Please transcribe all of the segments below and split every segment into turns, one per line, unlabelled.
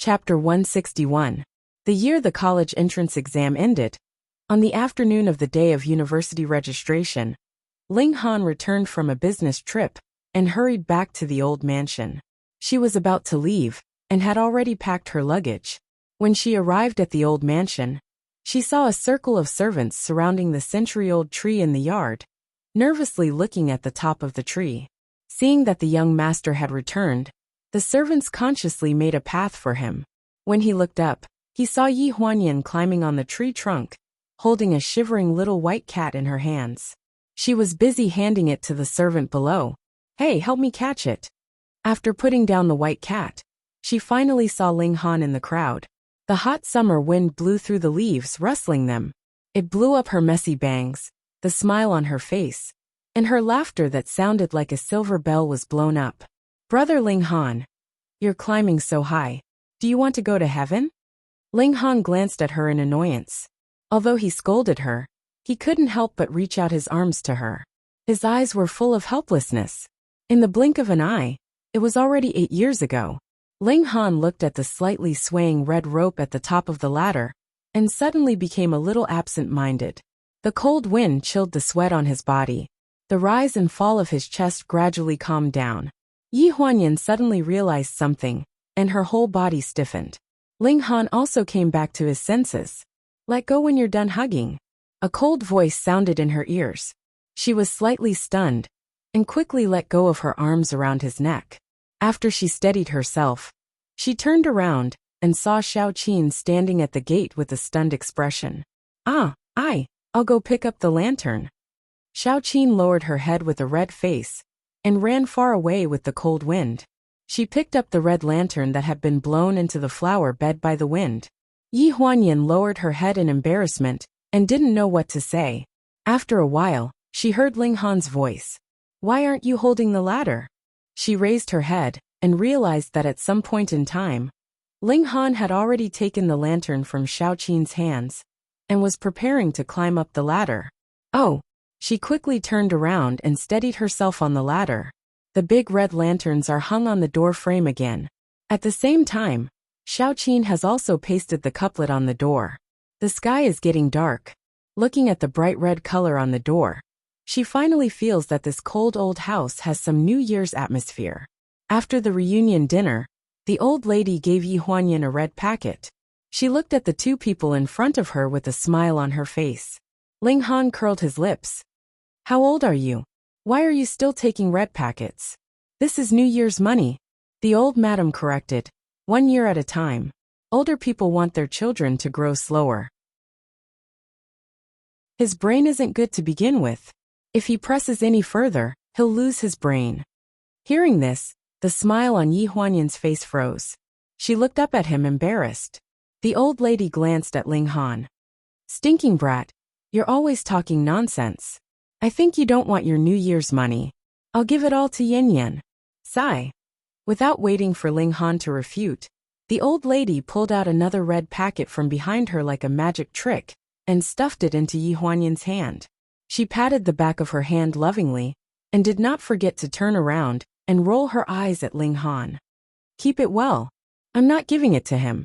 Chapter 161. The year the college entrance exam ended. On the afternoon of the day of university registration, Ling Han returned from a business trip and hurried back to the old mansion. She was about to leave and had already packed her luggage. When she arrived at the old mansion, she saw a circle of servants surrounding the century-old tree in the yard, nervously looking at the top of the tree. Seeing that the young master had returned, the servants consciously made a path for him. When he looked up, he saw Yi Huanyan climbing on the tree trunk, holding a shivering little white cat in her hands. She was busy handing it to the servant below. "Hey, help me catch it." After putting down the white cat, she finally saw Ling Han in the crowd. The hot summer wind blew through the leaves, rustling them. It blew up her messy bangs, the smile on her face, and her laughter that sounded like a silver bell was blown up. "Brother Ling Han, you're climbing so high. Do you want to go to heaven?" Ling Han glanced at her in annoyance. Although he scolded her, he couldn't help but reach out his arms to her. His eyes were full of helplessness. In the blink of an eye, it was already 8 years ago. Ling Han looked at the slightly swaying red rope at the top of the ladder, and suddenly became a little absent-minded. The cold wind chilled the sweat on his body. The rise and fall of his chest gradually calmed down. Yi Huanyan suddenly realized something, and her whole body stiffened. Ling Han also came back to his senses. "Let go when you're done hugging." A cold voice sounded in her ears. She was slightly stunned, and quickly let go of her arms around his neck. After she steadied herself, she turned around and saw Xiao Qin standing at the gate with a stunned expression. I'll go pick up the lantern." Xiao Qin lowered her head with a red face and ran far away with the cold wind. She picked up the red lantern that had been blown into the flower bed by the wind. Yi Huanyan lowered her head in embarrassment and didn't know what to say. After a while, she heard Ling Han's voice. "Why aren't you holding the ladder?" She raised her head and realized that at some point in time, Ling Han had already taken the lantern from Xiao Qin's hands and was preparing to climb up the ladder. "Oh!" She quickly turned around and steadied herself on the ladder. The big red lanterns are hung on the door frame again. At the same time, Xiao Qin has also pasted the couplet on the door. The sky is getting dark. Looking at the bright red color on the door, she finally feels that this cold old house has some New Year's atmosphere. After the reunion dinner, the old lady gave Yi Huanyan a red packet. She looked at the two people in front of her with a smile on her face. Ling Han curled his lips. "How old are you? Why are you still taking red packets?" "This is New Year's money," the old madam corrected. "1 year at a time. Older people want their children to grow slower. His brain isn't good to begin with. If he presses any further, he'll lose his brain." Hearing this, the smile on Yi Huanyan's face froze. She looked up at him embarrassed. The old lady glanced at Ling Han. "Stinking brat, you're always talking nonsense. I think you don't want your New Year's money. I'll give it all to Yin Yan." Sigh. Without waiting for Ling Han to refute, the old lady pulled out another red packet from behind her like a magic trick and stuffed it into Yi Huanyan's hand. She patted the back of her hand lovingly and did not forget to turn around and roll her eyes at Ling Han. "Keep it well. I'm not giving it to him."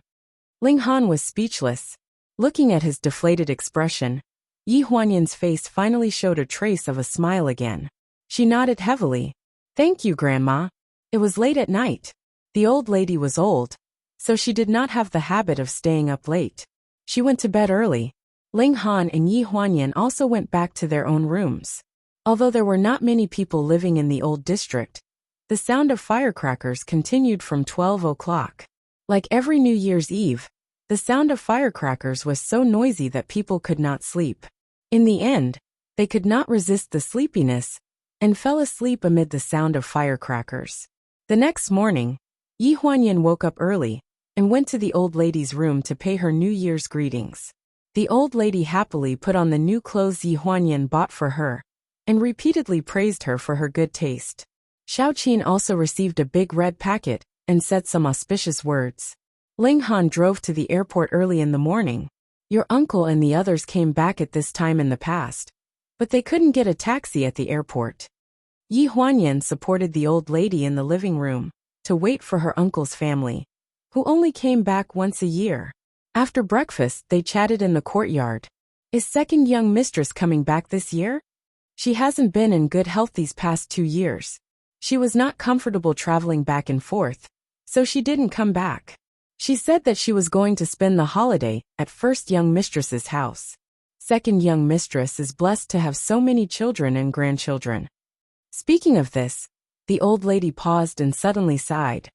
Ling Han was speechless. Looking at his deflated expression, Yi Huanyan's face finally showed a trace of a smile again. She nodded heavily. "Thank you, Grandma." It was late at night. The old lady was old, so she did not have the habit of staying up late. She went to bed early. Ling Han and Yi Huanyan also went back to their own rooms. Although there were not many people living in the old district, the sound of firecrackers continued from 12 o'clock. Like every New Year's Eve, the sound of firecrackers was so noisy that people could not sleep. In the end, they could not resist the sleepiness and fell asleep amid the sound of firecrackers. The next morning, Yi Huanyan woke up early and went to the old lady's room to pay her New Year's greetings. The old lady happily put on the new clothes Yi Huanyan bought for her and repeatedly praised her for her good taste. Xiao Qin also received a big red packet and said some auspicious words. Ling Han drove to the airport early in the morning. Your uncle and the others came back at this time in the past, but they couldn't get a taxi at the airport. Yi Huanyan supported the old lady in the living room to wait for her uncle's family. who only came back once a year. After breakfast, they chatted in the courtyard. Is second young mistress coming back this year? She hasn't been in good health these past 2 years. She was not comfortable traveling back and forth, so she didn't come back. She said that she was going to spend the holiday at first young mistress's house. Second young mistress is blessed to have so many children and grandchildren. Speaking of this, the old lady paused and suddenly sighed.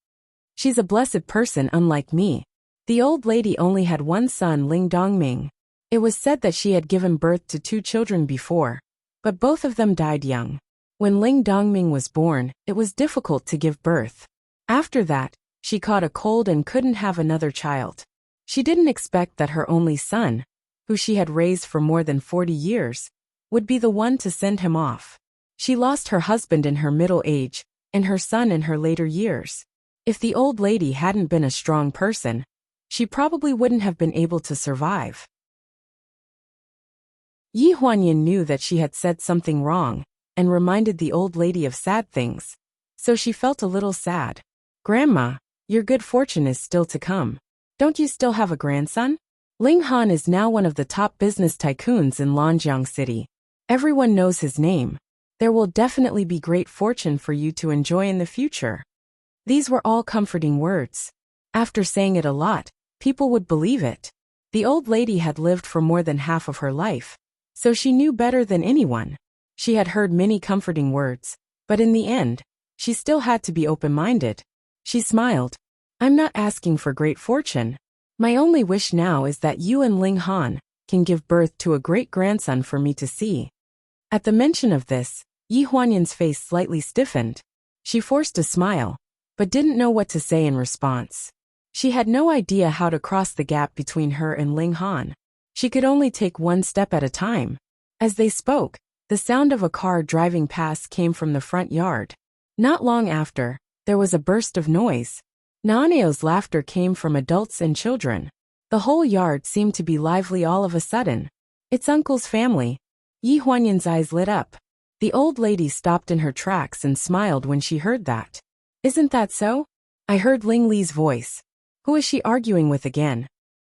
She's a blessed person unlike me. The old lady only had one son, Ling Dongming. It was said that she had given birth to 2 children before, but both of them died young. When Ling Dongming was born, it was difficult to give birth. After that, she caught a cold and couldn't have another child. She didn't expect that her only son, who she had raised for more than 40 years, would be the one to send him off. She lost her husband in her middle age, and her son in her later years. If the old lady hadn't been a strong person, she probably wouldn't have been able to survive. Yi Huanyan knew that she had said something wrong, and reminded the old lady of sad things, so she felt a little sad. Grandma, your good fortune is still to come. Don't you still have a grandson? Ling Han is now one of the top business tycoons in Lanjiang City. Everyone knows his name. There will definitely be great fortune for you to enjoy in the future. These were all comforting words. After saying it a lot, people would believe it. The old lady had lived for more than half of her life, so she knew better than anyone. She had heard many comforting words, but in the end, she still had to be open-minded. She smiled. I'm not asking for great fortune. My only wish now is that you and Ling Han can give birth to a great-grandson for me to see. At the mention of this, Yi Huanyan's face slightly stiffened. She forced a smile, but didn't know what to say in response. She had no idea how to cross the gap between her and Ling Han. She could only take one step at a time. As they spoke, the sound of a car driving past came from the front yard. Not long after, there was a burst of noise. Naneo's laughter came from adults and children. The whole yard seemed to be lively all of a sudden. It's Uncle's family. Yi Huanyan's eyes lit up. The old lady stopped in her tracks and smiled when she heard that. Isn't that so? I heard Ling Li's voice. Who is she arguing with again?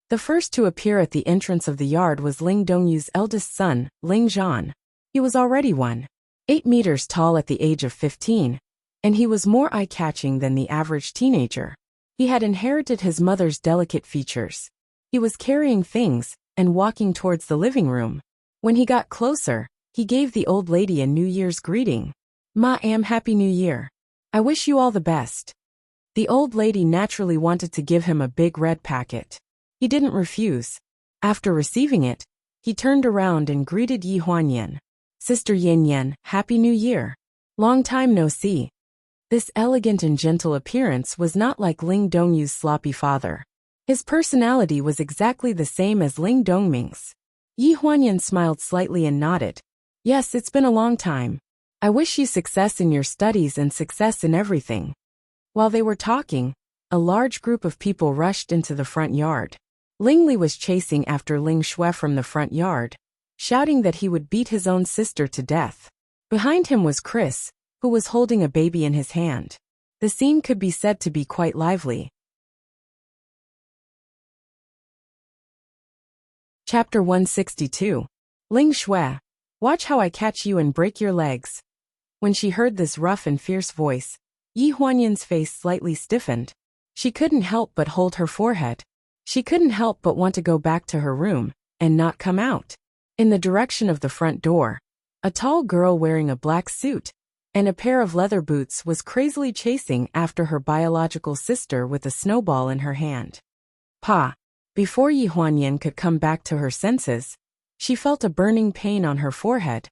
The first to appear at the entrance of the yard was Ling Dongyu's eldest son, Ling Zhan. He was already 1.8 meters tall at the age of 15, and he was more eye-catching than the average teenager. He had inherited his mother's delicate features. He was carrying things and walking towards the living room. When he got closer, he gave the old lady a New Year's greeting. Ma'am, Happy New Year. I wish you all the best. The old lady naturally wanted to give him a big red packet. He didn't refuse. After receiving it, he turned around and greeted Yi Huanyan. Sister Yin Yan, Happy New Year. Long time no see. This elegant and gentle appearance was not like Ling Dongyu's sloppy father. His personality was exactly the same as Ling Dongming's. Yi Huanyan smiled slightly and nodded. Yes, it's been a long time. I wish you success in your studies and success in everything. While they were talking, a large group of people rushed into the front yard. Ling Li was chasing after Ling Shui from the front yard, shouting that he would beat his own sister to death. Behind him was Chris, who was holding a baby in his hand. The scene could be said to be quite lively. Chapter 162. Ling Shui, watch how I catch you and break your legs. When she heard this rough and fierce voice, Yi Huanyan's face slightly stiffened. She couldn't help but hold her forehead. She couldn't help but want to go back to her room and not come out. In the direction of the front door, a tall girl wearing a black suit and a pair of leather boots was crazily chasing after her biological sister with a snowball in her hand. Pa! Before Yi Huanyan could come back to her senses, she felt a burning pain on her forehead,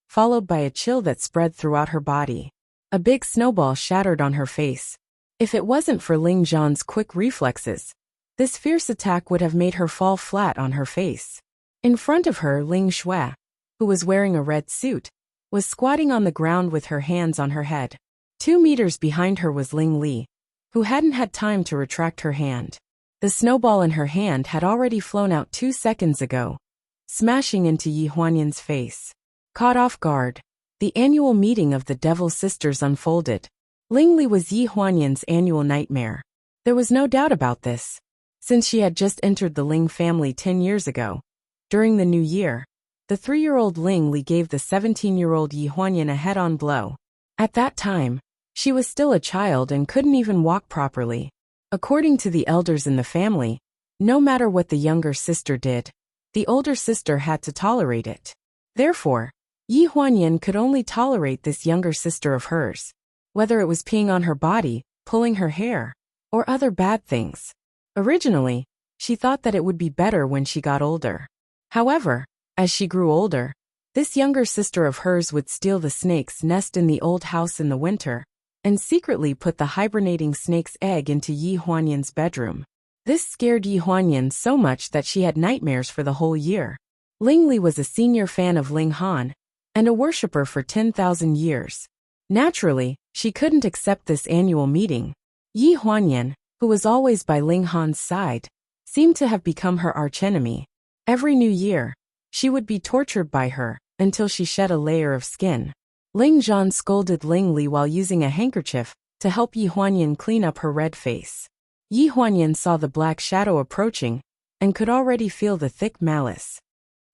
followed by a chill that spread throughout her body. A big snowball shattered on her face. If it wasn't for Ling Zhan's quick reflexes, this fierce attack would have made her fall flat on her face. In front of her, Ling Shui, who was wearing a red suit, was squatting on the ground with her hands on her head. 2 meters behind her was Ling Li, who hadn't had time to retract her hand. The snowball in her hand had already flown out 2 seconds ago, smashing into Yi Huanyan's face. Caught off guard, the annual meeting of the Devil Sisters unfolded. Ling Li was Yi Huanyan's annual nightmare. There was no doubt about this, since she had just entered the Ling family 10 years ago. During the new year, the 3-year-old Ling Li gave the 17-year-old Yi Huanyan a head-on blow. At that time, she was still a child and couldn't even walk properly. According to the elders in the family, no matter what the younger sister did, the older sister had to tolerate it. Therefore, Yi Huanyan could only tolerate this younger sister of hers, whether it was peeing on her body, pulling her hair, or other bad things. Originally, she thought that it would be better when she got older. However, as she grew older, this younger sister of hers would steal the snake's nest in the old house in the winter, and secretly put the hibernating snake's egg into Yi Huanyan's bedroom. This scared Yi Huanyan so much that she had nightmares for the whole year. Ling Li was a senior fan of Ling Han, and a worshipper for 10,000 years. Naturally, she couldn't accept this annual meeting. Yi Huanyan, who was always by Ling Han's side, seemed to have become her archenemy. Every new year, she would be tortured by her, until she shed a layer of skin. Ling Zhan scolded Ling Li while using a handkerchief to help Yi Huanyan clean up her red face. Yi Huanyan saw the black shadow approaching, and could already feel the thick malice.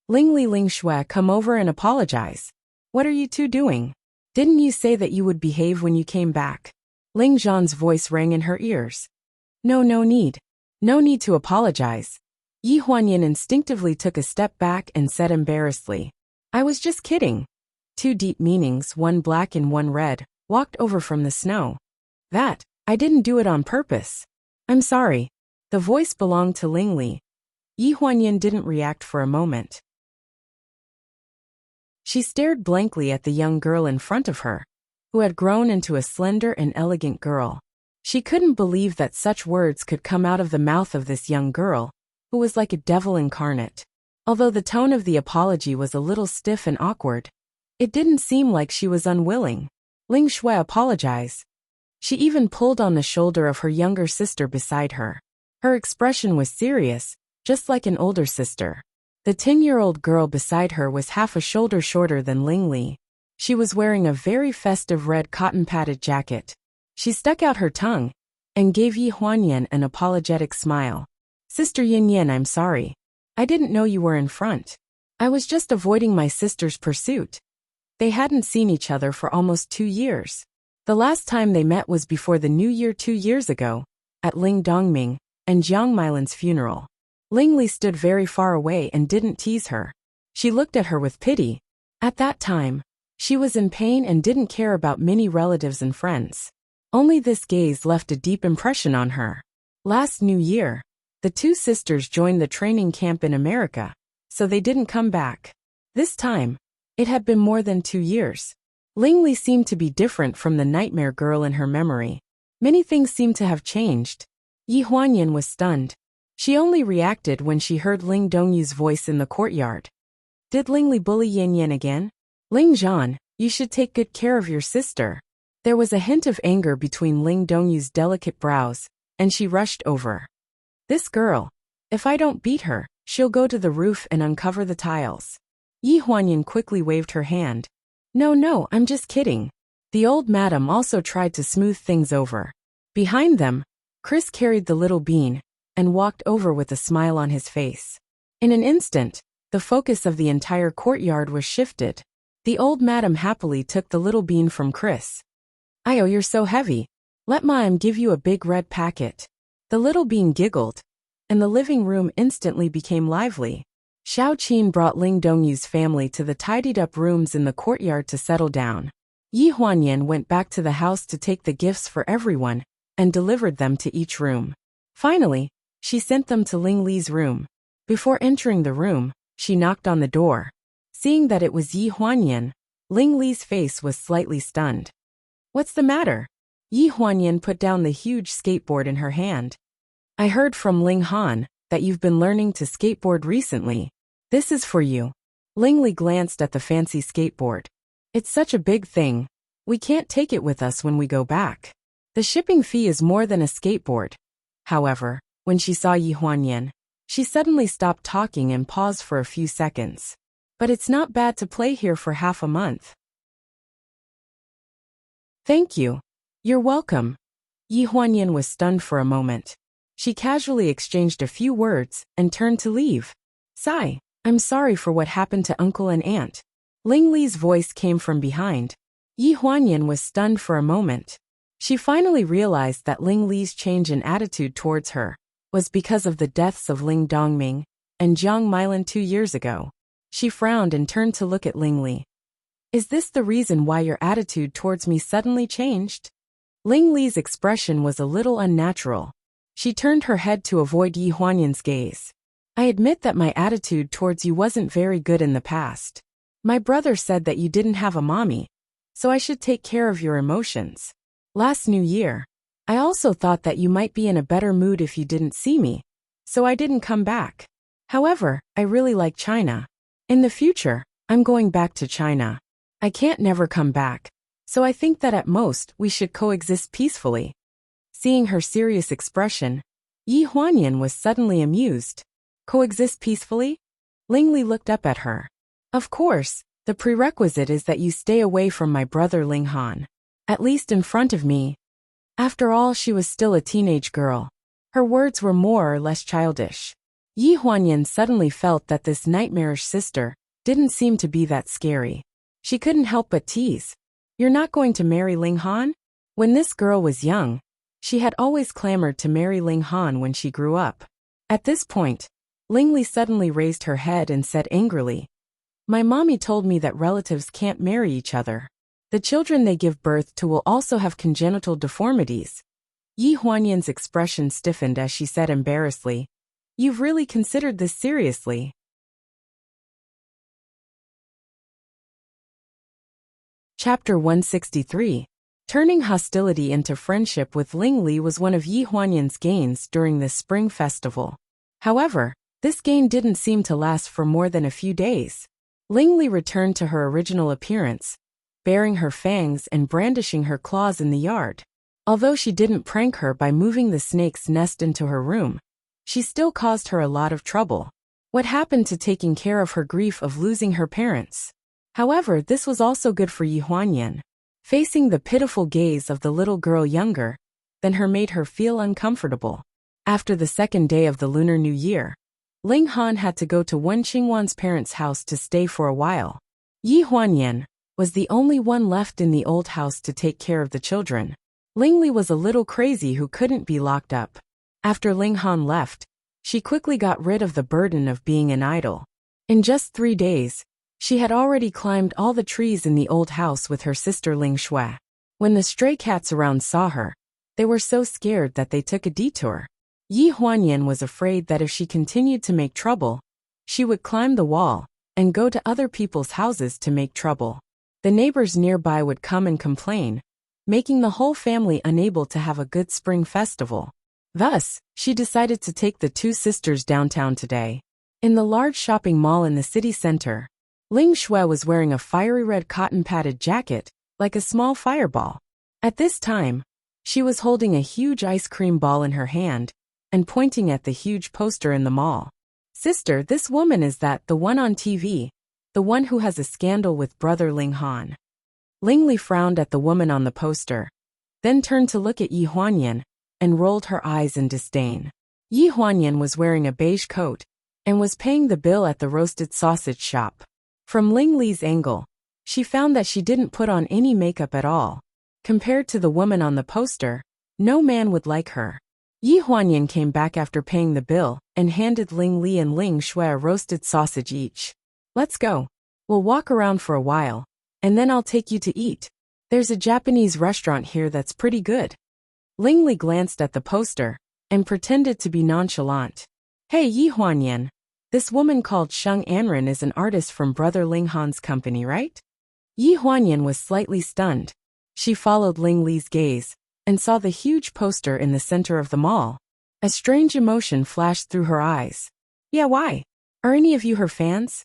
Ling Li, Ling Shui, come over and apologize. What are you two doing? Didn't you say that you would behave when you came back? Ling Zhan's voice rang in her ears. No need. No need to apologize. Yi Huanyan instinctively took a step back and said embarrassedly, I was just kidding. 2 deep meanings, one black and one red, walked over from the snow. I didn't do it on purpose. I'm sorry. The voice belonged to Ling Li. Yi Huanyan didn't react for a moment. She stared blankly at the young girl in front of her, who had grown into a slender and elegant girl. She couldn't believe that such words could come out of the mouth of this young girl, who was like a devil incarnate. Although the tone of the apology was a little stiff and awkward, it didn't seem like she was unwilling. Ling Shui apologized. She even pulled on the shoulder of her younger sister beside her. Her expression was serious, just like an older sister. The 10-year-old girl beside her was half a shoulder shorter than Ling Li. She was wearing a very festive red cotton-padded jacket. She stuck out her tongue and gave Yi Huanyan an apologetic smile. Sister Yin Yin, I'm sorry. I didn't know you were in front. I was just avoiding my sister's pursuit. They hadn't seen each other for almost 2 years. The last time they met was before the New Year 2 years ago, at Ling Dongming and Jiang Mailan's funeral. Ling Li stood very far away and didn't tease her. She looked at her with pity. At that time, she was in pain and didn't care about many relatives and friends. Only this gaze left a deep impression on her. Last New Year, the 2 sisters joined the training camp in America, so they didn't come back. This time, it had been more than 2 years. Ling Li seemed to be different from the nightmare girl in her memory. Many things seemed to have changed. Yi Huanyan was stunned. She only reacted when she heard Ling Dongyu's voice in the courtyard. Did Ling Li bully Yin Yin again? Ling Zhan, you should take good care of your sister. There was a hint of anger between Ling Dongyu's delicate brows, and she rushed over. This girl. If I don't beat her, she'll go to the roof and uncover the tiles. Yi Huanyan quickly waved her hand. No, I'm just kidding. The old madam also tried to smooth things over. Behind them, Chris carried the little bean and walked over with a smile on his face. In an instant, the focus of the entire courtyard was shifted. The old madam happily took the little bean from Chris. Ayo, you're so heavy. Let Ma'am give you a big red packet. The little bean giggled, and the living room instantly became lively. Xiao Qin brought Ling Dongyu's family to the tidied-up rooms in the courtyard to settle down. Yi Huanyan went back to the house to take the gifts for everyone and delivered them to each room. Finally, she sent them to Ling Li's room. Before entering the room, she knocked on the door. Seeing that it was Yi Huanyan, Ling Li's face was slightly stunned. What's the matter? Yi Huanyan put down the huge skateboard in her hand. I heard from Ling Han that you've been learning to skateboard recently. This is for you. Ling Li glanced at the fancy skateboard. It's such a big thing. We can't take it with us when we go back. The shipping fee is more than a skateboard. However, when she saw Yi Huanyan, she suddenly stopped talking and paused for a few seconds. But it's not bad to play here for half a month. Thank you. You're welcome. Yi Huanyan was stunned for a moment. She casually exchanged a few words and turned to leave. Sigh, I'm sorry for what happened to uncle and aunt. Ling Li's voice came from behind. Yi Huanyan was stunned for a moment. She finally realized that Ling Li's change in attitude towards her was because of the deaths of Ling Dongming and Jiang Milan 2 years ago. She frowned and turned to look at Ling Li. Is this the reason why your attitude towards me suddenly changed? Ling Li's expression was a little unnatural. She turned her head to avoid Yi Huanyan's gaze. I admit that my attitude towards you wasn't very good in the past. My brother said that you didn't have a mommy, so I should take care of your emotions. Last New Year, I also thought that you might be in a better mood if you didn't see me, so I didn't come back. However, I really like China. In the future, I'm going back to China. I can't never come back, so I think that at most we should coexist peacefully. Seeing her serious expression, Yi Huanyan was suddenly amused. Coexist peacefully? Ling Li looked up at her. Of course, the prerequisite is that you stay away from my brother Ling Han. At least in front of me. After all, she was still a teenage girl. Her words were more or less childish. Yi Huanyan suddenly felt that this nightmarish sister didn't seem to be that scary. She couldn't help but tease. You're not going to marry Ling Han? When this girl was young, she had always clamored to marry Ling Han when she grew up. At this point, Ling Li suddenly raised her head and said angrily, My mommy told me that relatives can't marry each other. The children they give birth to will also have congenital deformities. Yi Huanyan's expression stiffened as she said embarrassedly, You've really considered this seriously. Chapter 163. Turning hostility into friendship with Ling Li was one of Yi Huanyan's gains during this spring festival. However, this gain didn't seem to last for more than a few days. Ling Li returned to her original appearance, baring her fangs and brandishing her claws in the yard. Although she didn't prank her by moving the snake's nest into her room, she still caused her a lot of trouble. What happened to taking care of her grief of losing her parents? However, this was also good for Yi Huanyan. Facing the pitiful gaze of the little girl younger than her made her feel uncomfortable. After the second day of the Lunar New Year, Ling Han had to go to Wen Qingwan's parents' house to stay for a while. Yi Huanyan was the only one left in the old house to take care of the children. Ling Li was a little crazy who couldn't be locked up. After Ling Han left, she quickly got rid of the burden of being an idol. In just 3 days, she had already climbed all the trees in the old house with her sister Ling Shui. When the stray cats around saw her, they were so scared that they took a detour. Yi Huanyan was afraid that if she continued to make trouble, she would climb the wall and go to other people's houses to make trouble. The neighbors nearby would come and complain, making the whole family unable to have a good spring festival. Thus, she decided to take the two sisters downtown today. In the large shopping mall in the city center, Ling Shui was wearing a fiery red cotton-padded jacket, like a small fireball. At this time, she was holding a huge ice cream ball in her hand and pointing at the huge poster in the mall. Sister, this woman is that the one on TV, the one who has a scandal with brother Ling Han. Ling Li frowned at the woman on the poster, then turned to look at Yi Huanyan and rolled her eyes in disdain. Yi Huanyan was wearing a beige coat and was paying the bill at the roasted sausage shop. From Ling Li's angle, she found that she didn't put on any makeup at all. Compared to the woman on the poster, no man would like her. Yi Huanyan came back after paying the bill and handed Ling Li and Ling Shui a roasted sausage each. Let's go. We'll walk around for a while, and then I'll take you to eat. There's a Japanese restaurant here that's pretty good. Ling Li glanced at the poster and pretended to be nonchalant. Hey Yi Huanyan. This woman called Sheng Anren is an artist from brother Ling Han's company, right? Yi Huanyan was slightly stunned. She followed Ling Li's gaze and saw the huge poster in the center of the mall. A strange emotion flashed through her eyes. Yeah, why? Are any of you her fans?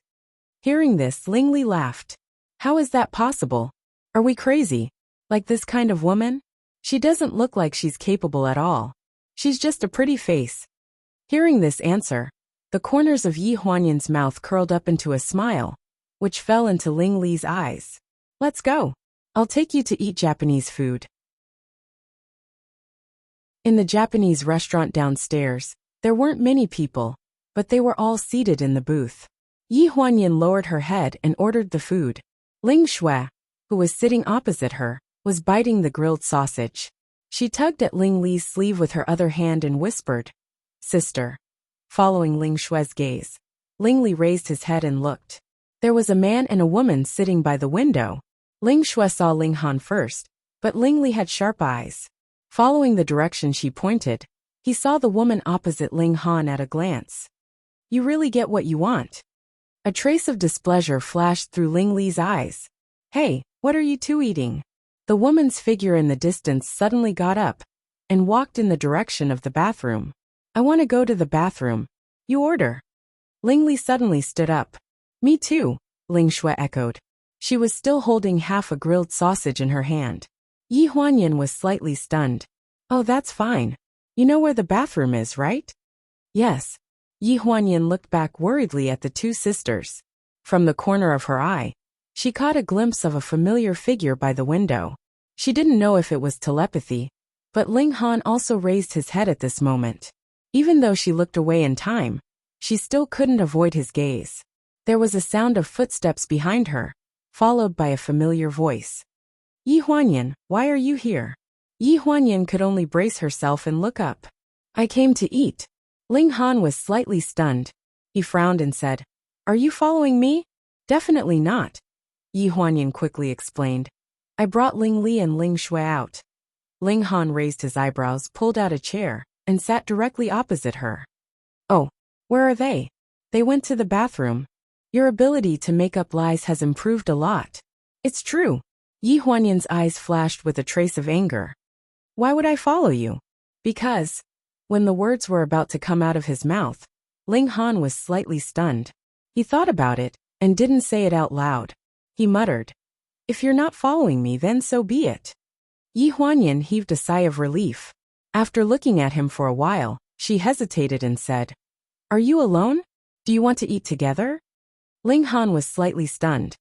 Hearing this, Ling Li laughed. How is that possible? Are we crazy? Like this kind of woman? She doesn't look like she's capable at all. She's just a pretty face. Hearing this answer, the corners of Yi Huanyan's mouth curled up into a smile, which fell into Ling Li's eyes. Let's go. I'll take you to eat Japanese food. In the Japanese restaurant downstairs, there weren't many people, but they were all seated in the booth. Yi Huanyan lowered her head and ordered the food. Ling Shui, who was sitting opposite her, was biting the grilled sausage. She tugged at Ling Li's sleeve with her other hand and whispered, "Sister." Following Ling Shui's gaze, Ling Li raised his head and looked. There was a man and a woman sitting by the window. Ling Shui saw Ling Han first, but Ling Li had sharp eyes. Following the direction she pointed, he saw the woman opposite Ling Han at a glance. "You really get what you want." A trace of displeasure flashed through Ling Li's eyes. "Hey, what are you two eating?" The woman's figure in the distance suddenly got up and walked in the direction of the bathroom. "I want to go to the bathroom. You order." Ling Li suddenly stood up. "Me too," Ling Shui echoed. She was still holding half a grilled sausage in her hand. Yi Huanyan was slightly stunned. "Oh, that's fine. You know where the bathroom is, right?" "Yes." Yi Huanyan looked back worriedly at the two sisters. From the corner of her eye, she caught a glimpse of a familiar figure by the window. She didn't know if it was telepathy, but Ling Han also raised his head at this moment. Even though she looked away in time, she still couldn't avoid his gaze. There was a sound of footsteps behind her, followed by a familiar voice. "Yi Huanyan, why are you here?" Yi Huanyan could only brace herself and look up. "I came to eat." Ling Han was slightly stunned. He frowned and said, "Are you following me?" "Definitely not," Yi Huanyan quickly explained. "I brought Ling Li and Ling Shui out." Ling Han raised his eyebrows, pulled out a chair, and sat directly opposite her. "Oh, where are they?" "They went to the bathroom." "Your ability to make up lies has improved a lot." "It's true." Yi Huanyan's eyes flashed with a trace of anger. "Why would I follow you?" "Because." When the words were about to come out of his mouth, Ling Han was slightly stunned. He thought about it and didn't say it out loud. He muttered, "If you're not following me, then so be it." Yi Huanyan heaved a sigh of relief. After looking at him for a while, she hesitated and said, "Are you alone? Do you want to eat together?" Ling Han was slightly stunned.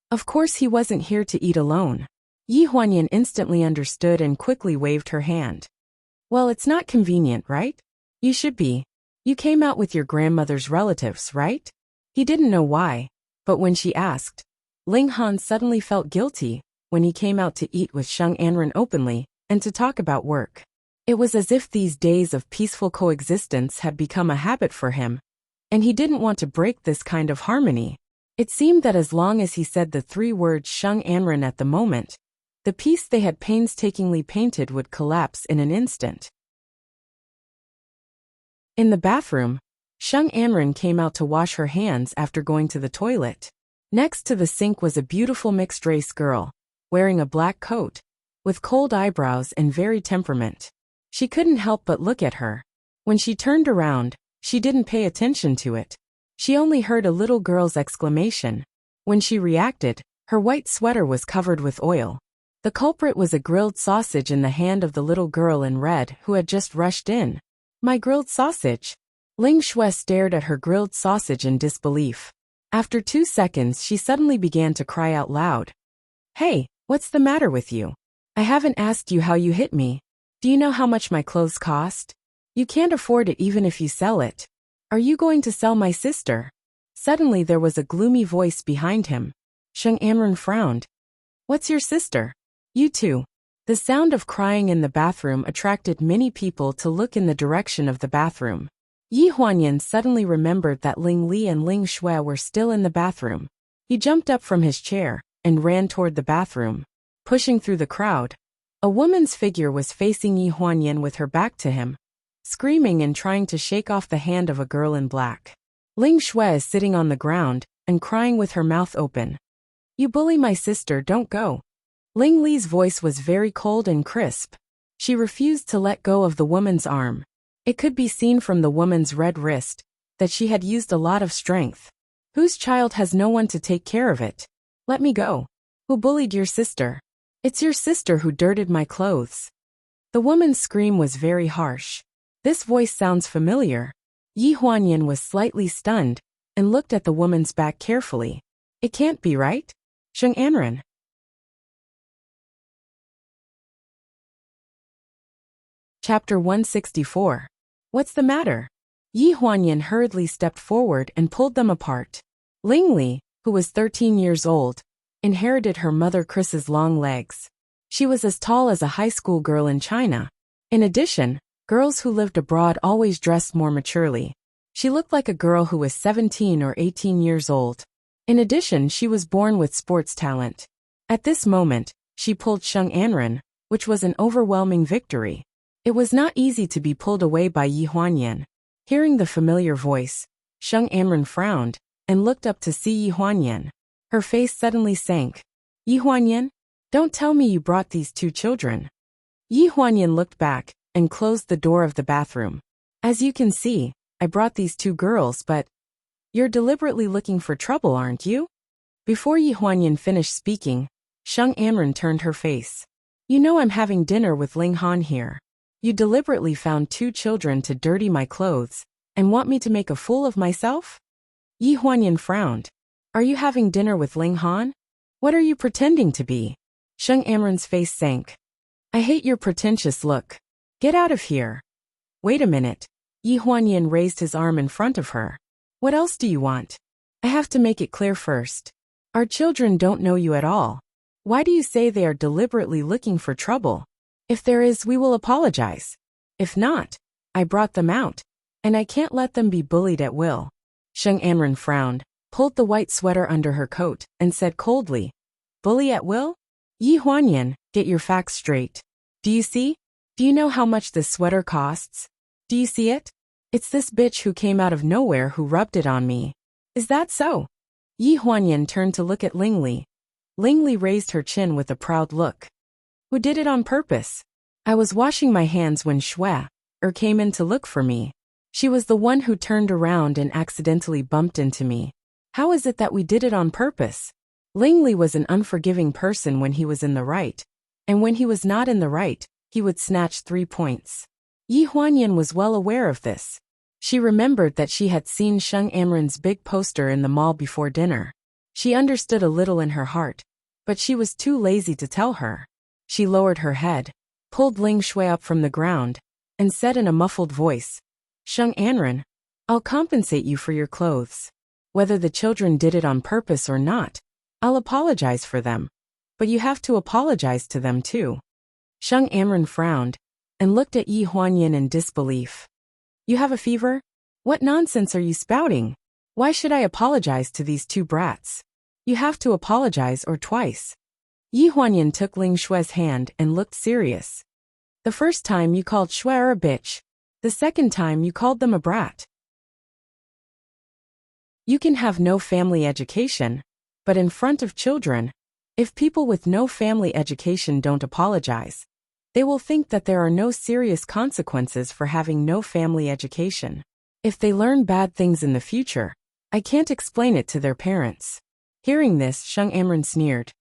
Of course he wasn't here to eat alone. Yi Huanyan instantly understood and quickly waved her hand. "Well, it's not convenient, right? You should be. You came out with your grandmother's relatives, right?" He didn't know why, but when she asked, Ling Han suddenly felt guilty when he came out to eat with Sheng Anren openly and to talk about work. It was as if these days of peaceful coexistence had become a habit for him, and he didn't want to break this kind of harmony. It seemed that as long as he said the three words Sheng Anren at the moment, the piece they had painstakingly painted would collapse in an instant. In the bathroom, Sheng Anren came out to wash her hands after going to the toilet. Next to the sink was a beautiful mixed-race girl, wearing a black coat, with cold eyebrows and varied temperament. She couldn't help but look at her. When she turned around, she didn't pay attention to it. She only heard a little girl's exclamation. When she reacted, her white sweater was covered with oil. The culprit was a grilled sausage in the hand of the little girl in red who had just rushed in. "My grilled sausage?" Ling Shui stared at her grilled sausage in disbelief. After 2 seconds, she suddenly began to cry out loud. "Hey, what's the matter with you? I haven't asked you how you hit me. Do you know how much my clothes cost? You can't afford it even if you sell it. Are you going to sell my sister?" Suddenly there was a gloomy voice behind him. Sheng Anren frowned. "What's your sister?" "You too." The sound of crying in the bathroom attracted many people to look in the direction of the bathroom. Yi Huanyan suddenly remembered that Ling Li and Ling Shui were still in the bathroom. He jumped up from his chair and ran toward the bathroom. Pushing through the crowd, a woman's figure was facing Yi Huanyan with her back to him, screaming and trying to shake off the hand of a girl in black. Ling Shui is sitting on the ground and crying with her mouth open. "You bully my sister, don't go." Ling Li's voice was very cold and crisp. She refused to let go of the woman's arm. It could be seen from the woman's red wrist that she had used a lot of strength. "Whose child has no one to take care of it? Let me go." "Who bullied your sister?" "It's your sister who dirted my clothes." The woman's scream was very harsh. This voice sounds familiar. Yi Huanyan was slightly stunned and looked at the woman's back carefully. It can't be right. Sheng Anren. Chapter 164. What's the matter? Yi Huanyan hurriedly stepped forward and pulled them apart. Ling Li, who was 13 years old, inherited her mother Chris's long legs. She was as tall as a high school girl in China. In addition, girls who lived abroad always dressed more maturely. She looked like a girl who was 17 or 18 years old. In addition, she was born with sports talent. At this moment, she pulled Sheng Anren, which was an overwhelming victory. It was not easy to be pulled away by Yi Huanyan. Hearing the familiar voice, Sheng Anren frowned and looked up to see Yi Huanyan. Her face suddenly sank. Yi Huanyan? Don't tell me you brought these two children. Yi Huanyan looked back and closed the door of the bathroom. As you can see, I brought these two girls, but you're deliberately looking for trouble, aren't you? Before Yi Huanyan finished speaking, Sheng Anren turned her face. You know I'm having dinner with Ling Han here. You deliberately found two children to dirty my clothes and want me to make a fool of myself? Yi Huanyan frowned. Are you having dinner with Ling Han? What are you pretending to be? Sheng Anren's face sank. I hate your pretentious look. Get out of here. Wait a minute. Yi Huanyan raised his arm in front of her. What else do you want? I have to make it clear first. Our children don't know you at all. Why do you say they are deliberately looking for trouble? If there is, we will apologize. If not, I brought them out, and I can't let them be bullied at will. Sheng Anren frowned, pulled the white sweater under her coat, and said coldly, Bully at will? Yi Huanyan, get your facts straight. Do you see? Do you know how much this sweater costs? Do you see it? It's this bitch who came out of nowhere who rubbed it on me. Is that so? Yi Huanyan turned to look at Ling Li. Ling Li raised her chin with a proud look. Who did it on purpose? I was washing my hands when came in to look for me. She was the one who turned around and accidentally bumped into me. How is it that we did it on purpose? Ling Li was an unforgiving person when he was in the right, and when he was not in the right, he would snatch 3 points. Yi Huanyan was well aware of this. She remembered that she had seen Sheng Anren's big poster in the mall before dinner. She understood a little in her heart, but she was too lazy to tell her. She lowered her head, pulled Ling Shui up from the ground, and said in a muffled voice, Sheng Anren, I'll compensate you for your clothes. Whether the children did it on purpose or not, I'll apologize for them. But you have to apologize to them too. Sheng Anren frowned and looked at Yi Huanyan in disbelief. You have a fever? What nonsense are you spouting? Why should I apologize to these two brats? You have to apologize or twice. Yi Huanyan took Ling Shui's hand and looked serious. The first time you called Shui a bitch. The second time you called them a brat. You can have no family education, but in front of children, if people with no family education don't apologize, they will think that there are no serious consequences for having no family education. If they learn bad things in the future, I can't explain it to their parents. Hearing this, Sheng Anren sneered.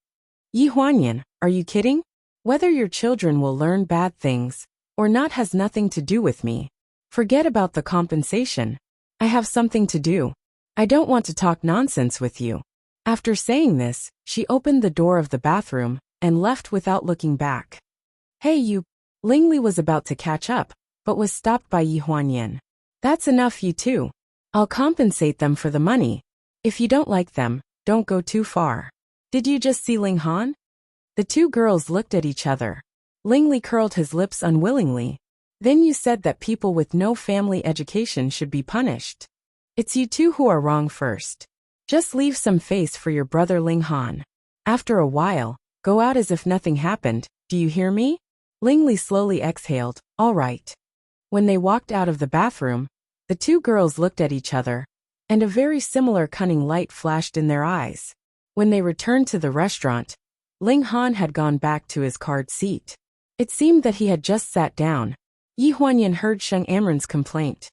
Yi Huanyan, are you kidding? Whether your children will learn bad things or not has nothing to do with me. Forget about the compensation. I have something to do. I don't want to talk nonsense with you. After saying this, she opened the door of the bathroom and left without looking back. Hey you! Ling Li was about to catch up, but was stopped by Yi Huanyan. That's enough, you two. I'll compensate them for the money. If you don't like them, don't go too far. Did you just see Ling Han? The two girls looked at each other. Ling Li curled his lips unwillingly. Then you said that people with no family education should be punished. It's you two who are wrong first. Just leave some face for your brother Ling Han. After a while, go out as if nothing happened, do you hear me? Ling Li slowly exhaled, all right. When they walked out of the bathroom, the two girls looked at each other, and a very similar cunning light flashed in their eyes. When they returned to the restaurant, Ling Han had gone back to his card seat. It seemed that he had just sat down. Yi Huanyan heard Sheng Anren's complaint.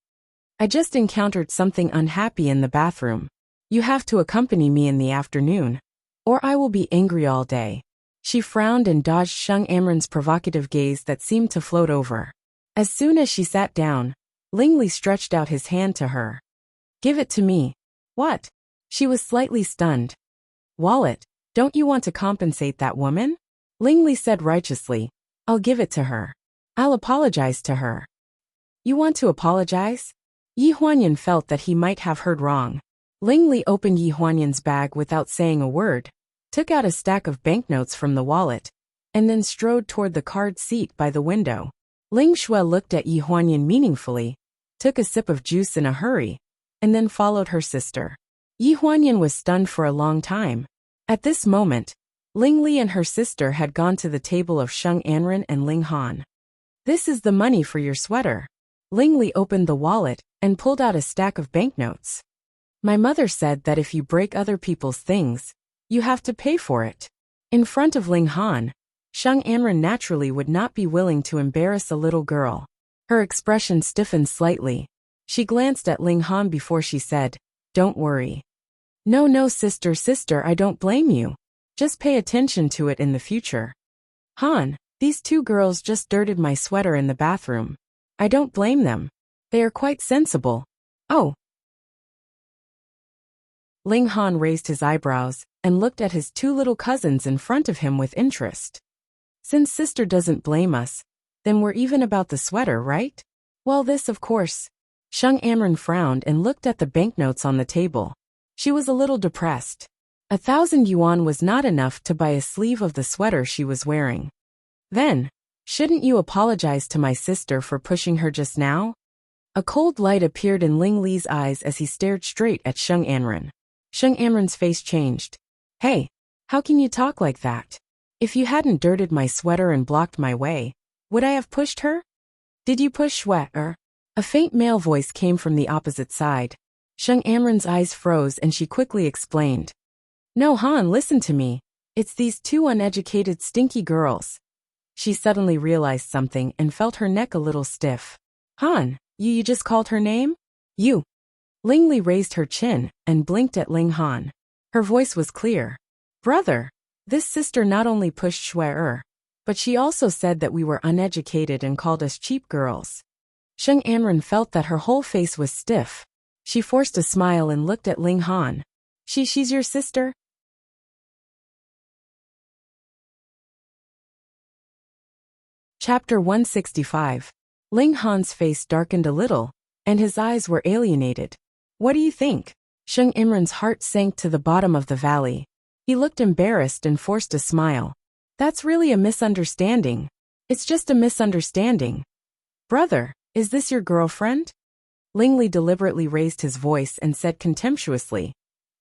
I just encountered something unhappy in the bathroom. You have to accompany me in the afternoon, or I will be angry all day. She frowned and dodged Sheng Anren's provocative gaze that seemed to float over. As soon as she sat down, Ling Li stretched out his hand to her. Give it to me. What? She was slightly stunned. Wallet, don't you want to compensate that woman? Ling Li said righteously, I'll give it to her. I'll apologize to her. You want to apologize? Yi Huanyan felt that he might have heard wrong. Ling Li opened Yi Huanyan's bag without saying a word, took out a stack of banknotes from the wallet, and then strode toward the card seat by the window. Ling Shui looked at Yi Huanyan meaningfully, took a sip of juice in a hurry, and then followed her sister. Yi Huanyan was stunned for a long time. At this moment, Ling Li and her sister had gone to the table of Sheng Anren and Ling Han. This is the money for your sweater. Ling Li opened the wallet and pulled out a stack of banknotes. My mother said that if you break other people's things, you have to pay for it. In front of Ling Han, Sheng Anren naturally would not be willing to embarrass a little girl. Her expression stiffened slightly. She glanced at Ling Han before she said, "Don't worry." No, sister, I don't blame you. Just pay attention to it in the future. Han, these two girls just dirtied my sweater in the bathroom. I don't blame them. They are quite sensible. Oh. Ling Han raised his eyebrows and looked at his two little cousins in front of him with interest. Since sister doesn't blame us, then we're even about the sweater, right? Well, this of course. Sheng Anren frowned and looked at the banknotes on the table. She was a little depressed. 1,000 yuan was not enough to buy a sleeve of the sweater she was wearing. Then, shouldn't you apologize to my sister for pushing her just now? A cold light appeared in Ling Li's eyes as he stared straight at Sheng Anren. Sheng Anren's face changed. Hey, how can you talk like that? If you hadn't dirted my sweater and blocked my way, would I have pushed her? Did you push Sweater? A faint male voice came from the opposite side. Sheng Anren's eyes froze and she quickly explained. No, Han, listen to me. It's these two uneducated stinky girls. She suddenly realized something and felt her neck a little stiff. Han, you just called her name? You. Ling Li raised her chin and blinked at Ling Han. Her voice was clear. Brother, this sister not only pushed Shui, but she also said that we were uneducated and called us cheap girls. Sheng Anren felt that her whole face was stiff. She forced a smile and looked at Ling Han. She's your sister? Chapter 165. Ling Han's face darkened a little, and his eyes were alienated. What do you think? Sheng Anren's heart sank to the bottom of the valley. He looked embarrassed and forced a smile. That's really a misunderstanding. It's just a misunderstanding. Brother, is this your girlfriend? Ling Li deliberately raised his voice and said contemptuously.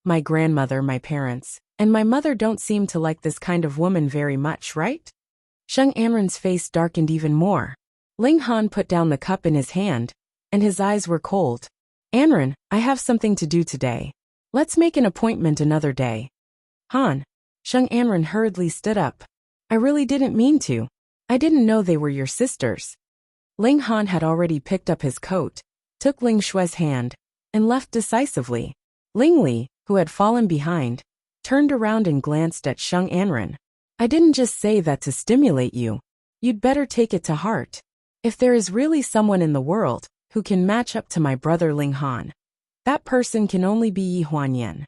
My grandmother, my parents, and my mother don't seem to like this kind of woman very much, right? Sheng Anren's face darkened even more. Ling Han put down the cup in his hand, and his eyes were cold. Anren, I have something to do today. Let's make an appointment another day. Han. Sheng Anren hurriedly stood up. I really didn't mean to. I didn't know they were your sisters. Ling Han had already picked up his coat, took Ling Shui's hand, and left decisively. Ling Li, who had fallen behind, turned around and glanced at Sheng Anren. I didn't just say that to stimulate you. You'd better take it to heart. If there is really someone in the world who can match up to my brother Ling Han, that person can only be Yi Huanyan.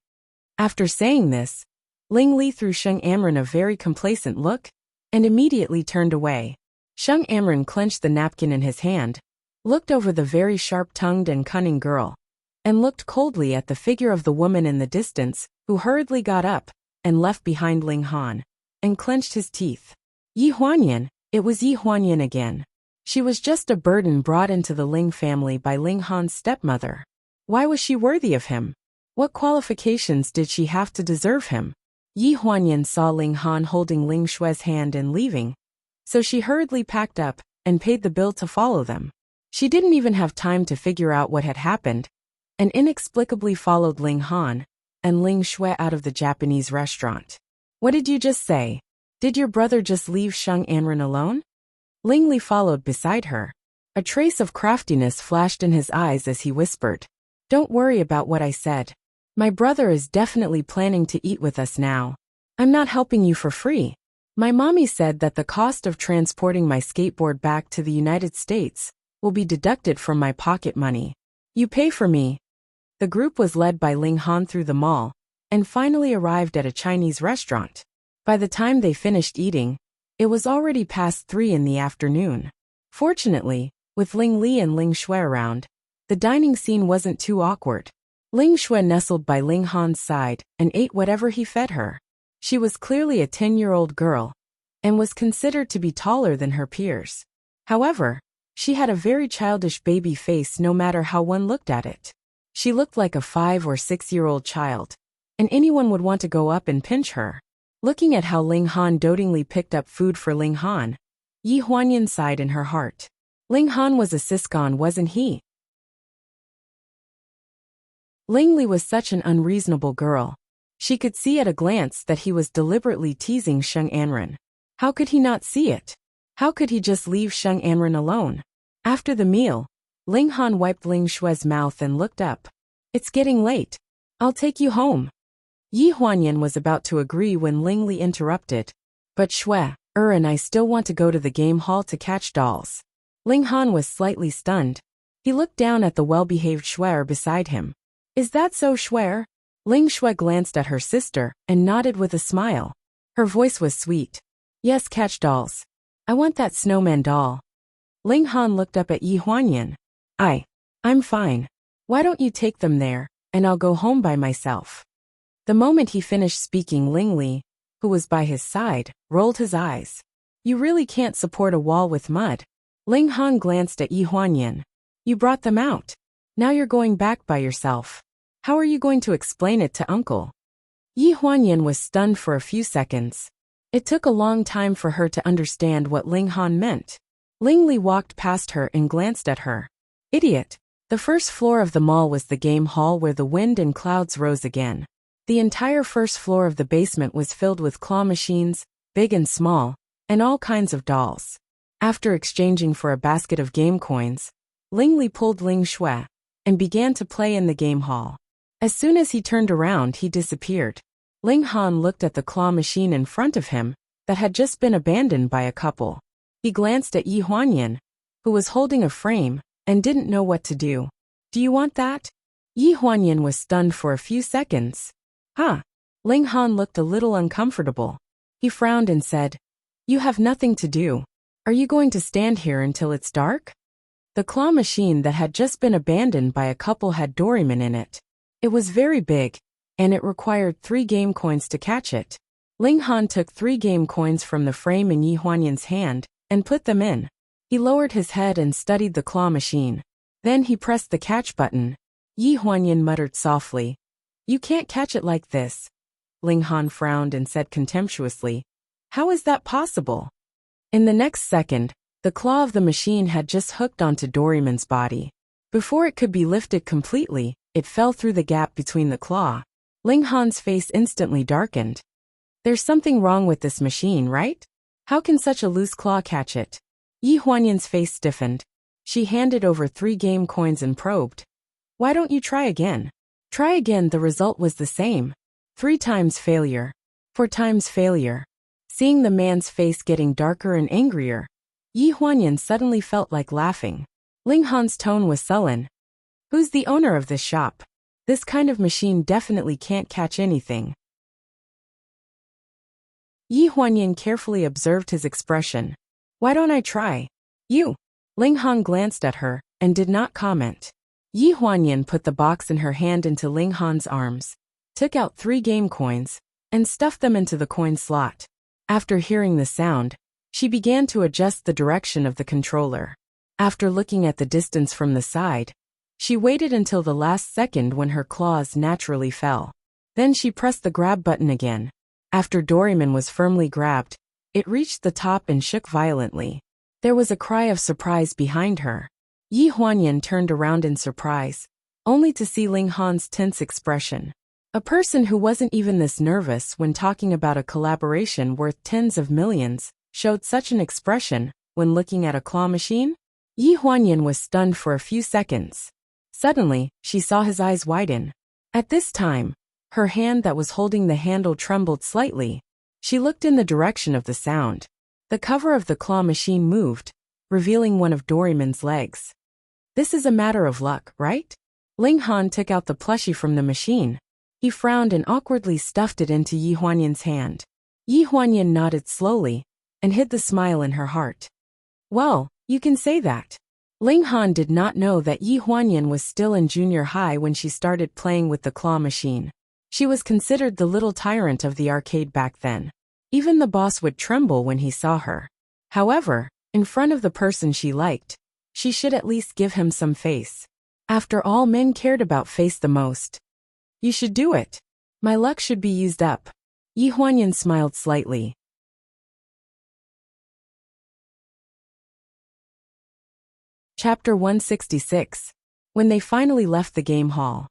After saying this, Ling Li threw Sheng Anren a very complacent look and immediately turned away. Sheng Anren clenched the napkin in his hand, looked over the very sharp-tongued and cunning girl, and looked coldly at the figure of the woman in the distance, who hurriedly got up and left behind Ling Han, and clenched his teeth. Yi Huanyan, it was Yi Huanyan again. She was just a burden brought into the Ling family by Ling Han's stepmother. Why was she worthy of him? What qualifications did she have to deserve him? Yi Huanyan saw Ling Han holding Ling Shui's hand and leaving, so she hurriedly packed up and paid the bill to follow them. She didn't even have time to figure out what had happened, and inexplicably followed Ling Han and Ling Shui out of the Japanese restaurant. What did you just say? Did your brother just leave Sheng Anren alone? Ling Li followed beside her. A trace of craftiness flashed in his eyes as he whispered. Don't worry about what I said. My brother is definitely planning to eat with us now. I'm not helping you for free. My mommy said that the cost of transporting my skateboard back to the United States will be deducted from my pocket money. You pay for me. The group was led by Ling Han through the mall and finally arrived at a Chinese restaurant. By the time they finished eating, it was already past 3 in the afternoon. Fortunately, with Ling Li and Ling Shui around, the dining scene wasn't too awkward. Ling Shui nestled by Ling Han's side and ate whatever he fed her. She was clearly a 10-year-old girl and was considered to be taller than her peers. However, she had a very childish baby face no matter how one looked at it. She looked like a 5 or 6-year-old child, and anyone would want to go up and pinch her. Looking at how Ling Han dotingly picked up food for Ling Han, Yi Huanyan sighed in her heart. Ling Han was a siscon, wasn't he? Ling Li was such an unreasonable girl. She could see at a glance that he was deliberately teasing Sheng Anren. How could he not see it? How could he just leave Sheng Anren alone? After the meal, Ling Han wiped Ling Shui's mouth and looked up. It's getting late. I'll take you home. Yi Huanyan was about to agree when Ling Li interrupted. But Shui, and I still want to go to the game hall to catch dolls. Ling Han was slightly stunned. He looked down at the well-behaved Shui beside him. Is that so, Shui? Ling Shui glanced at her sister and nodded with a smile. Her voice was sweet. Yes, catch dolls. I want that snowman doll. Ling Han looked up at Yi Huanyan. I'm fine. Why don't you take them there, and I'll go home by myself. The moment he finished speaking, Ling Li, who was by his side, rolled his eyes. You really can't support a wall with mud. Ling Han glanced at Yi Huanyan. You brought them out. Now you're going back by yourself. How are you going to explain it to Uncle? Yi Huanyan was stunned for a few seconds. It took a long time for her to understand what Ling Han meant. Ling Li walked past her and glanced at her. Idiot. The first floor of the mall was the game hall where the wind and clouds rose again. The entire first floor of the basement was filled with claw machines, big and small, and all kinds of dolls. After exchanging for a basket of game coins, Ling Li pulled Ling Shui and began to play in the game hall. As soon as he turned around, he disappeared. Ling Han looked at the claw machine in front of him that had just been abandoned by a couple. He glanced at Yi Huanyan, who was holding a frame and didn't know what to do. Do you want that? Yi Huanyan was stunned for a few seconds. Huh? Ling Han looked a little uncomfortable. He frowned and said, You have nothing to do. Are you going to stand here until it's dark? The claw machine that had just been abandoned by a couple had Doraemon in it. It was very big, and it required 3 game coins to catch it. Ling Han took 3 game coins from the frame in Yi Huanyan's hand and put them in. He lowered his head and studied the claw machine. Then he pressed the catch button. Yi Huanyan muttered softly, You can't catch it like this. Ling Han frowned and said contemptuously, How is that possible? In the next second, the claw of the machine had just hooked onto Doraemon's body. Before it could be lifted completely, it fell through the gap between the claw. Ling Han's face instantly darkened. There's something wrong with this machine, right? How can such a loose claw catch it? Yi Huanyan's face stiffened. She handed over 3 game coins and probed. Why don't you try again? Try again. The result was the same. 3 times failure. 4 times failure. Seeing the man's face getting darker and angrier, Yi Huanyan suddenly felt like laughing. Ling Han's tone was sullen. Who's the owner of this shop? This kind of machine definitely can't catch anything. Yi Huanyan carefully observed his expression. Why don't I try? You. Ling Han glanced at her and did not comment. Yi Huanyan put the box in her hand into Ling Han's arms, took out 3 game coins, and stuffed them into the coin slot. After hearing the sound, she began to adjust the direction of the controller. After looking at the distance from the side, she waited until the last second when her claws naturally fell. Then she pressed the grab button again. After Doraemon was firmly grabbed, it reached the top and shook violently. There was a cry of surprise behind her. Yi Huanyan turned around in surprise, only to see Ling Han's tense expression. A person who wasn't even this nervous when talking about a collaboration worth tens of millions showed such an expression when looking at a claw machine? Yi Huanyan was stunned for a few seconds. Suddenly, she saw his eyes widen. At this time, her hand that was holding the handle trembled slightly. She looked in the direction of the sound. The cover of the claw machine moved, revealing one of Doraemon's legs. This is a matter of luck, right? Ling Han took out the plushie from the machine. He frowned and awkwardly stuffed it into Yi Huanyan's hand. Yi Huanyan nodded slowly and hid the smile in her heart. Well, You can say that. Ling Han did not know that Yi Huanyan was still in junior high when she started playing with the claw machine. She was considered the little tyrant of the arcade back then. Even the boss would tremble when he saw her. However, in front of the person she liked, she should at least give him some face. After all, men cared about face the most. You should do it. My luck should be used up. Yi Huanyan smiled slightly. Chapter 166. When they finally left the game hall.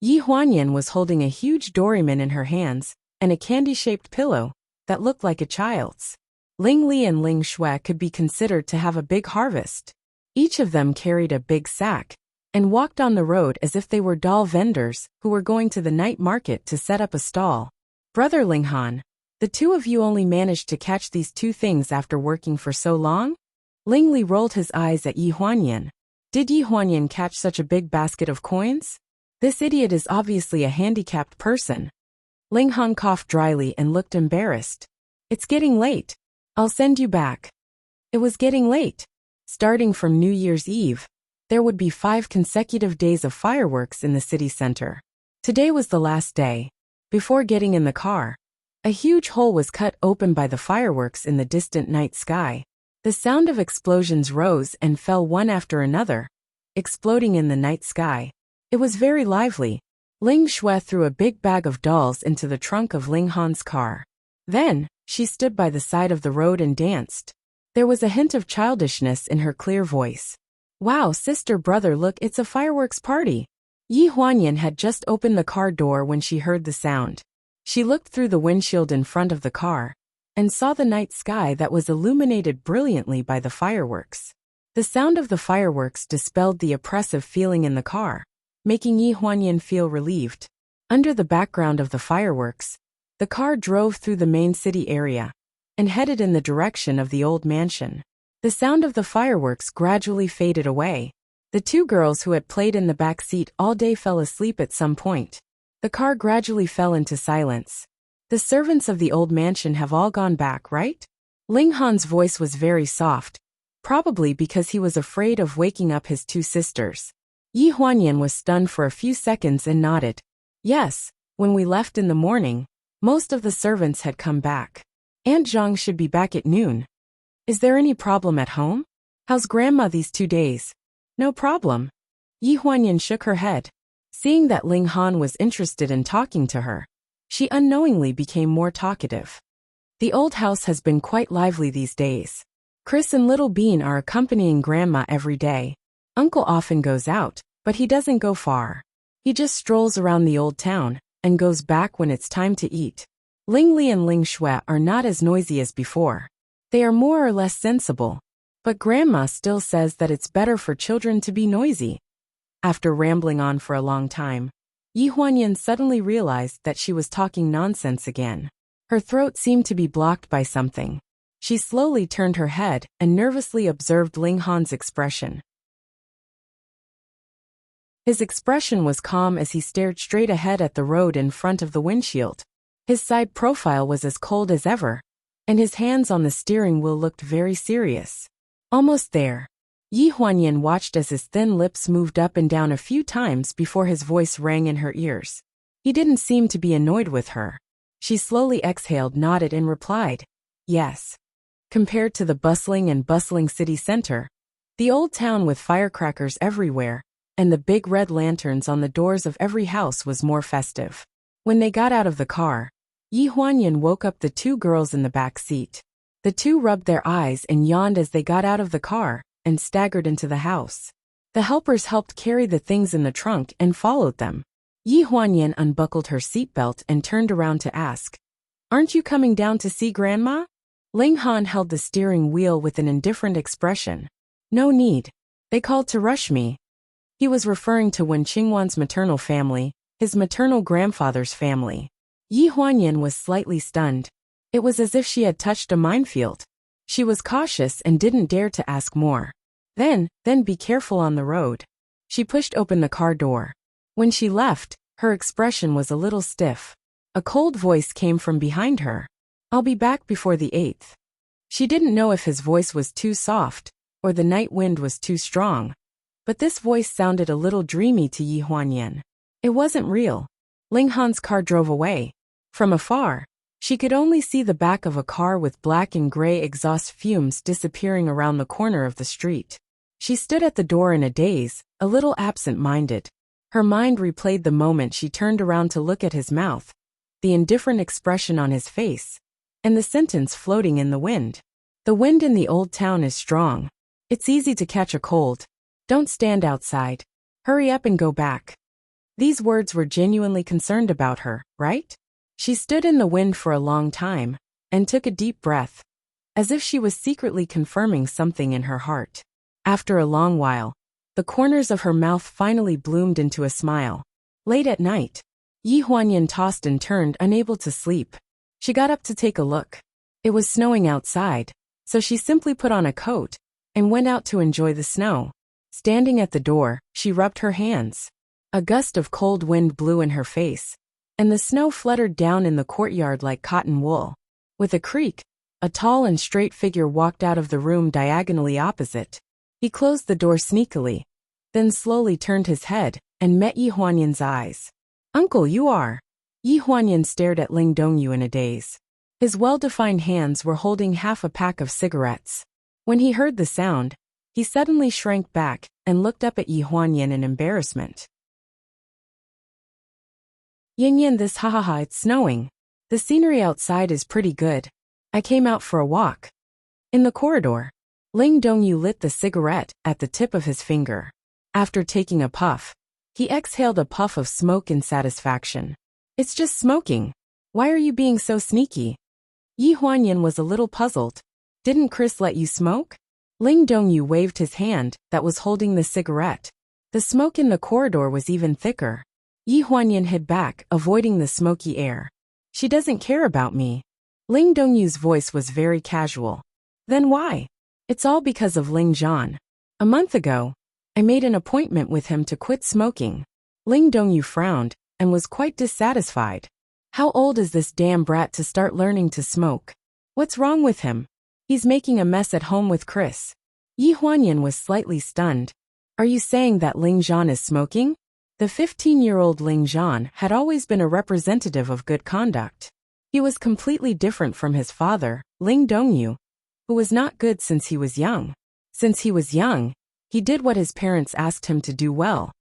Yi Huanyan was holding a huge doryman in her hands, and a candy-shaped pillow that looked like a child's. Ling Li and Ling Shui could be considered to have a big harvest. Each of them carried a big sack, and walked on the road as if they were doll vendors who were going to the night market to set up a stall. Brother Ling Han, the two of you only managed to catch these two things after working for so long? Ling Li rolled his eyes at Yi Huanyan. Did Yi Huanyan catch such a big basket of coins? This idiot is obviously a handicapped person. Ling Han coughed dryly and looked embarrassed. It's getting late. I'll send you back. It was getting late. Starting from New Year's Eve, there would be 5 consecutive days of fireworks in the city center. Today was the last day. Before getting in the car, a huge hole was cut open by the fireworks in the distant night sky. The sound of explosions rose and fell one after another, exploding in the night sky. It was very lively. Ling Shui threw a big bag of dolls into the trunk of Ling Han's car. Then, she stood by the side of the road and danced. There was a hint of childishness in her clear voice. Wow, sister, brother, look, it's a fireworks party. Yi Huanyan had just opened the car door when she heard the sound. She looked through the windshield in front of the car and saw the night sky that was illuminated brilliantly by the fireworks. The sound of the fireworks dispelled the oppressive feeling in the car, making Yi Huanyan feel relieved. Under the background of the fireworks, the car drove through the main city area and headed in the direction of the old mansion. The sound of the fireworks gradually faded away. The two girls who had played in the back seat all day fell asleep at some point. The car gradually fell into silence. The servants of the old mansion have all gone back, right? Ling Han's voice was very soft, probably because he was afraid of waking up his two sisters. Yi Huanyan was stunned for a few seconds and nodded. Yes, when we left in the morning, most of the servants had come back. Aunt Zhang should be back at noon. Is there any problem at home? How's Grandma these 2 days? No problem. Yi Huanyan shook her head. Seeing that Ling Han was interested in talking to her, she unknowingly became more talkative. The old house has been quite lively these days. Chris and Little Bean are accompanying Grandma every day. Uncle often goes out, but he doesn't go far. He just strolls around the old town and goes back when it's time to eat. Ling Li and Ling Shui are not as noisy as before. They are more or less sensible, but Grandma still says that it's better for children to be noisy. After rambling on for a long time, Yi Huanyan suddenly realized that she was talking nonsense again. Her throat seemed to be blocked by something. She slowly turned her head and nervously observed Ling Han's expression. His expression was calm as he stared straight ahead at the road in front of the windshield. His side profile was as cold as ever, and his hands on the steering wheel looked very serious. Almost there. Yi Huanyan watched as his thin lips moved up and down a few times before his voice rang in her ears. He didn't seem to be annoyed with her. She slowly exhaled, nodded, and replied, yes. Compared to the bustling city center, the old town with firecrackers everywhere and the big red lanterns on the doors of every house was more festive. When they got out of the car, Yi Huanyan woke up the two girls in the back seat. The two rubbed their eyes and yawned as they got out of the car and staggered into the house. The helpers helped carry the things in the trunk and followed them. Yi Huanyan unbuckled her seatbelt and turned around to ask, aren't you coming down to see Grandma? Ling Han held the steering wheel with an indifferent expression. No need. They called to rush me. He was referring to Wen Qingwan's maternal family, his maternal grandfather's family. Yi Huanyan was slightly stunned. It was as if she had touched a minefield. She was cautious and didn't dare to ask more. Then be careful on the road. She pushed open the car door. When she left, her expression was a little stiff. A cold voice came from behind her. I'll be back before the 8th. She didn't know if his voice was too soft or the night wind was too strong. But this voice sounded a little dreamy to Yi Huanyan. It wasn't real. Ling Han's car drove away. From afar, she could only see the back of a car with black and gray exhaust fumes disappearing around the corner of the street. She stood at the door in a daze, a little absent-minded. Her mind replayed the moment she turned around to look at his mouth, the indifferent expression on his face, and the sentence floating in the wind. The wind in the old town is strong. It's easy to catch a cold. Don't stand outside. Hurry up and go back. These words were genuinely concerned about her, right? She stood in the wind for a long time, and took a deep breath, as if she was secretly confirming something in her heart. After a long while, the corners of her mouth finally bloomed into a smile. Late at night, Yi Huanyan tossed and turned, unable to sleep. She got up to take a look. It was snowing outside, so she simply put on a coat and went out to enjoy the snow. Standing at the door, she rubbed her hands. A gust of cold wind blew in her face, and the snow fluttered down in the courtyard like cotton wool. With a creak, a tall and straight figure walked out of the room diagonally opposite. He closed the door sneakily, then slowly turned his head and met Yi Huanyan's eyes. "Uncle, you are." Yi Huanyan stared at Ling Dongyu in a daze. His well-defined hands were holding half a pack of cigarettes. When he heard the sound, he suddenly shrank back and looked up at Yi Huanyan in embarrassment. "Yin, this ha, it's snowing. The scenery outside is pretty good. I came out for a walk." In the corridor, Ling Dongyu lit the cigarette at the tip of his finger. After taking a puff, he exhaled a puff of smoke in satisfaction. "It's just smoking. Why are you being so sneaky?" Yi Huanyan was a little puzzled. "Didn't Chris let you smoke?" Ling Dongyu waved his hand that was holding the cigarette. The smoke in the corridor was even thicker. Yi Huanyan hid back, avoiding the smoky air. "She doesn't care about me." Ling Dongyu's voice was very casual. "Then why?" "It's all because of Ling Zhan. A month ago, I made an appointment with him to quit smoking." Ling Dongyu frowned and was quite dissatisfied. How old is this damn brat to start learning to smoke? What's wrong with him? He's making a mess at home with Chris. Yi Huanyan was slightly stunned. "Are you saying that Ling Zhan is smoking?" The 15-year-old Ling Zhan had always been a representative of good conduct. He was completely different from his father, Ling Dongyu, who was not good since he was young. Since he was young, he did what his parents asked him to do well,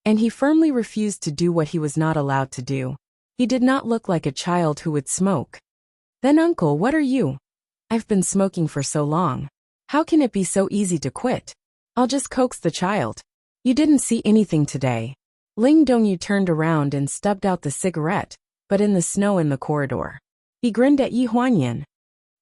and he firmly refused to do what he was not allowed to do. He did not look like a child who would smoke. "Then uncle, what are you?" "I've been smoking for so long. How can it be so easy to quit? I'll just coax the child." "You didn't see anything today." Ling Dongyu turned around and stubbed out the cigarette, but in the snow in the corridor. He grinned at Yi Huanyan.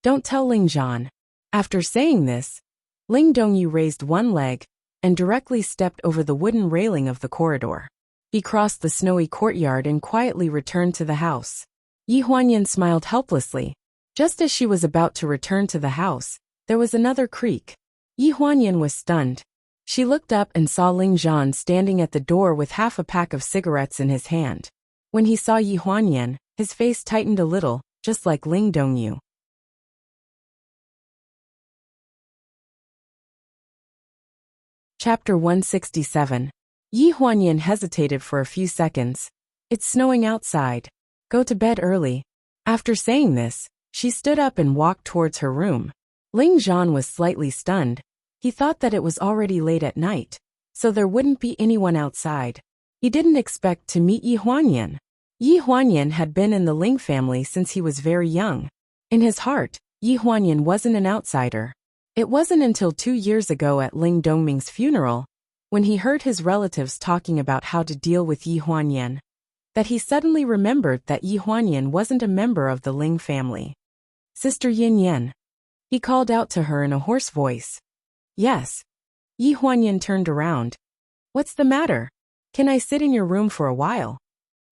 "Don't tell Ling Zhan." After saying this, Ling Dongyu raised one leg and directly stepped over the wooden railing of the corridor. He crossed the snowy courtyard and quietly returned to the house. Yi Huanyan smiled helplessly. Just as she was about to return to the house, there was another creak. Yi Huanyan was stunned. She looked up and saw Ling Zhan standing at the door with half a pack of cigarettes in his hand. When he saw Yi Huanyan, his face tightened a little, just like Ling Dongyu. Chapter 167. Yi Huanyan hesitated for a few seconds. "It's snowing outside. Go to bed early." After saying this, she stood up and walked towards her room. Ling Zhan was slightly stunned. He thought that it was already late at night, so there wouldn't be anyone outside. He didn't expect to meet Yi Huanyan. Yi Huanyan had been in the Ling family since he was very young. In his heart, Yi Huanyan wasn't an outsider. It wasn't until 2 years ago at Ling Dongming's funeral, when he heard his relatives talking about how to deal with Yi Huanyan, that he suddenly remembered that Yi Huanyan wasn't a member of the Ling family. "Sister Yin Yan." He called out to her in a hoarse voice. "Yes." Yi Huanyan turned around. "What's the matter? Can I sit in your room for a while?"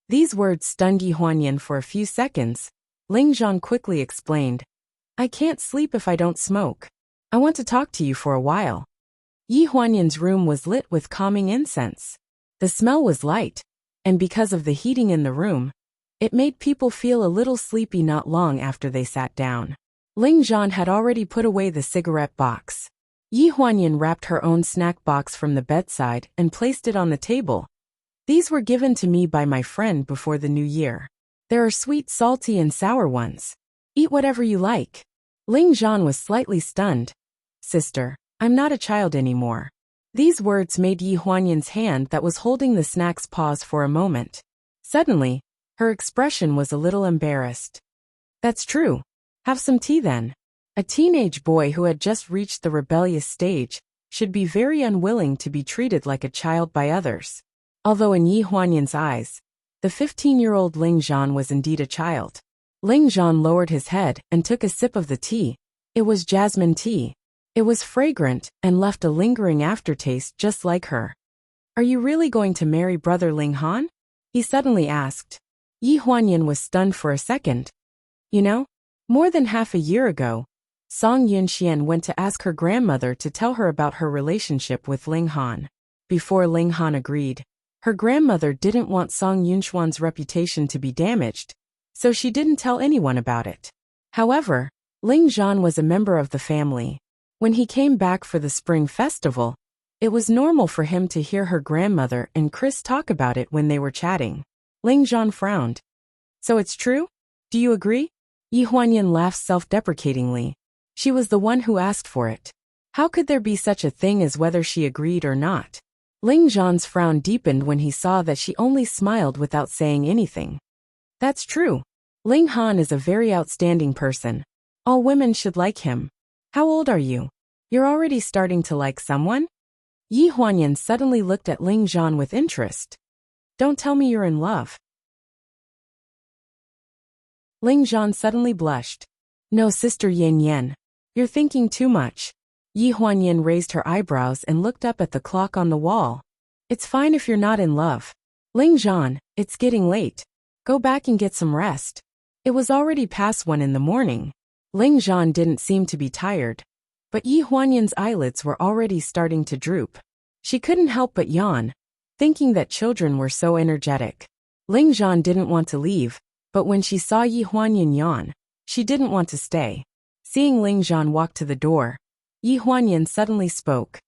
These words stunned Yi Huanyan for a few seconds. Ling Zhan quickly explained. "I can't sleep if I don't smoke. I want to talk to you for a while." Yi Huanyan's room was lit with calming incense. The smell was light, and because of the heating in the room, it made people feel a little sleepy not long after they sat down. Ling Zhan had already put away the cigarette box. Yi Huanyan wrapped her own snack box from the bedside and placed it on the table. These were given to me by my friend before the new year. There are sweet, salty, and sour ones. Eat whatever you like. Ling Zhan was slightly stunned. Sister, I'm not a child anymore. These words made Yi Huanyan's hand that was holding the snacks pause for a moment. Suddenly, her expression was a little embarrassed. That's true. Have some tea then. A teenage boy who had just reached the rebellious stage should be very unwilling to be treated like a child by others. Although in Yi Huanyan's eyes, the 15-year-old Ling Zhan was indeed a child. Ling Zhan lowered his head and took a sip of the tea. It was jasmine tea. It was fragrant and left a lingering aftertaste just like her. Are you really going to marry brother Ling Han? He suddenly asked. Yi Huanyan was stunned for a second. You know, more than half a year ago, Song Yunxian went to ask her grandmother to tell her about her relationship with Ling Han. Before Ling Han agreed, her grandmother didn't want Song Yunxian's reputation to be damaged, so she didn't tell anyone about it. However, Ling Zhan was a member of the family. When he came back for the spring festival, it was normal for him to hear her grandmother and Chris talk about it when they were chatting. Ling Zhan frowned. So it's true? Do you agree? Yi Huanyan laughed self-deprecatingly. She was the one who asked for it. How could there be such a thing as whether she agreed or not? Ling Zhan's frown deepened when he saw that she only smiled without saying anything. That's true. Ling Han is a very outstanding person. All women should like him. How old are you? You're already starting to like someone? Yi Huanyan suddenly looked at Ling Zhan with interest. Don't tell me you're in love. Ling Zhan suddenly blushed. No, Sister Yan Yan. You're thinking too much. Yi Huanyan raised her eyebrows and looked up at the clock on the wall. It's fine if you're not in love. Ling Zhan, it's getting late. Go back and get some rest. It was already past 1 in the morning. Ling Zhan didn't seem to be tired, but Yi Huanyan's eyelids were already starting to droop. She couldn't help but yawn, thinking that children were so energetic. Ling Zhan didn't want to leave, but when she saw Yi Huanyan yawn, she didn't want to stay. Seeing Ling Zhan walk to the door, Yi Huanyan suddenly spoke.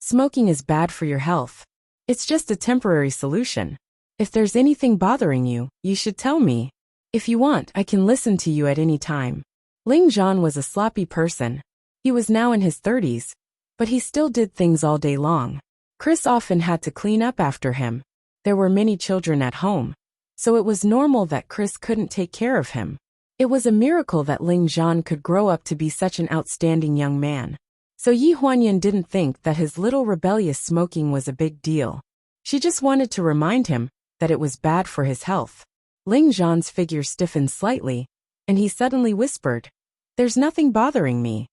Smoking is bad for your health. It's just a temporary solution. If there's anything bothering you, you should tell me. If you want, I can listen to you at any time. Ling Zhan was a sloppy person. He was now in his 30s, but he still did things all day long. Chris often had to clean up after him. There were many children at home, so it was normal that Chris couldn't take care of him. It was a miracle that Ling Zhan could grow up to be such an outstanding young man. So Yi Huanyan didn't think that his little rebellious smoking was a big deal. She just wanted to remind him that it was bad for his health. Ling Zhan's figure stiffened slightly, and he suddenly whispered, There's nothing bothering me.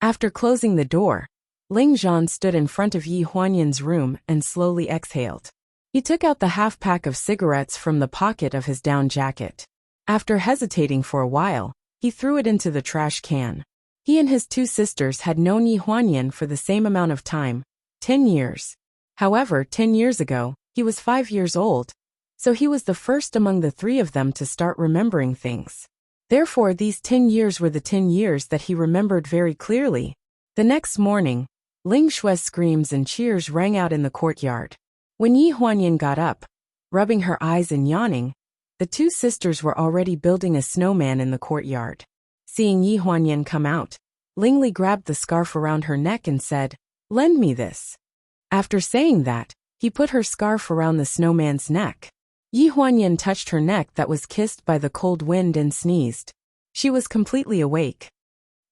After closing the door, Ling Zhan stood in front of Yi Huanyan's room and slowly exhaled. He took out the half-pack of cigarettes from the pocket of his down jacket. After hesitating for a while, he threw it into the trash can. He and his 2 sisters had known Yi Huanyan for the same amount of time, 10 years. However, 10 years ago, he was 5 years old, so he was the first among the 3 of them to start remembering things. Therefore, these 10 years were the 10 years that he remembered very clearly. The next morning, Ling Shui's screams and cheers rang out in the courtyard. When Yi Huanyan got up, rubbing her eyes and yawning, the 2 sisters were already building a snowman in the courtyard. Seeing Yi Huanyan come out, Ling Li grabbed the scarf around her neck and said, Lend me this. After saying that, he put her scarf around the snowman's neck. Yi Huanyan touched her neck that was kissed by the cold wind and sneezed. She was completely awake.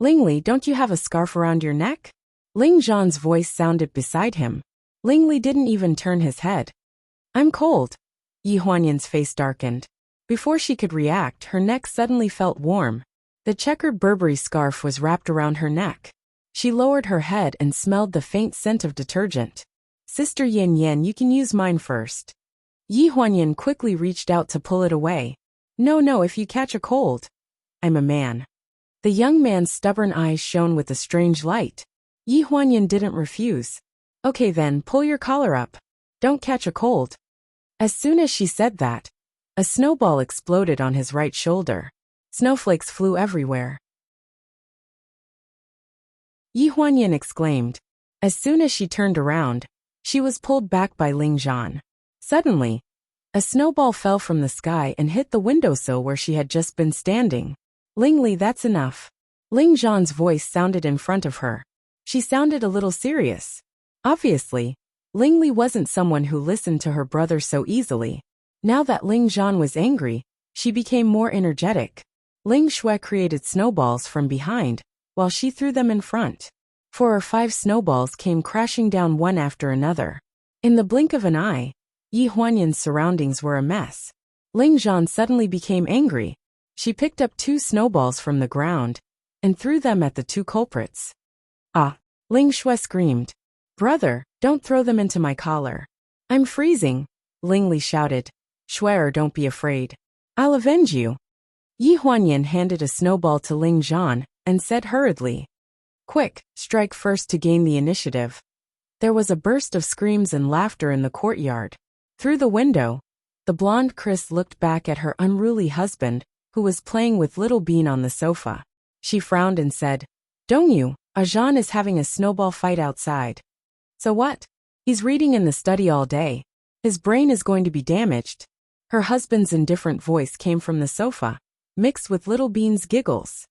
Ling Li, don't you have a scarf around your neck? Ling Zhan's voice sounded beside him. Ling Li didn't even turn his head. I'm cold. Yi Huanyan's face darkened. Before she could react, her neck suddenly felt warm. The checkered Burberry scarf was wrapped around her neck. She lowered her head and smelled the faint scent of detergent. Sister Yan Yan, you can use mine first. Yi Huanyan quickly reached out to pull it away. No, if you catch a cold. I'm a man. The young man's stubborn eyes shone with a strange light. Yi Huanyan didn't refuse. Okay then, pull your collar up. Don't catch a cold. As soon as she said that, a snowball exploded on his right shoulder. Snowflakes flew everywhere. Yi Huanyan exclaimed, As soon as she turned around, she was pulled back by Ling Zhan. Suddenly, a snowball fell from the sky and hit the windowsill where she had just been standing. Ling Li, that's enough. Ling Zhan's voice sounded in front of her. She sounded a little serious. Obviously, Ling Li wasn't someone who listened to her brother so easily. Now that Ling Zhan was angry, she became more energetic. Ling Shui created snowballs from behind, while she threw them in front. 4 or 5 snowballs came crashing down one after another. In the blink of an eye, Yi Huanyan's surroundings were a mess. Ling Zhan suddenly became angry. She picked up 2 snowballs from the ground and threw them at the 2 culprits. Ah! Ling Shui screamed. Brother, don't throw them into my collar. I'm freezing, Ling Li shouted. Shui, don't be afraid. I'll avenge you. Yi Huanyan handed a snowball to Ling Zhan and said hurriedly, Quick, strike first to gain the initiative. There was a burst of screams and laughter in the courtyard. Through the window, the blonde Chris looked back at her unruly husband, who was playing with little Bean on the sofa. She frowned and said, Dongyu, Zhan is having a snowball fight outside. So what? He's reading in the study all day. His brain is going to be damaged. Her husband's indifferent voice came from the sofa, mixed with little Bean's giggles.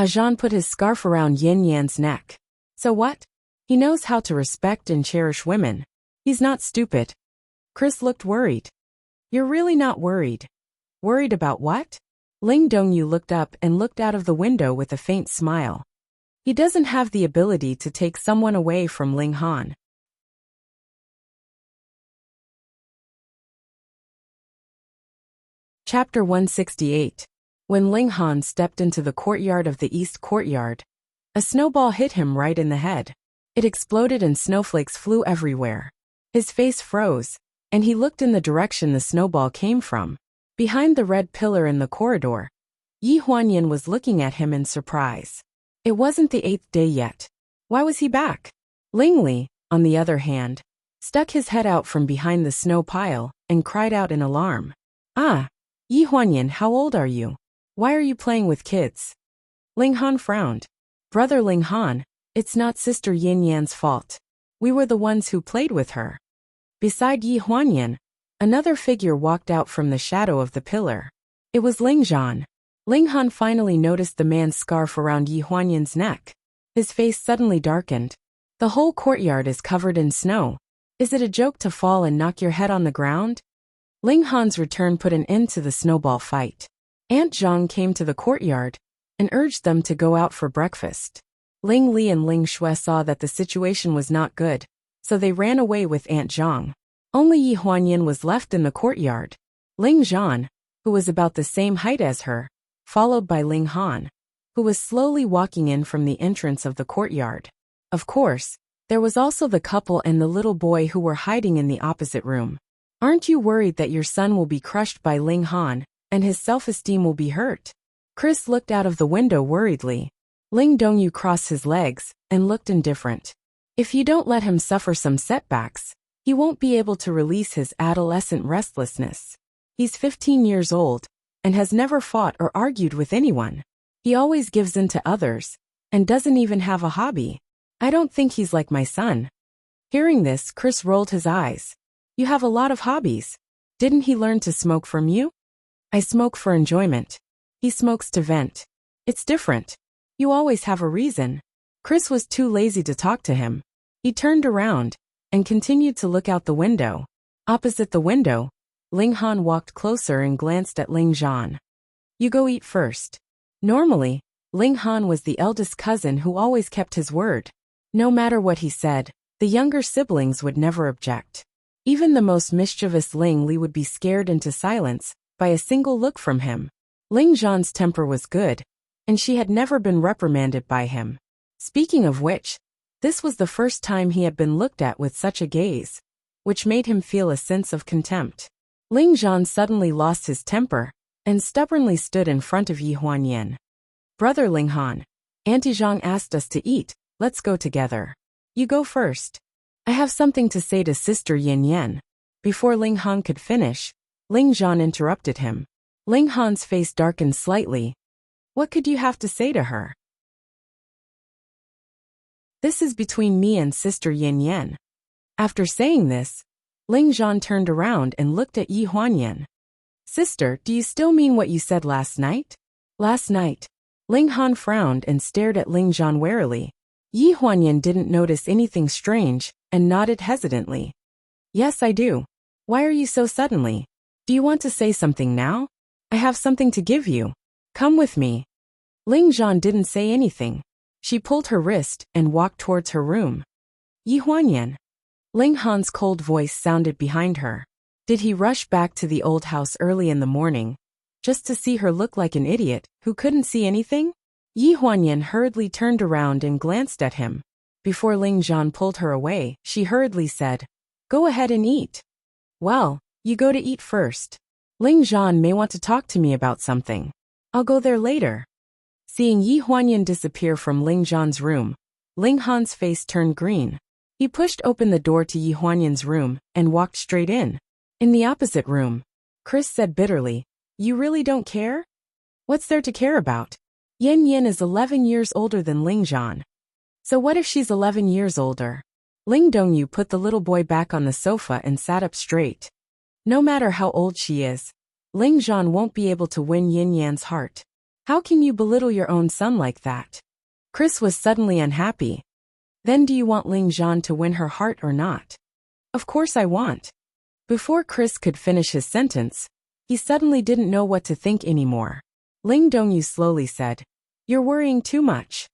Zhan put his scarf around Yin Yan's neck. So what? He knows how to respect and cherish women. He's not stupid. Chris looked worried. You're really not worried. Worried about what? Ling Dongyu looked up and looked out of the window with a faint smile. He doesn't have the ability to take someone away from Ling Han. Chapter 168. When Ling Han stepped into the courtyard of the East Courtyard, a snowball hit him right in the head. It exploded and snowflakes flew everywhere. His face froze, and he looked in the direction the snowball came from. Behind the red pillar in the corridor, Yi Huanyan was looking at him in surprise. It wasn't the 8th day yet. Why was he back? Ling Li, on the other hand, stuck his head out from behind the snow pile and cried out in alarm. Ah! Yi Huanyan, how old are you? Why are you playing with kids? Ling Han frowned. Brother Ling Han, it's not Sister Yin Yan's fault. We were the ones who played with her. Beside Yi Huanyan, another figure walked out from the shadow of the pillar. It was Ling Zhan. Ling Han finally noticed the man's scarf around Yi Huanyan's neck. His face suddenly darkened. The whole courtyard is covered in snow. Is it a joke to fall and knock your head on the ground? Ling Han's return put an end to the snowball fight. Aunt Zhang came to the courtyard and urged them to go out for breakfast. Ling Li and Ling Shui saw that the situation was not good, so they ran away with Aunt Zhang. Only Yi Huanyan was left in the courtyard. Ling Zhan, who was about the same height as her, followed by Ling Han, who was slowly walking in from the entrance of the courtyard. Of course, there was also the couple and the little boy who were hiding in the opposite room. Aren't you worried that your son will be crushed by Ling Han, and his self-esteem will be hurt? Chris looked out of the window worriedly. Ling Dongyu crossed his legs and looked indifferent. If you don't let him suffer some setbacks, he won't be able to release his adolescent restlessness. He's 15 years old and has never fought or argued with anyone. He always gives in to others and doesn't even have a hobby. I don't think he's like my son. Hearing this, Chris rolled his eyes. You have a lot of hobbies. Didn't he learn to smoke from you? I smoke for enjoyment. He smokes to vent. It's different. You always have a reason. Chris was too lazy to talk to him. He turned around and continued to look out the window. Opposite the window, Ling Han walked closer and glanced at Ling Zhan. You go eat first. Normally, Ling Han was the eldest cousin who always kept his word. No matter what he said, the younger siblings would never object. Even the most mischievous Ling Li would be scared into silence by a single look from him. Ling Zhan's temper was good, and she had never been reprimanded by him. Speaking of which, this was the first time he had been looked at with such a gaze, which made him feel a sense of contempt. Ling Zhan suddenly lost his temper and stubbornly stood in front of Yi Huanyan. Brother Ling Han, Auntie Zhang asked us to eat, let's go together. You go first. I have something to say to Sister Yin Yan. Before Ling Han could finish, Ling Zhan interrupted him. Ling Han's face darkened slightly. What could you have to say to her? This is between me and Sister Yin Yan. After saying this, Ling Zhan turned around and looked at Yi Huanyan. Sister, do you still mean what you said last night? Last night. Ling Han frowned and stared at Ling Zhan warily. Yi Huanyan didn't notice anything strange and nodded hesitantly. Yes, I do. Why are you so suddenly? Do you want to say something now? I have something to give you. Come with me. Ling Zhan didn't say anything. She pulled her wrist and walked towards her room. Yi Huanyan. Ling Han's cold voice sounded behind her. Did he rush back to the old house early in the morning, just to see her look like an idiot who couldn't see anything? Yi Huanyan hurriedly turned around and glanced at him. Before Ling Zhan pulled her away, she hurriedly said, Go ahead and eat. Well, you go to eat first. Ling Zhan may want to talk to me about something. I'll go there later. Seeing Yi Huanyan disappear from Ling Zhan's room, Ling Han's face turned green. He pushed open the door to Yi Huanyan's room and walked straight in. In the opposite room, Chris said bitterly, You really don't care? What's there to care about? Yin Yin is 11 years older than Ling Zhan. So what if she's 11 years older? Ling Dongyu put the little boy back on the sofa and sat up straight. No matter how old she is, Ling Zhan won't be able to win Yin Yan's heart. How can you belittle your own son like that? Chris was suddenly unhappy. Then do you want Ling Zhan to win her heart or not? Of course I want. Before Chris could finish his sentence, he suddenly didn't know what to think anymore. Ling Dongyu slowly said, You're worrying too much.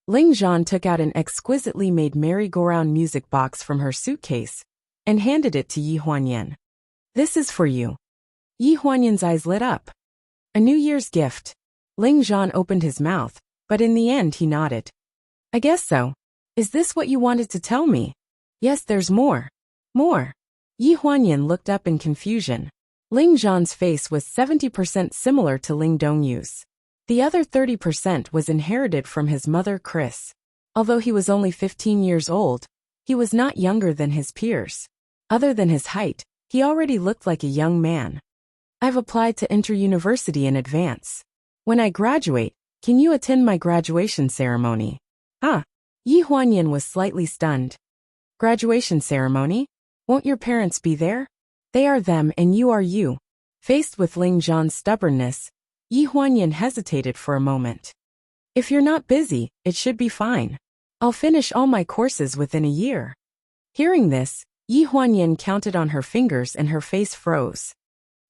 Ling Zhan took out an exquisitely made merry-go-round music box from her suitcase and handed it to Yi Huanyan. This is for you. Yi Huanyan's eyes lit up. A New Year's gift. Ling Zhan opened his mouth, but in the end he nodded. I guess so. Is this what you wanted to tell me? Yes, there's more. More. Yi Huanyan looked up in confusion. Ling Zhan's face was 70% similar to Ling Dongyu's. The other 30% was inherited from his mother Chris. Although he was only 15 years old, he was not younger than his peers. Other than his height, he already looked like a young man. I've applied to enter university in advance. When I graduate, can you attend my graduation ceremony? Yi Huanyan was slightly stunned. Graduation ceremony? Won't your parents be there? They are them and you are you. Faced with Ling Zhan's stubbornness, Yi Huanyan hesitated for a moment. If you're not busy, it should be fine. I'll finish all my courses within a year. Hearing this, Yi Huanyan counted on her fingers and her face froze.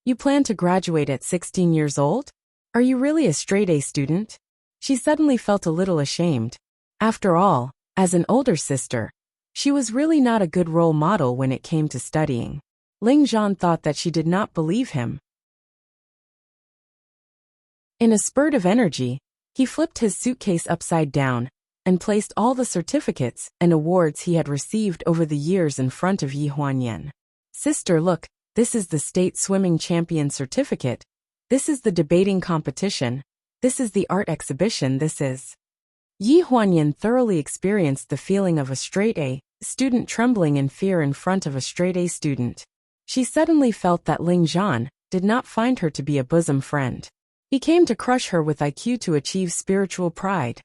You plan to graduate at 16 years old? Are you really a straight-A student? She suddenly felt a little ashamed. After all, as an older sister, she was really not a good role model when it came to studying. Ling Zhan thought that she did not believe him. In a spurt of energy, he flipped his suitcase upside down and placed all the certificates and awards he had received over the years in front of Yi Huanyan. Sister, look, this is the state swimming champion certificate. This is the debating competition. This is the art exhibition. This is... Yi Huanyan thoroughly experienced the feeling of a straight-A student trembling in fear in front of a straight-A student. She suddenly felt that Ling Zhan did not find her to be a bosom friend. He came to crush her with IQ to achieve spiritual pride.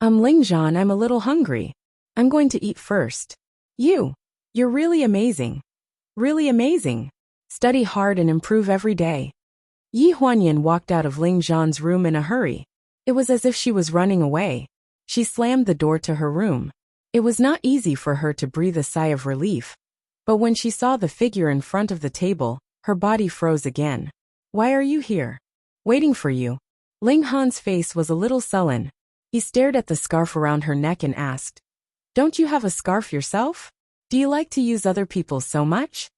Ling Zhan, I'm a little hungry. I'm going to eat first. You're really amazing. Really amazing. Study hard and improve every day. Yi Huanyan walked out of Ling Zhan's room in a hurry. It was as if she was running away. She slammed the door to her room. It was not easy for her to breathe a sigh of relief. But when she saw the figure in front of the table, her body froze again. Why are you here? Waiting for you. Ling Han's face was a little sullen. He stared at the scarf around her neck and asked, Don't you have a scarf yourself? Do you like to use other people's so much?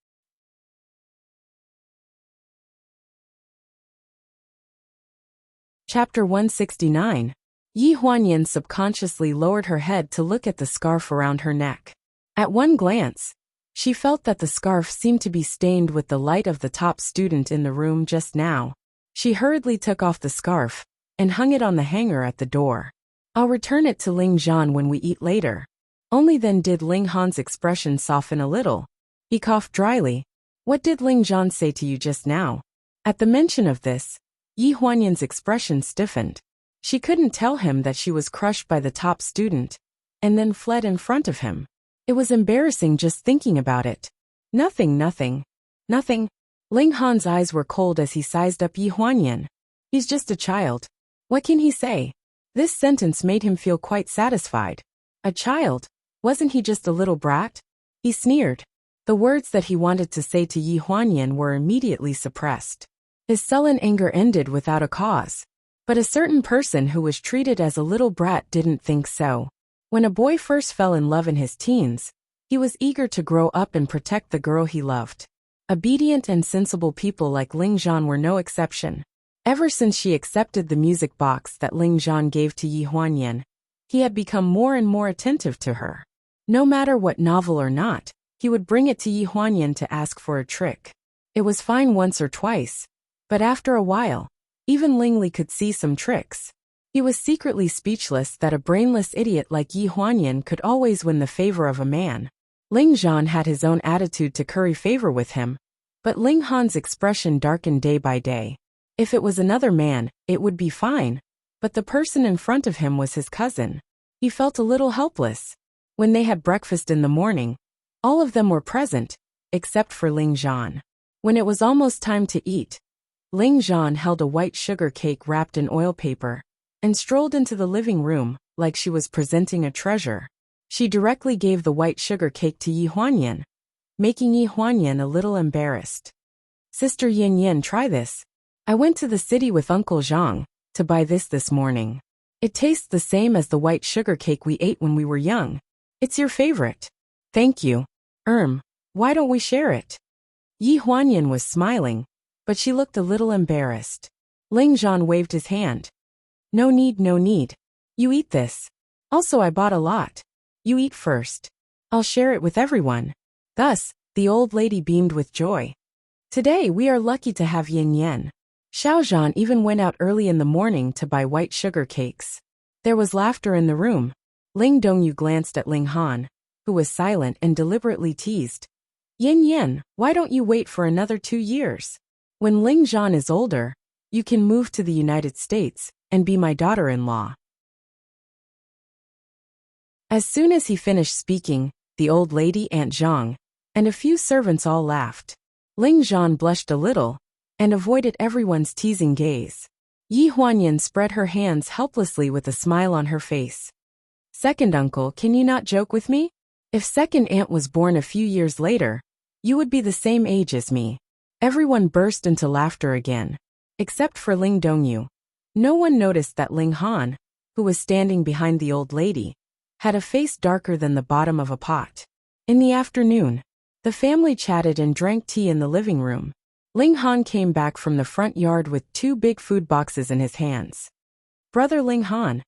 Chapter 169. Yi Huanyan subconsciously lowered her head to look at the scarf around her neck. At one glance, she felt that the scarf seemed to be stained with the light of the top student in the room just now. She hurriedly took off the scarf and hung it on the hanger at the door. I'll return it to Ling Zhan when we eat later. Only then did Ling Han's expression soften a little. He coughed dryly. What did Ling Zhan say to you just now? At the mention of this, Yi Huanyan's expression stiffened. She couldn't tell him that she was crushed by the top student, and then fled in front of him. It was embarrassing just thinking about it. Nothing. Ling Han's eyes were cold as he sized up Yi Huanyan. He's just a child. What can he say? This sentence made him feel quite satisfied. A child? Wasn't he just a little brat? He sneered. The words that he wanted to say to Yi Huanyan were immediately suppressed. His sullen anger ended without a cause. But a certain person who was treated as a little brat didn't think so. When a boy first fell in love in his teens, he was eager to grow up and protect the girl he loved. Obedient and sensible people like Ling Zhan were no exception. Ever since she accepted the music box that Ling Zhan gave to Yi Huanyan, he had become more and more attentive to her. No matter what novel or not, he would bring it to Yi Huanyan to ask for a trick. It was fine once or twice, but after a while, even Ling Li could see some tricks. He was secretly speechless that a brainless idiot like Yi Huanyan could always win the favor of a man. Ling Zhan had his own attitude to curry favor with him, but Ling Han's expression darkened day by day. If it was another man, it would be fine, but the person in front of him was his cousin. He felt a little helpless. When they had breakfast in the morning, all of them were present, except for Ling Zhan. When it was almost time to eat, Ling Zhan held a white sugar cake wrapped in oil paper and strolled into the living room like she was presenting a treasure. She directly gave the white sugar cake to Yi Huanyan, making Yi Huanyan a little embarrassed. Sister Yin Yin, try this. I went to the city with Uncle Zhang to buy this morning. It tastes the same as the white sugar cake we ate when we were young. It's your favorite. Thank you. Why don't we share it? Yi Huanyan was smiling, but she looked a little embarrassed. Ling Zhan waved his hand. No need. You eat this. Also, I bought a lot. You eat first. I'll share it with everyone. Thus, the old lady beamed with joy. Today we are lucky to have Yin Yan. Xiaozhan even went out early in the morning to buy white sugar cakes. There was laughter in the room. Ling Dongyu glanced at Ling Han, who was silent and deliberately teased. Yin Yan, why don't you wait for another 2 years? When Ling Zhan is older, you can move to the United States and be my daughter-in-law. As soon as he finished speaking, the old lady, Aunt Zhang, and a few servants all laughed. Ling Zhan blushed a little and avoided everyone's teasing gaze. Yi Huanyan spread her hands helplessly with a smile on her face. Second uncle, can you not joke with me? If second aunt was born a few years later, you would be the same age as me. Everyone burst into laughter again, except for Ling Dongyu. No one noticed that Ling Han, who was standing behind the old lady, had a face darker than the bottom of a pot. In the afternoon, the family chatted and drank tea in the living room. Ling Han came back from the front yard with 2 big food boxes in his hands. Brother Ling Han.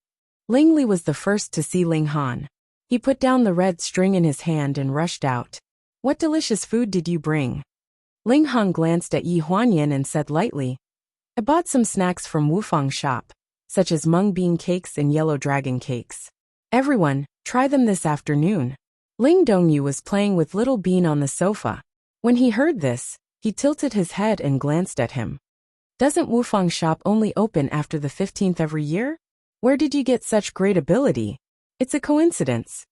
Ling Li was the first to see Ling Han. He put down the red string in his hand and rushed out. What delicious food did you bring? Ling Han glanced at Yi Huanyan and said lightly, I bought some snacks from Wufang shop, such as mung bean cakes and yellow dragon cakes. Everyone, try them this afternoon. Ling Dongyu was playing with Little Bean on the sofa. When he heard this, he tilted his head and glanced at him. Doesn't Wufang shop only open after the 15th every year? Where did you get such great ability? It's a coincidence.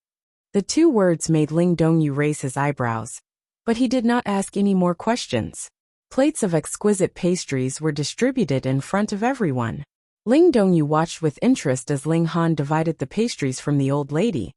The 2 words made Ling Dongyu raise his eyebrows, but he did not ask any more questions. Plates of exquisite pastries were distributed in front of everyone. Ling Dongyu watched with interest as Ling Han divided the pastries from the old lady,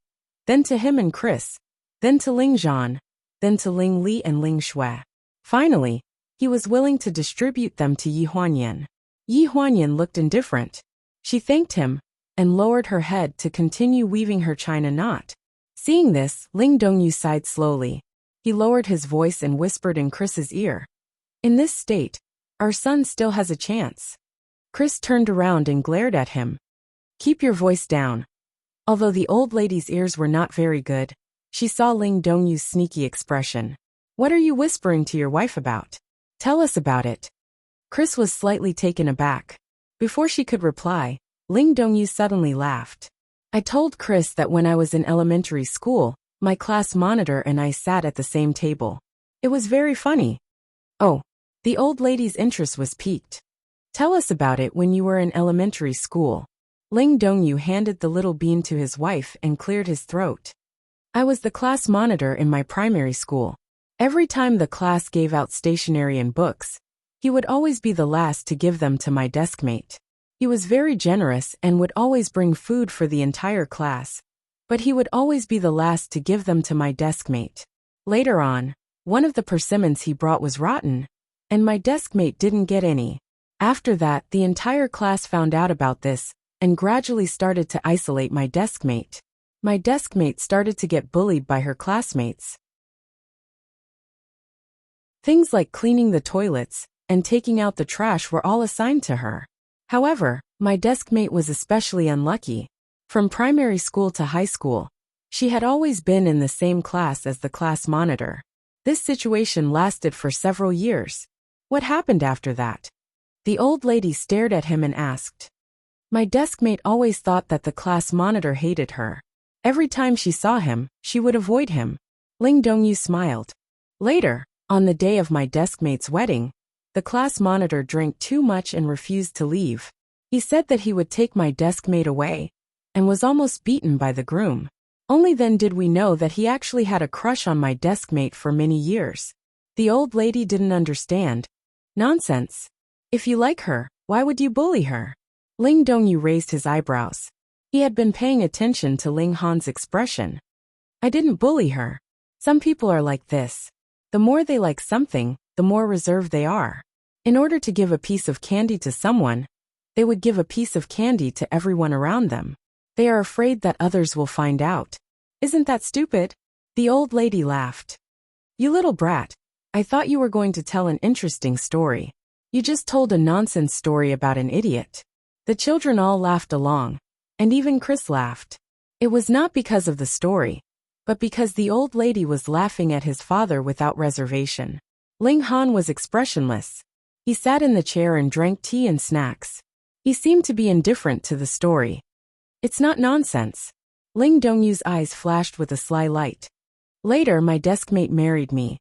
then to him and Chris, then to Ling Zhan, then to Ling Li and Ling Shui. Finally, he was willing to distribute them to Yi Huanyan. Yi Huanyan looked indifferent. She thanked him and lowered her head to continue weaving her china knot. Seeing this, Ling Dongyu sighed slowly. He lowered his voice and whispered in Chris's ear. In this state, our son still has a chance. Chris turned around and glared at him. Keep your voice down. Although the old lady's ears were not very good, she saw Ling Dongyu's sneaky expression. What are you whispering to your wife about? Tell us about it. Chris was slightly taken aback. Before she could reply, Ling Dongyu suddenly laughed. I told Chris that when I was in elementary school, my class monitor and I sat at the same table. It was very funny. Oh, the old lady's interest was piqued. Tell us about it when you were in elementary school. Ling Dongyu handed the little bean to his wife and cleared his throat. I was the class monitor in my primary school. Every time the class gave out stationery and books, he would always be the last to give them to my deskmate. He was very generous and would always bring food for the entire class, but he would always be the last to give them to my deskmate. Later on, one of the persimmons he brought was rotten, and my deskmate didn't get any. After that, the entire class found out about this and gradually started to isolate my deskmate. My deskmate started to get bullied by her classmates. Things like cleaning the toilets and taking out the trash were all assigned to her. However, my deskmate was especially unlucky. From primary school to high school, she had always been in the same class as the class monitor. This situation lasted for several years. What happened after that? The old lady stared at him and asked. My deskmate always thought that the class monitor hated her. Every time she saw him, she would avoid him. Ling Dongyu smiled. Later, on the day of my deskmate's wedding, the class monitor drank too much and refused to leave. He said that he would take my deskmate away, and was almost beaten by the groom. Only then did we know that he actually had a crush on my deskmate for many years. The old lady didn't understand. Nonsense. If you like her, why would you bully her? Ling Dongyu raised his eyebrows. He had been paying attention to Ling Han's expression. I didn't bully her. Some people are like this. The more they like something, the more reserved they are. In order to give a piece of candy to someone, they would give a piece of candy to everyone around them. They are afraid that others will find out. Isn't that stupid? The old lady laughed. You little brat. I thought you were going to tell an interesting story. You just told a nonsense story about an idiot. The children all laughed along, and even Chris laughed. It was not because of the story, but because the old lady was laughing at his father without reservation. Ling Han was expressionless. He sat in the chair and drank tea and snacks. He seemed to be indifferent to the story. It's not nonsense. Ling Dongyu's eyes flashed with a sly light. Later, my deskmate married me.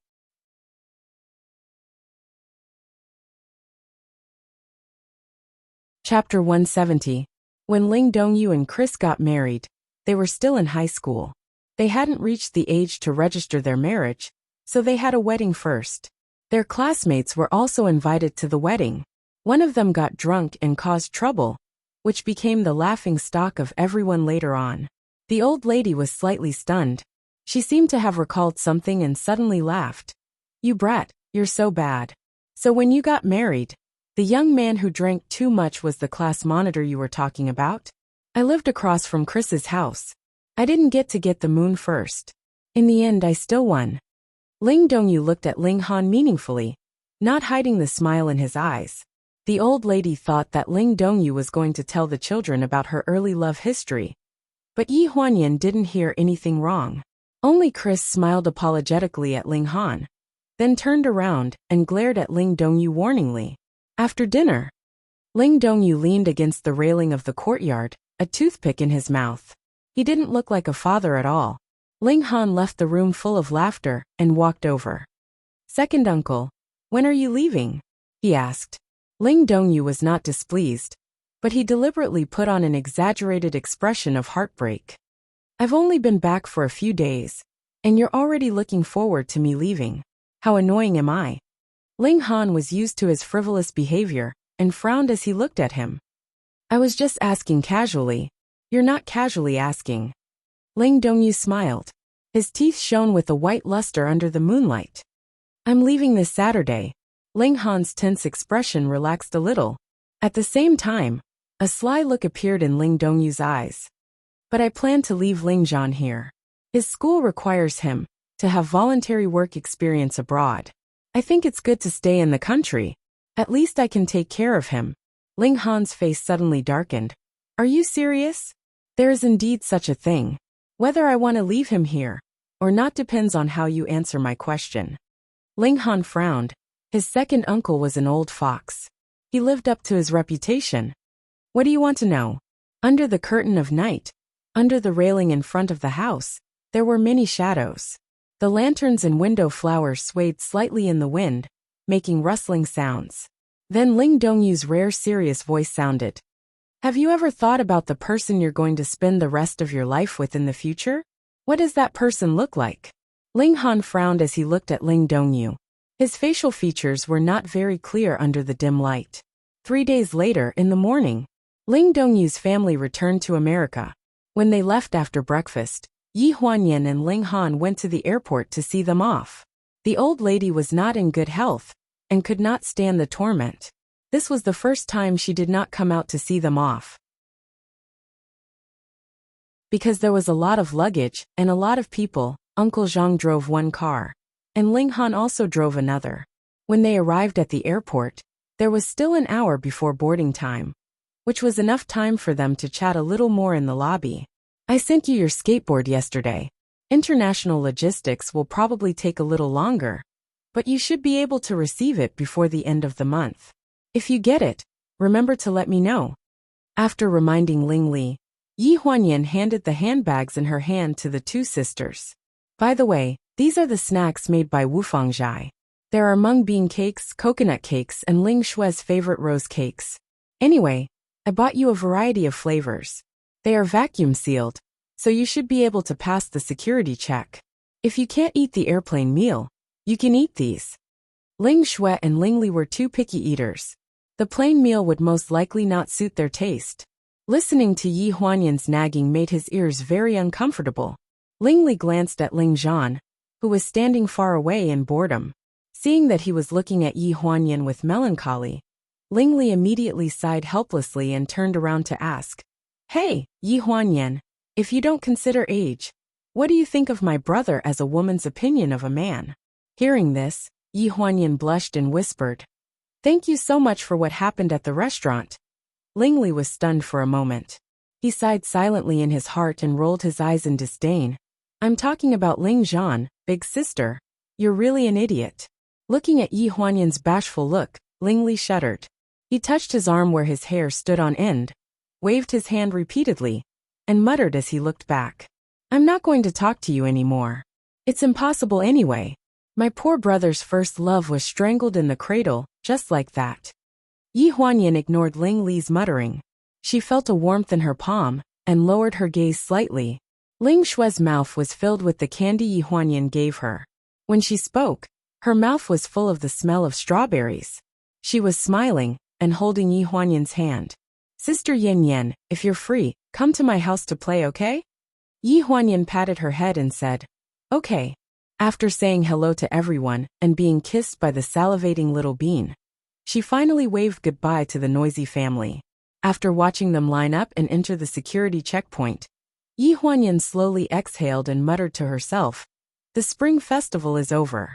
Chapter 170. When Ling Dongyu and Chris got married, they were still in high school. They hadn't reached the age to register their marriage, so they had a wedding first. Their classmates were also invited to the wedding. One of them got drunk and caused trouble, which became the laughing stock of everyone later on. The old lady was slightly stunned. She seemed to have recalled something and suddenly laughed. You brat, you're so bad. So when you got married, the young man who drank too much was the class monitor you were talking about? I lived across from Chris's house. I didn't get the moon first. In the end, I still won. Ling Dongyu looked at Ling Han meaningfully, not hiding the smile in his eyes. The old lady thought that Ling Dongyu was going to tell the children about her early love history. But Yi Huanyan didn't hear anything wrong. Only Chris smiled apologetically at Ling Han, then turned around and glared at Ling Dongyu warningly. After dinner, Ling Dongyu leaned against the railing of the courtyard, a toothpick in his mouth. He didn't look like a father at all. Ling Han left the room full of laughter and walked over. Second uncle, when are you leaving? He asked. Ling Dongyu was not displeased, but he deliberately put on an exaggerated expression of heartbreak. I've only been back for a few days, and you're already looking forward to me leaving. How annoying am I? Ling Han was used to his frivolous behavior and frowned as he looked at him. I was just asking casually. You're not casually asking. Ling Dongyu smiled. His teeth shone with a white luster under the moonlight. I'm leaving this Saturday. Ling Han's tense expression relaxed a little. At the same time, a sly look appeared in Ling Dongyu's eyes. But I plan to leave Ling Zhan here. His school requires him to have voluntary work experience abroad. I think it's good to stay in the country. At least I can take care of him. Ling Han's face suddenly darkened. Are you serious? There is indeed such a thing. Whether I want to leave him here or not depends on how you answer my question. Ling Han frowned. His second uncle was an old fox. He lived up to his reputation. What do you want to know? Under the curtain of night, under the railing in front of the house, there were many shadows. The lanterns and window flowers swayed slightly in the wind, making rustling sounds. Then Ling Dongyu's rare serious voice sounded. Have you ever thought about the person you're going to spend the rest of your life with in the future? What does that person look like? Ling Han frowned as he looked at Ling Dongyu. His facial features were not very clear under the dim light. 3 days later, in the morning, Ling Dongyu's family returned to America. When they left after breakfast, Yi Huanyan and Ling Han went to the airport to see them off. The old lady was not in good health and could not stand the torment. This was the first time she did not come out to see them off, because there was a lot of luggage and a lot of people. Uncle Zhang drove one car, and Ling Han also drove another. When they arrived at the airport, there was still an hour before boarding time, which was enough time for them to chat a little more in the lobby. I sent you your skateboard yesterday. International logistics will probably take a little longer, but you should be able to receive it before the end of the month. If you get it, remember to let me know. After reminding Ling Li, Yi Huanyan handed the handbags in her hand to the two sisters. By the way, these are the snacks made by Wufang Zhai. There are mung bean cakes, coconut cakes, and Ling Shue's favorite rose cakes. Anyway, I bought you a variety of flavors. They are vacuum sealed, so you should be able to pass the security check. If you can't eat the airplane meal, you can eat these. Ling Shue and Ling Li were two picky eaters. The plain meal would most likely not suit their taste. Listening to Yi Huanyan's nagging made his ears very uncomfortable. Ling Li glanced at Ling Zhan, who was standing far away in boredom. Seeing that he was looking at Yi Huanyan with melancholy, Ling Li immediately sighed helplessly and turned around to ask, "Hey, Yi Huanyan, if you don't consider age, what do you think of my brother as a woman's opinion of a man?" Hearing this, Yi Huanyan blushed and whispered, "Thank you so much for what happened at the restaurant." Ling Li was stunned for a moment. He sighed silently in his heart and rolled his eyes in disdain. "I'm talking about Ling Zhan, big sister. You're really an idiot." Looking at Yi Huanyan's bashful look, Ling Li shuddered. He touched his arm where his hair stood on end, waved his hand repeatedly, and muttered as he looked back, "I'm not going to talk to you anymore. It's impossible anyway. My poor brother's first love was strangled in the cradle, just like that." Yi Huanyan ignored Ling Li's muttering. She felt a warmth in her palm and lowered her gaze slightly. Ling Shue's mouth was filled with the candy Yi Huanyan gave her. When she spoke, her mouth was full of the smell of strawberries. She was smiling and holding Yi Huanyan's hand. "Sister Yin Yan, if you're free, come to my house to play, okay?" Yi Huanyan patted her head and said, "Okay." After saying hello to everyone and being kissed by the salivating little bean, she finally waved goodbye to the noisy family. After watching them line up and enter the security checkpoint, Yi Huanyan slowly exhaled and muttered to herself, "The spring festival is over."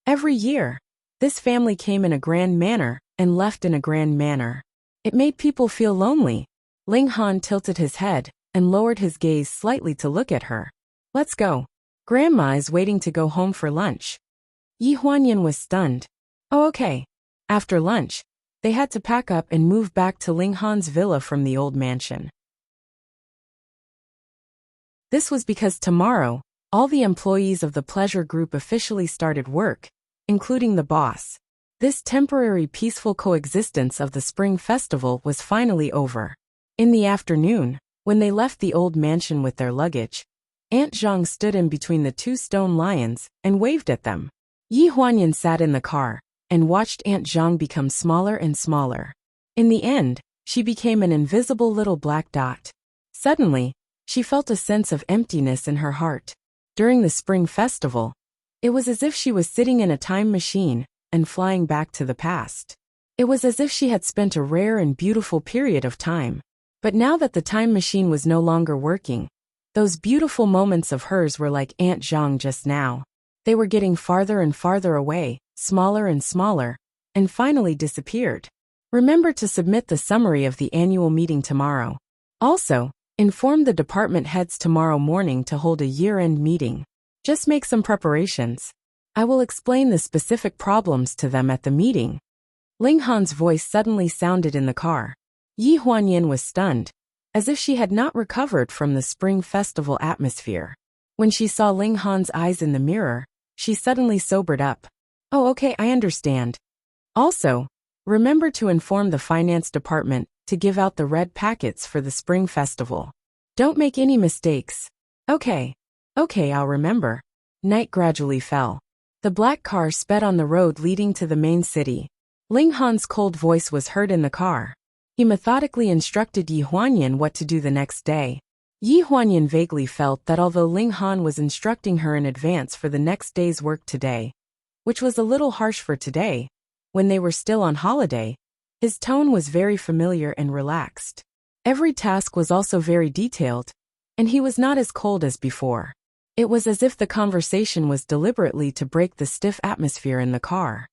Every year, this family came in a grand manner and left in a grand manner. It made people feel lonely. Ling Han tilted his head and lowered his gaze slightly to look at her. "Let's go. Grandma is waiting to go home for lunch." Yi Huanyan was stunned. "Oh, okay." After lunch, they had to pack up and move back to Ling Han's villa from the old mansion. This was because tomorrow, all the employees of the pleasure group officially started work, including the boss. This temporary peaceful coexistence of the spring festival was finally over. In the afternoon, when they left the old mansion with their luggage, Aunt Zhang stood in between the two stone lions and waved at them. Yi Huanyan sat in the car and watched Aunt Zhang become smaller and smaller. In the end, she became an invisible little black dot. Suddenly, she felt a sense of emptiness in her heart. During the spring festival, it was as if she was sitting in a time machine and flying back to the past. It was as if she had spent a rare and beautiful period of time. But now that the time machine was no longer working, those beautiful moments of hers were like Aunt Zhang just now. They were getting farther and farther away, smaller and smaller, and finally disappeared. Remember to submit the summary of the annual meeting tomorrow. Also, inform the department heads tomorrow morning to hold a year-end meeting. Just make some preparations. I will explain the specific problems to them at the meeting. Ling Han's voice suddenly sounded in the car. Yi Huanyan was stunned, as if she had not recovered from the spring festival atmosphere. When she saw Ling Han's eyes in the mirror, she suddenly sobered up. "Oh, okay, I understand. Also, remember to inform the finance department to give out the red packets for the spring festival. Don't make any mistakes. Okay, I'll remember. Night gradually fell. The black car sped on the road leading to the main city. Ling Han's cold voice was heard in the car. He methodically instructed Yi Huanyan what to do the next day. Yi Huanyan vaguely felt that although Ling Han was instructing her in advance for the next day's work today, which was a little harsh for today, when they were still on holiday, his tone was very familiar and relaxed. Every task was also very detailed, and he was not as cold as before. It was as if the conversation was deliberately to break the stiff atmosphere in the car.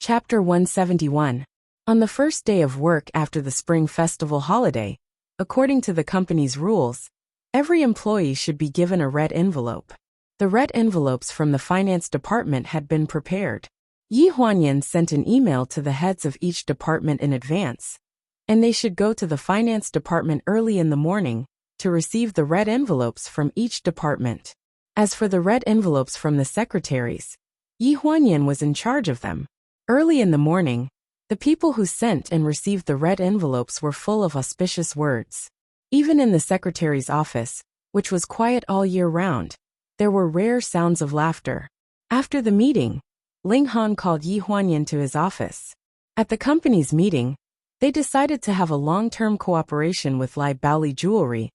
Chapter 171. On the first day of work after the Spring Festival holiday, according to the company's rules, every employee should be given a red envelope. The red envelopes from the finance department had been prepared. Yi Huanyan sent an email to the heads of each department in advance, and they should go to the finance department early in the morning to receive the red envelopes from each department. As for the red envelopes from the secretaries, Yi Huanyan was in charge of them. Early in the morning, the people who sent and received the red envelopes were full of auspicious words. Even in the secretary's office, which was quiet all year round, there were rare sounds of laughter. After the meeting, Ling Han called Yi Huanyan to his office. At the company's meeting, they decided to have a long-term cooperation with Lai Baoli Jewelry,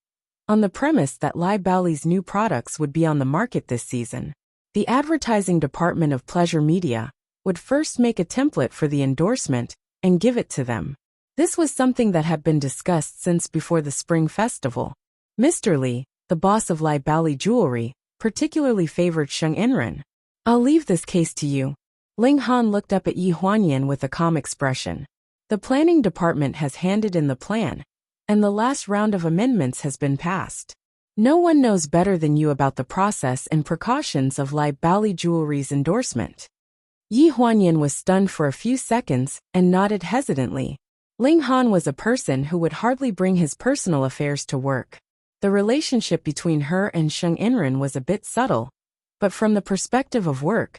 on the premise that Lai Baoli's new products would be on the market this season. The advertising department of Pleasure Media would first make a template for the endorsement and give it to them. This was something that had been discussed since before the Spring Festival. Mr. Li, the boss of Lai Baoli Jewelry, particularly favored Sheng Enren. I'll leave this case to you. Ling Han looked up at Yi Huanyan with a calm expression. The planning department has handed in the plan, and the last round of amendments has been passed. No one knows better than you about the process and precautions of Lai Baoli Jewelry's endorsement. Yi Huanyan was stunned for a few seconds and nodded hesitantly. Ling Han was a person who would hardly bring his personal affairs to work. The relationship between her and Sheng Enren was a bit subtle, but from the perspective of work,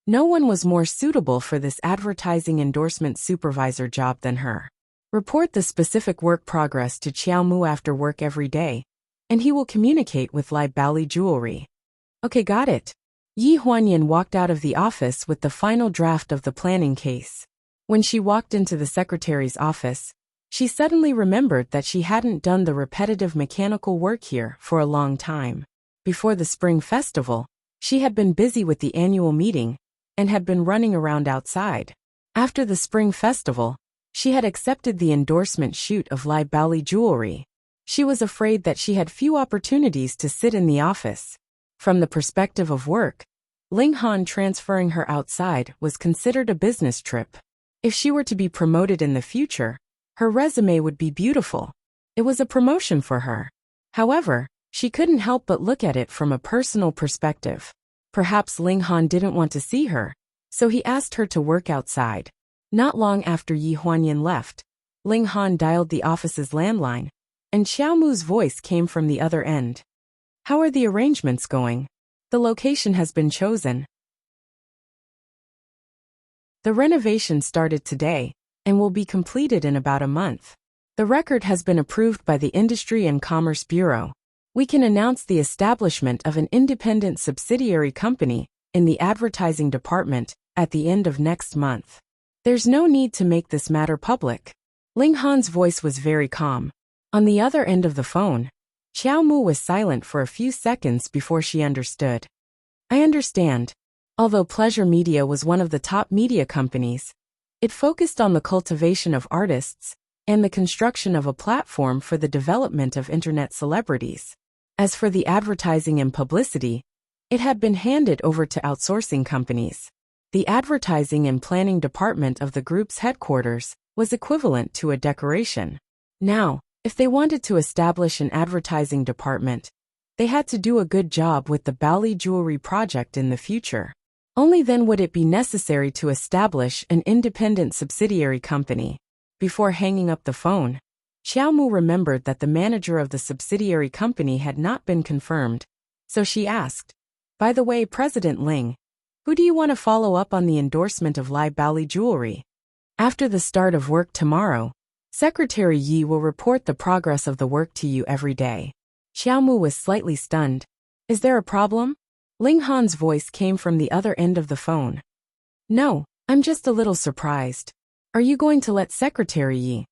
no one was more suitable for this advertising endorsement supervisor job than her. Report the specific work progress to Qiao Mu after work every day, and he will communicate with Lai Baoli Jewelry. Okay, got it. Yi Huanyan walked out of the office with the final draft of the planning case. When she walked into the secretary's office, she suddenly remembered that she hadn't done the repetitive mechanical work here for a long time. Before the Spring Festival, she had been busy with the annual meeting and had been running around outside. After the Spring Festival, she had accepted the endorsement shoot of Lai Baoli Jewelry. She was afraid that she had few opportunities to sit in the office. From the perspective of work, Ling Han transferring her outside was considered a business trip. If she were to be promoted in the future, her resume would be beautiful. It was a promotion for her. However, she couldn't help but look at it from a personal perspective. Perhaps Ling Han didn't want to see her, so he asked her to work outside. Not long after Yi Huanyan left, Ling Han dialed the office's landline, and Xiao Mu's voice came from the other end. How are the arrangements going? The location has been chosen. The renovation started today, and will be completed in about a month. The record has been approved by the Industry and Commerce Bureau. We can announce the establishment of an independent subsidiary company in the advertising department at the end of next month. There's no need to make this matter public. Ling Han's voice was very calm. On the other end of the phone, Qiao Mu was silent for a few seconds before she understood. I understand. Although Pleasure Media was one of the top media companies, it focused on the cultivation of artists and the construction of a platform for the development of internet celebrities. As for the advertising and publicity, it had been handed over to outsourcing companies. The advertising and planning department of the group's headquarters was equivalent to a decoration. Now, if they wanted to establish an advertising department, they had to do a good job with the Baoli Jewelry project in the future. Only then would it be necessary to establish an independent subsidiary company. Before hanging up the phone, Xiao Mu remembered that the manager of the subsidiary company had not been confirmed, so she asked, "By the way, President Ling, Who do you want to follow up on the endorsement of Lai Baoli jewelry? After the start of work tomorrow, Secretary Yi will report the progress of the work to you every day. Xiaomu was slightly stunned. Is there a problem? Ling Han's voice came from the other end of the phone. No, I'm just a little surprised. Are you going to let Secretary Yi?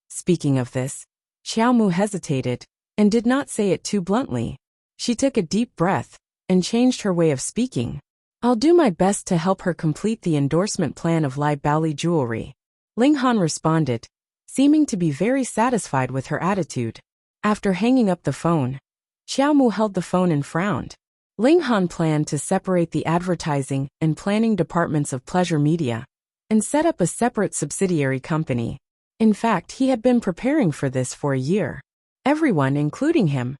Speaking of this, Xiaomu hesitated and did not say it too bluntly. She took a deep breath and changed her way of speaking. I'll do my best to help her complete the endorsement plan of Lai Baoli jewelry. Ling Han responded, seeming to be very satisfied with her attitude. After hanging up the phone, Xiaomu held the phone and frowned. Ling Han planned to separate the advertising and planning departments of Pleasure Media and set up a separate subsidiary company. In fact, he had been preparing for this for a year. Everyone, including him,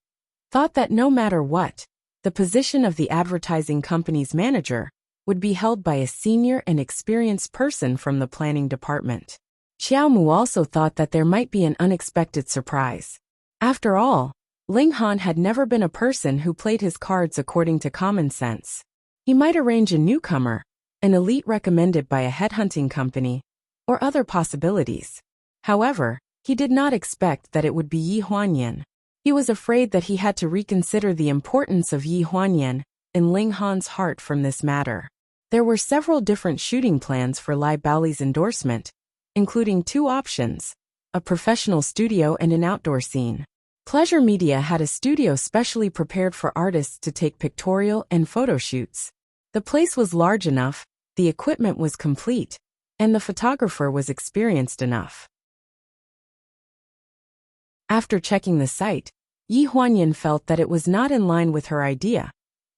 thought that no matter what, the position of the advertising company's manager would be held by a senior and experienced person from the planning department. Xiaomu also thought that there might be an unexpected surprise. After all, Ling Han had never been a person who played his cards according to common sense. He might arrange a newcomer, an elite recommended by a headhunting company, or other possibilities. However, he did not expect that it would be Yi Huanyan. He was afraid that he had to reconsider the importance of Yi Huanyan in Ling Han's heart from this matter. There were several different shooting plans for Lai Baoli's endorsement, including two options, a professional studio and an outdoor scene. Pleasure Media had a studio specially prepared for artists to take pictorial and photo shoots. The place was large enough, the equipment was complete, and the photographer was experienced enough. After checking the site, Yi Huanyan felt that it was not in line with her idea,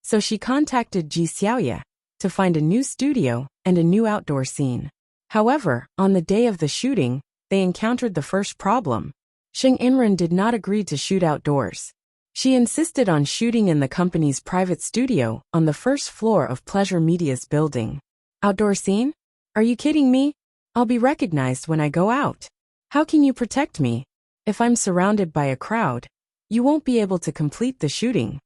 so she contacted Ji Xiaoye to find a new studio and a new outdoor scene. However, on the day of the shooting, they encountered the first problem. Sheng Inren did not agree to shoot outdoors. She insisted on shooting in the company's private studio on the first floor of Pleasure Media's building. Outdoor scene? Are you kidding me? I'll be recognized when I go out. How can you protect me? If I'm surrounded by a crowd, you won't be able to complete the shooting.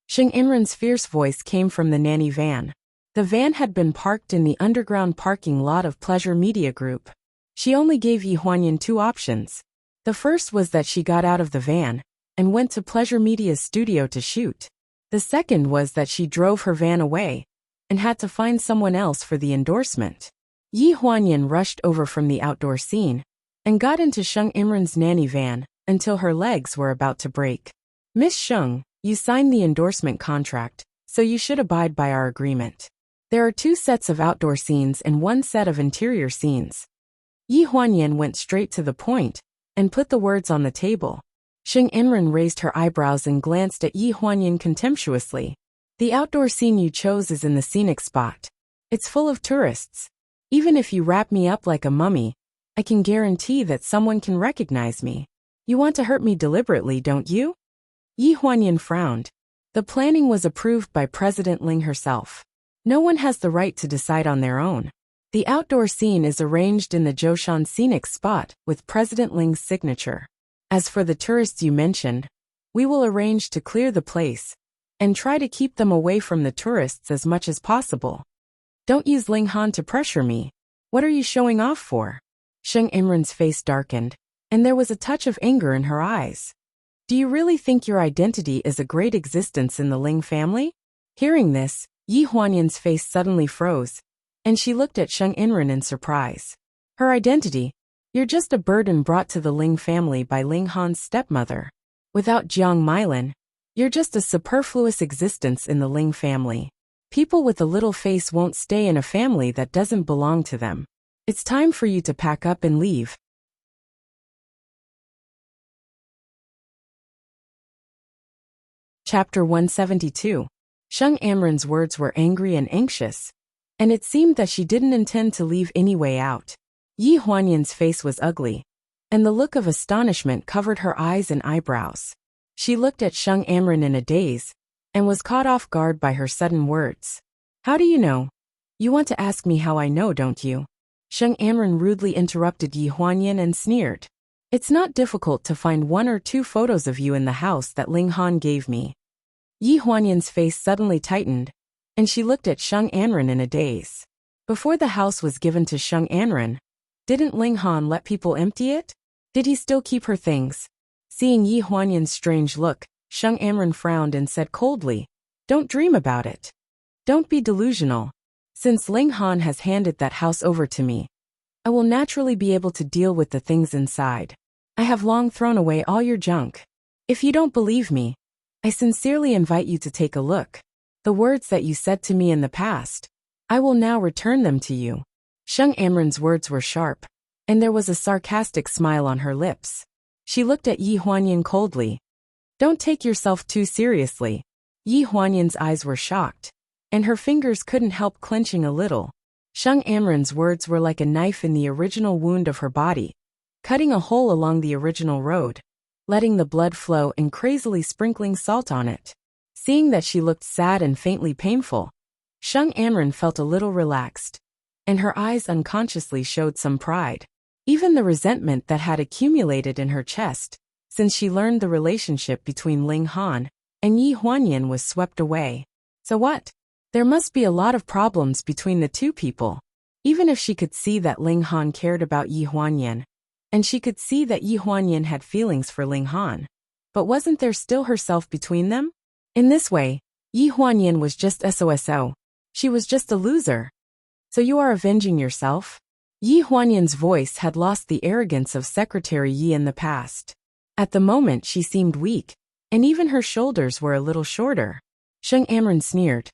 Sheng Inren's fierce voice came from the nanny van. The van had been parked in the underground parking lot of Pleasure Media Group. She only gave Yi Huanyan two options. The first was that she got out of the van and went to Pleasure Media's studio to shoot. The second was that she drove her van away and had to find someone else for the endorsement. Yi Huanyan rushed over from the outdoor scene and got into Sheng Inren's nanny van until her legs were about to break. Miss Sheng, you signed the endorsement contract, so you should abide by our agreement. There are two sets of outdoor scenes and one set of interior scenes. Yi Huanyan went straight to the point and put the words on the table. Sheng Inren raised her eyebrows and glanced at Yi Huanyan contemptuously. The outdoor scene you chose is in the scenic spot. It's full of tourists. Even if you wrap me up like a mummy, I can guarantee that someone can recognize me. You want to hurt me deliberately, don't you? Yi Huanyan frowned. The planning was approved by President Ling herself. No one has the right to decide on their own. The outdoor scene is arranged in the Zhoushan scenic spot with President Ling's signature. As for the tourists you mentioned, we will arrange to clear the place and try to keep them away from the tourists as much as possible. Don't use Ling Han to pressure me. What are you showing off for? Sheng Inren's face darkened, and there was a touch of anger in her eyes. Do you really think your identity is a great existence in the Ling family? Hearing this, Yi Huanyan's face suddenly froze, and she looked at Sheng Inren in surprise. Her identity? You're just a burden brought to the Ling family by Ling Han's stepmother. Without Jiang Milin, you're just a superfluous existence in the Ling family. People with a little face won't stay in a family that doesn't belong to them. It's time for you to pack up and leave. Chapter 172. Sheng Inren's words were angry and anxious, and it seemed that she didn't intend to leave any way out. Yi Huanyan's face was ugly, and the look of astonishment covered her eyes and eyebrows. She looked at Sheng Inren in a daze, and was caught off guard by her sudden words. How do you know? You want to ask me how I know, don't you? Sheng Inren rudely interrupted Yi Huanyan and sneered. It's not difficult to find one or two photos of you in the house that Ling Han gave me. Yi Huanyan's face suddenly tightened, and she looked at Sheng Anren in a daze. Before the house was given to Sheng Anren, didn't Ling Han let people empty it? Did he still keep her things? Seeing Yi Huanyan's strange look, Sheng Anren frowned and said coldly, "Don't dream about it. Don't be delusional. Since Ling Han has handed that house over to me, I will naturally be able to deal with the things inside. I have long thrown away all your junk. If you don't believe me, I sincerely invite you to take a look. The words that you said to me in the past, I will now return them to you." Sheng Anren's words were sharp, and there was a sarcastic smile on her lips. She looked at Yi Huanyan coldly. "Don't take yourself too seriously." Yi Huanyan's eyes were shocked, and her fingers couldn't help clenching a little. Sheng Anren's words were like a knife in the original wound of her body, cutting a hole along the original road, letting the blood flow and crazily sprinkling salt on it. Seeing that she looked sad and faintly painful, Sheng Anren felt a little relaxed, and her eyes unconsciously showed some pride. Even the resentment that had accumulated in her chest, since she learned the relationship between Ling Han and Yi Huanyan, was swept away. So what? There must be a lot of problems between the two people. Even if she could see that Ling Han cared about Yi Huanyan, and she could see that Yi Huanyan had feelings for Ling Han, but wasn't there still herself between them? In this way, Yi Huanyan was just SOSO. She was just a loser. So you are avenging yourself? Yi Huanyan's voice had lost the arrogance of Secretary Yi in the past. At the moment she seemed weak, and even her shoulders were a little shorter. Sheng Anren sneered.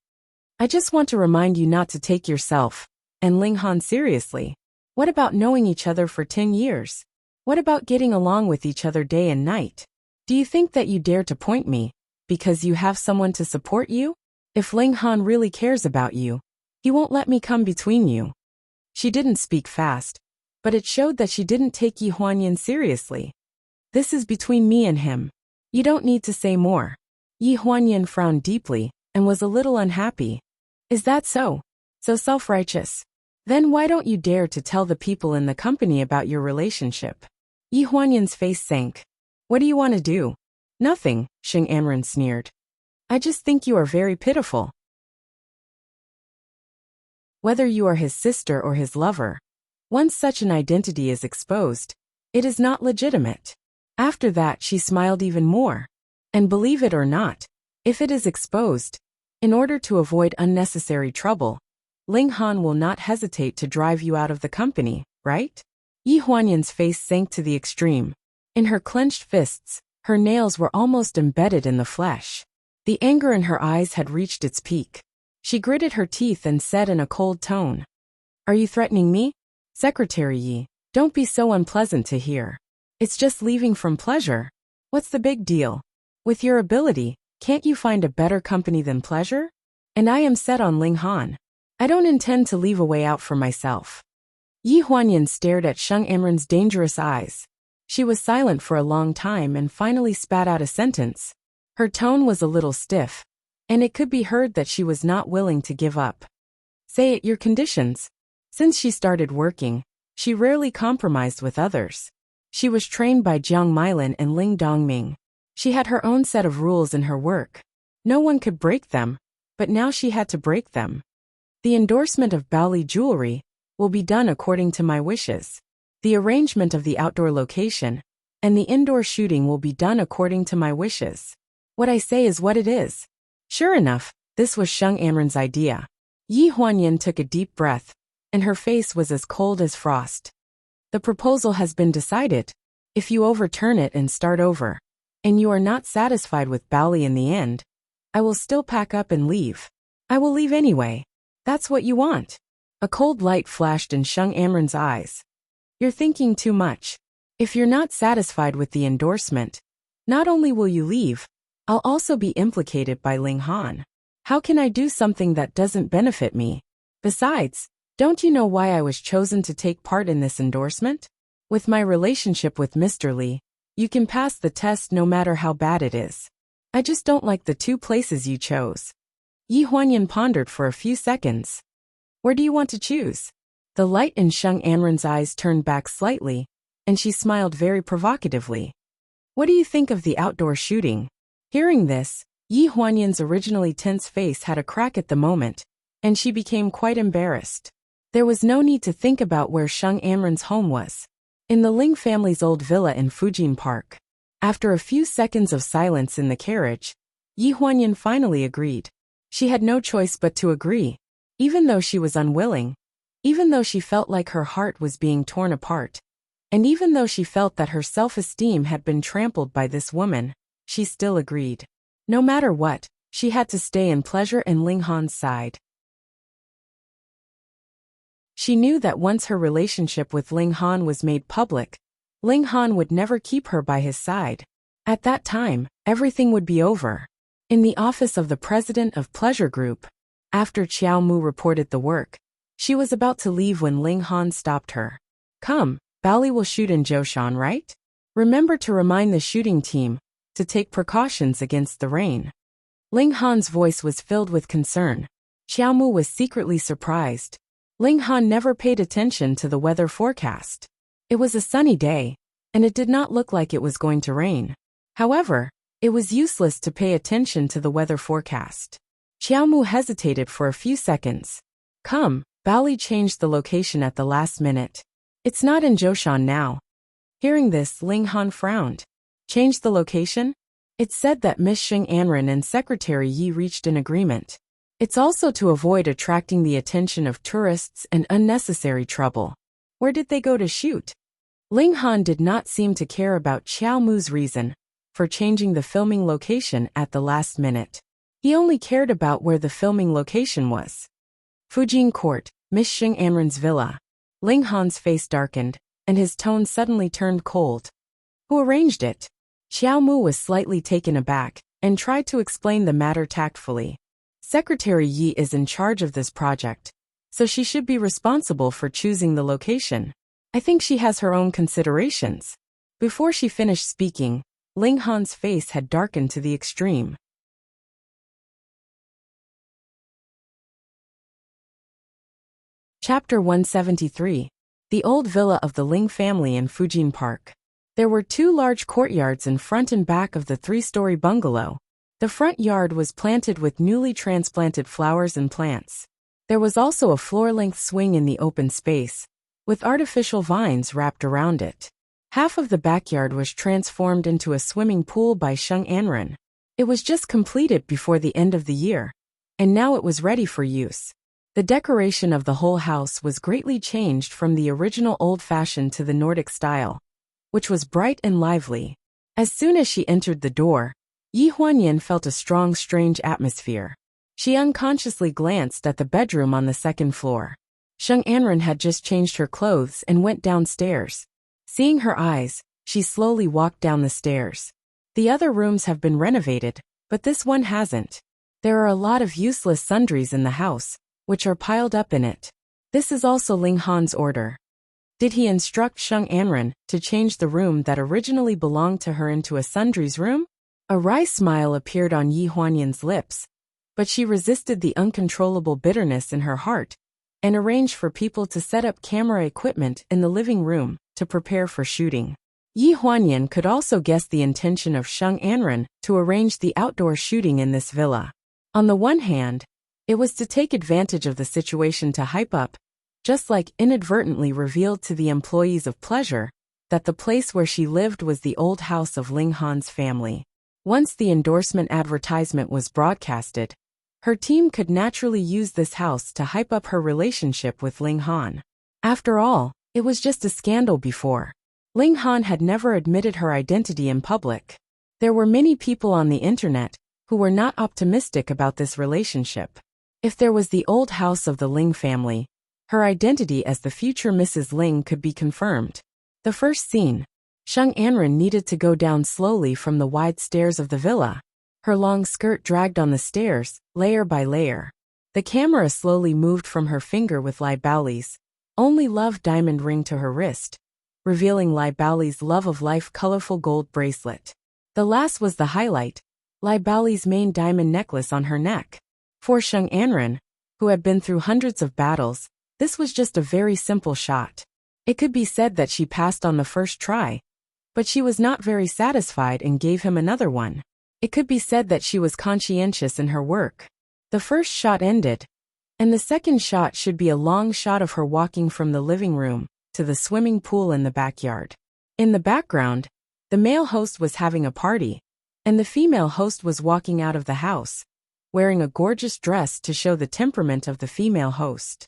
"I just want to remind you not to take yourself and Ling Han seriously. What about knowing each other for 10 years? What about getting along with each other day and night? Do you think that you dare to point me because you have someone to support you? If Ling Han really cares about you, he won't let me come between you." She didn't speak fast, but it showed that she didn't take Yi Huanyan seriously. "This is between me and him. You don't need to say more." Yi Huanyan frowned deeply and was a little unhappy. "Is that so? So self-righteous? Then why don't you dare to tell the people in the company about your relationship?" Yi Huanyan's face sank. "What do you want to do?" "Nothing," Sheng Anren sneered. "I just think you are very pitiful. Whether you are his sister or his lover, once such an identity is exposed, it is not legitimate." After that she smiled even more. "And believe it or not, if it is exposed, in order to avoid unnecessary trouble, Ling Han will not hesitate to drive you out of the company, right?" Yi Huanyan's face sank to the extreme. In her clenched fists, her nails were almost embedded in the flesh. The anger in her eyes had reached its peak. She gritted her teeth and said in a cold tone, "Are you threatening me? Secretary Yi, don't be so unpleasant to hear. It's just leaving from pleasure. What's the big deal? With your ability, can't you find a better company than pleasure? And I am set on Ling Han. I don't intend to leave a way out for myself." Yi Huanyan stared at Sheng Anren's dangerous eyes. She was silent for a long time and finally spat out a sentence. Her tone was a little stiff, and it could be heard that she was not willing to give up. "Say it, your conditions." Since she started working, she rarely compromised with others. She was trained by Jiang Milin and Ling Dongming. She had her own set of rules in her work. No one could break them, but now she had to break them. "The endorsement of Baoli jewelry will be done according to my wishes. The arrangement of the outdoor location and the indoor shooting will be done according to my wishes. What I say is what it is." Sure enough, this was Sheng Anren's idea. Yi Huanyan took a deep breath, and her face was as cold as frost. "The proposal has been decided. If you overturn it and start over, and you are not satisfied with Baoli in the end, I will still pack up and leave. I will leave anyway. That's what you want." A cold light flashed in Sheng Anren's eyes. "You're thinking too much. If you're not satisfied with the endorsement, not only will you leave, I'll also be implicated by Ling Han. How can I do something that doesn't benefit me? Besides, don't you know why I was chosen to take part in this endorsement? With my relationship with Mr. Li, you can pass the test no matter how bad it is. I just don't like the two places you chose." Yi Huanyan pondered for a few seconds. "Where do you want to choose?" The light in Sheng Anren's eyes turned back slightly, and she smiled very provocatively. "What do you think of the outdoor shooting?" Hearing this, Yi Huanyan's originally tense face had a crack at the moment, and she became quite embarrassed. There was no need to think about where Sheng Anren's home was. In the Ling family's old villa in Fujin Park. After a few seconds of silence in the carriage, Yi Huanyan finally agreed. She had no choice but to agree, even though she was unwilling, even though she felt like her heart was being torn apart, and even though she felt that her self-esteem had been trampled by this woman, she still agreed. No matter what, she had to stay in pleasure and Ling Han's side. She knew that once her relationship with Ling Han was made public, Ling Han would never keep her by his side. At that time, everything would be over. In the office of the president of Pleasure Group, after Qiao Mu reported the work, she was about to leave when Ling Han stopped her. Come, Bali will shoot in Zhoushan, right? Remember to remind the shooting team to take precautions against the rain. Ling Han's voice was filled with concern. Qiao Mu was secretly surprised. Ling Han never paid attention to the weather forecast. It was a sunny day, and it did not look like it was going to rain. However, it was useless to pay attention to the weather forecast. Qiao Mu hesitated for a few seconds. Come, Bali changed the location at the last minute. It's not in Zhoushan now. Hearing this, Ling Han frowned. Change the location? It's said that Miss Sheng Anren and Secretary Yi reached an agreement. It's also to avoid attracting the attention of tourists and unnecessary trouble. Where did they go to shoot? Ling Han did not seem to care about Qiao Mu's reason for changing the filming location at the last minute. He only cared about where the filming location was. Fujin Court, Miss Sheng Anren's villa. Ling Han's face darkened, and his tone suddenly turned cold. Who arranged it? Qiao Mu was slightly taken aback and tried to explain the matter tactfully. Secretary Yi is in charge of this project, so she should be responsible for choosing the location. I think she has her own considerations. Before she finished speaking, Ling Han's face had darkened to the extreme. Chapter 173. The Old Villa of the Ling Family in Fujin Park. There were two large courtyards in front and back of the three-story bungalow. The front yard was planted with newly transplanted flowers and plants. There was also a floor-length swing in the open space, with artificial vines wrapped around it. Half of the backyard was transformed into a swimming pool by Sheng Anren. It was just completed before the end of the year, and now it was ready for use. The decoration of the whole house was greatly changed from the original old-fashioned to the Nordic style, which was bright and lively. As soon as she entered the door, Yi Huanyan felt a strong, strange atmosphere. She unconsciously glanced at the bedroom on the second floor. Sheng Anren had just changed her clothes and went downstairs. Seeing her eyes, she slowly walked down the stairs. The other rooms have been renovated, but this one hasn't. There are a lot of useless sundries in the house, which are piled up in it. This is also Ling Han's order. Did he instruct Sheng Anren to change the room that originally belonged to her into a sundries room? A wry smile appeared on Yi Huanyan's lips, but she resisted the uncontrollable bitterness in her heart and arranged for people to set up camera equipment in the living room to prepare for shooting. Yi Huanyan could also guess the intention of Sheng Anren to arrange the outdoor shooting in this villa. On the one hand, it was to take advantage of the situation to hype up, just like inadvertently revealed to the employees of Pleasure, that the place where she lived was the old house of Ling Han's family. Once the endorsement advertisement was broadcasted, her team could naturally use this house to hype up her relationship with Ling Han. After all, it was just a scandal before. Ling Han had never admitted her identity in public. There were many people on the internet who were not optimistic about this relationship. If there was the old house of the Ling family, her identity as the future Mrs. Ling could be confirmed. The first scene. Sheng Anren needed to go down slowly from the wide stairs of the villa. Her long skirt dragged on the stairs, layer by layer. The camera slowly moved from her finger with Lai Bao's only love diamond ring to her wrist, revealing Lai Bao's love-of-life colorful gold bracelet. The last was the highlight, Lai Bao's main diamond necklace on her neck. For Sheng Anren, who had been through hundreds of battles, this was just a very simple shot. It could be said that she passed on the first try, but she was not very satisfied and gave him another one. It could be said that she was conscientious in her work. The first shot ended, and the second shot should be a long shot of her walking from the living room to the swimming pool in the backyard. In the background, the male host was having a party, and the female host was walking out of the house, wearing a gorgeous dress to show the temperament of the female host.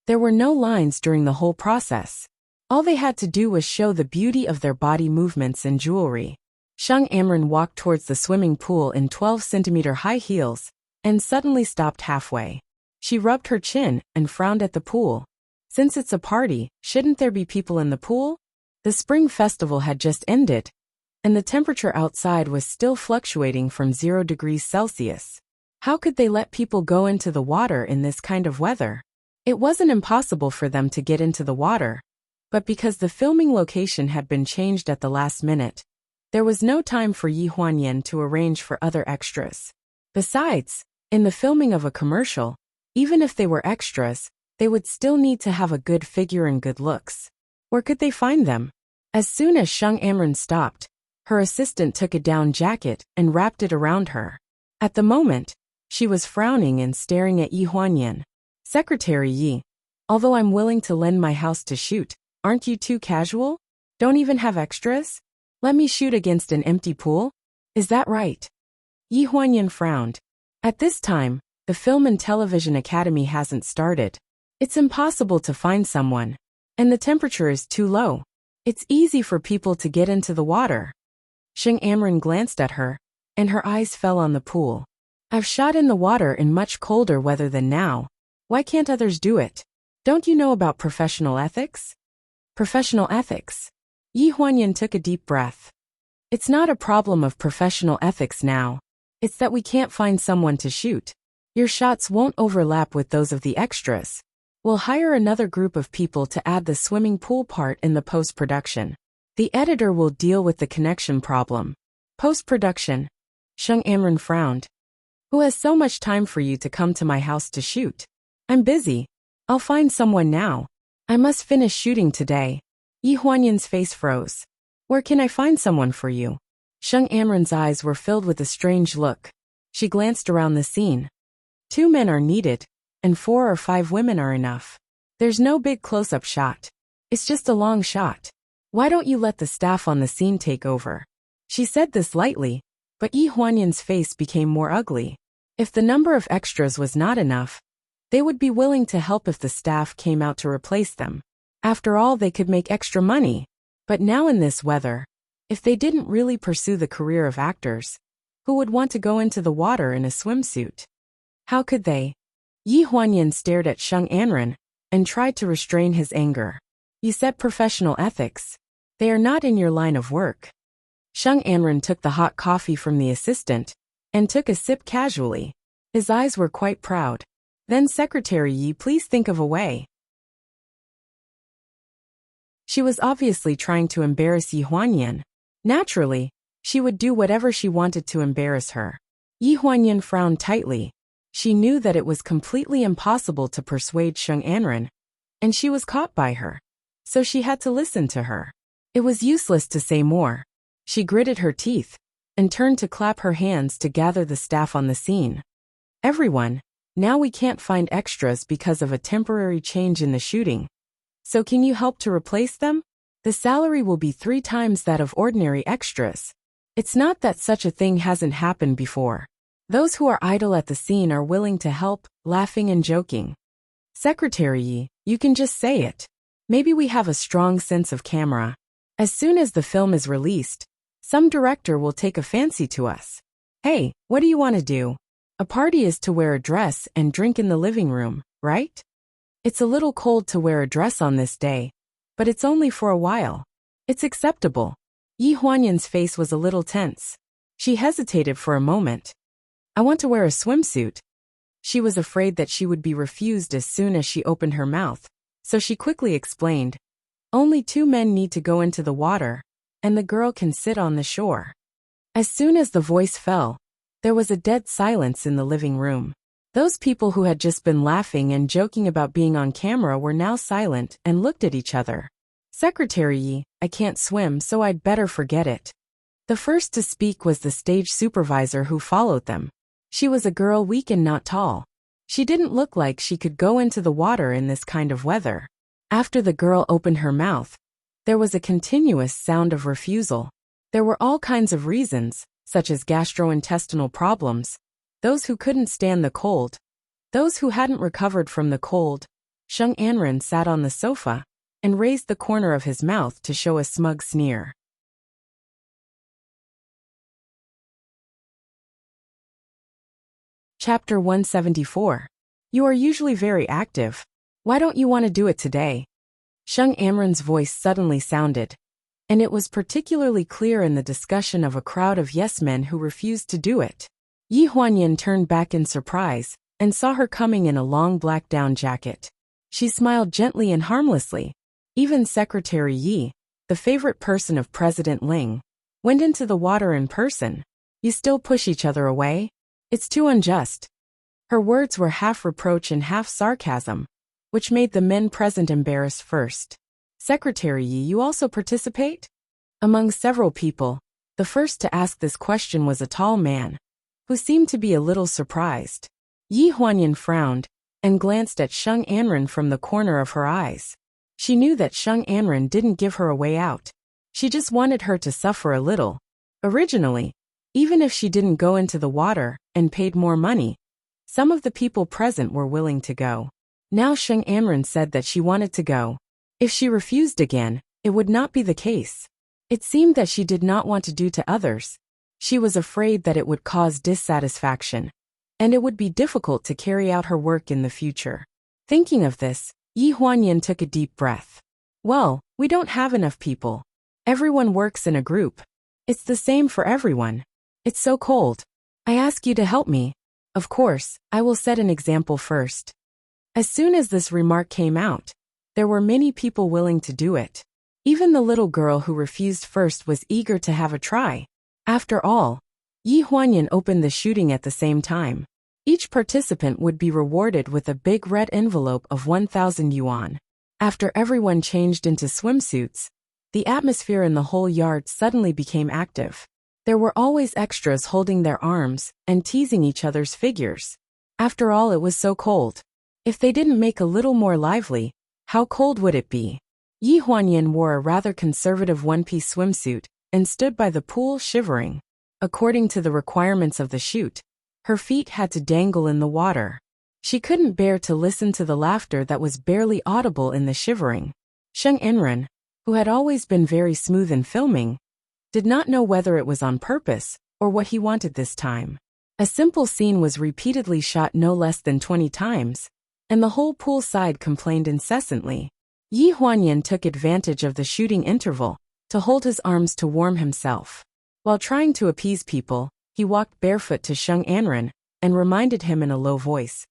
There were no lines during the whole process. All they had to do was show the beauty of their body movements and jewelry. Sheng Amren walked towards the swimming pool in 12-centimeter high heels and suddenly stopped halfway. She rubbed her chin and frowned at the pool. Since it's a party, shouldn't there be people in the pool? The spring festival had just ended, and the temperature outside was still fluctuating from 0 degrees Celsius. How could they let people go into the water in this kind of weather? It wasn't impossible for them to get into the water, but because the filming location had been changed at the last minute, there was no time for Yi Huanyan to arrange for other extras. Besides, in the filming of a commercial, even if they were extras, they would still need to have a good figure and good looks. Where could they find them? As soon as Sheng Amren stopped, her assistant took a down jacket and wrapped it around her. At the moment, she was frowning and staring at Yi Huanyan. Secretary Yi, although I'm willing to lend my house to shoot, aren't you too casual? Don't even have extras? Let me shoot against an empty pool? Is that right? Yi Huanyan frowned. At this time, the Film and Television Academy hasn't started. It's impossible to find someone, and the temperature is too low. It's easy for people to get into the water. Sheng Amren glanced at her, and her eyes fell on the pool. I've shot in the water in much colder weather than now. Why can't others do it? Don't you know about professional ethics? Professional ethics? Yi Huanyan took a deep breath. It's not a problem of professional ethics now. It's that we can't find someone to shoot. Your shots won't overlap with those of the extras. We'll hire another group of people to add the swimming pool part in the post-production. The editor will deal with the connection problem. Post-production? Sheng Amren frowned. Who has so much time for you to come to my house to shoot? I'm busy. I'll find someone now. I must finish shooting today. Yi Huanyan's face froze. Where can I find someone for you? Sheng Amren's eyes were filled with a strange look. She glanced around the scene. 2 men are needed, and 4 or 5 women are enough. There's no big close-up shot. It's just a long shot. Why don't you let the staff on the scene take over? She said this lightly, but Yi Huanyan's face became more ugly. If the number of extras was not enough, they would be willing to help if the staff came out to replace them. After all, they could make extra money. But now in this weather, if they didn't really pursue the career of actors, who would want to go into the water in a swimsuit? How could they? Yi Huanyan stared at Sheng Amren and tried to restrain his anger. You said professional ethics. They are not in your line of work. Sheng Amren took the hot coffee from the assistant and took a sip casually. His eyes were quite proud. Then Secretary Yi, please think of a way. She was obviously trying to embarrass Yi Huanyan. Naturally, she would do whatever she wanted to embarrass her. Yi Huanyan frowned tightly. She knew that it was completely impossible to persuade Sheng Amren, and she was caught by her. So she had to listen to her. It was useless to say more. She gritted her teeth and turned to clap her hands to gather the staff on the scene. Everyone, now we can't find extras because of a temporary change in the shooting. So can you help to replace them? The salary will be 3 times that of ordinary extras. It's not that such a thing hasn't happened before. Those who are idle at the scene are willing to help, laughing and joking. Secretary Yi, you can just say it. Maybe we have a strong sense of camera. As soon as the film is released, some director will take a fancy to us. Hey, what do you want to do? A party is to wear a dress and drink in the living room, right? It's a little cold to wear a dress on this day, but it's only for a while. It's acceptable. Yi Huanyan's face was a little tense. She hesitated for a moment. I want to wear a swimsuit. She was afraid that she would be refused as soon as she opened her mouth, so she quickly explained. Only 2 men need to go into the water, and the girl can sit on the shore. As soon as the voice fell, there was a dead silence in the living room. Those people who had just been laughing and joking about being on camera were now silent and looked at each other. Secretary Yi, I can't swim, so I'd better forget it. The first to speak was the stage supervisor who followed them. She was a girl weak and not tall. She didn't look like she could go into the water in this kind of weather. After the girl opened her mouth, there was a continuous sound of refusal. There were all kinds of reasons, such as gastrointestinal problems, those who couldn't stand the cold, those who hadn't recovered from the cold. Sheng Anren sat on the sofa and raised the corner of his mouth to show a smug sneer. Chapter 174. You are usually very active. Why don't you want to do it today? Sheng Anren's voice suddenly sounded, and it was particularly clear in the discussion of a crowd of yes-men who refused to do it. Yi Huanyan turned back in surprise and saw her coming in a long black down jacket. She smiled gently and harmlessly. Even Secretary Yi, the favorite person of President Ling, went into the water in person. You still push each other away? It's too unjust. Her words were half reproach and half sarcasm, which made the men present embarrassed first. Secretary Yi, you also participate? Among several people, the first to ask this question was a tall man, who seemed to be a little surprised. Yi Huanyan frowned and glanced at Sheng Anren from the corner of her eyes. She knew that Sheng Anren didn't give her a way out. She just wanted her to suffer a little. Originally, even if she didn't go into the water and paid more money, some of the people present were willing to go. Now Sheng Anren said that she wanted to go. If she refused again, it would not be the case. It seemed that she did not want to do to others. She was afraid that it would cause dissatisfaction, and it would be difficult to carry out her work in the future. Thinking of this, Yi Huanyan took a deep breath. Well, we don't have enough people. Everyone works in a group. It's the same for everyone. It's so cold. I ask you to help me. Of course, I will set an example first. As soon as this remark came out, there were many people willing to do it. Even the little girl who refused first was eager to have a try. After all, Yi Huanyan opened the shooting at the same time. Each participant would be rewarded with a big red envelope of 1,000 yuan. After everyone changed into swimsuits, the atmosphere in the whole yard suddenly became active. There were always extras holding their arms and teasing each other's figures. After all, it was so cold. If they didn't make a little more lively, how cold would it be? Yi Huanyan wore a rather conservative one-piece swimsuit and stood by the pool shivering. According to the requirements of the shoot, her feet had to dangle in the water. She couldn't bear to listen to the laughter that was barely audible in the shivering. Sheng Anren, who had always been very smooth in filming, did not know whether it was on purpose or what he wanted this time. A simple scene was repeatedly shot no less than 20 times, and the whole pool side complained incessantly. Yi Huanyan took advantage of the shooting interval to hold his arms to warm himself. While trying to appease people, he walked barefoot to Sheng Anren and reminded him in a low voice,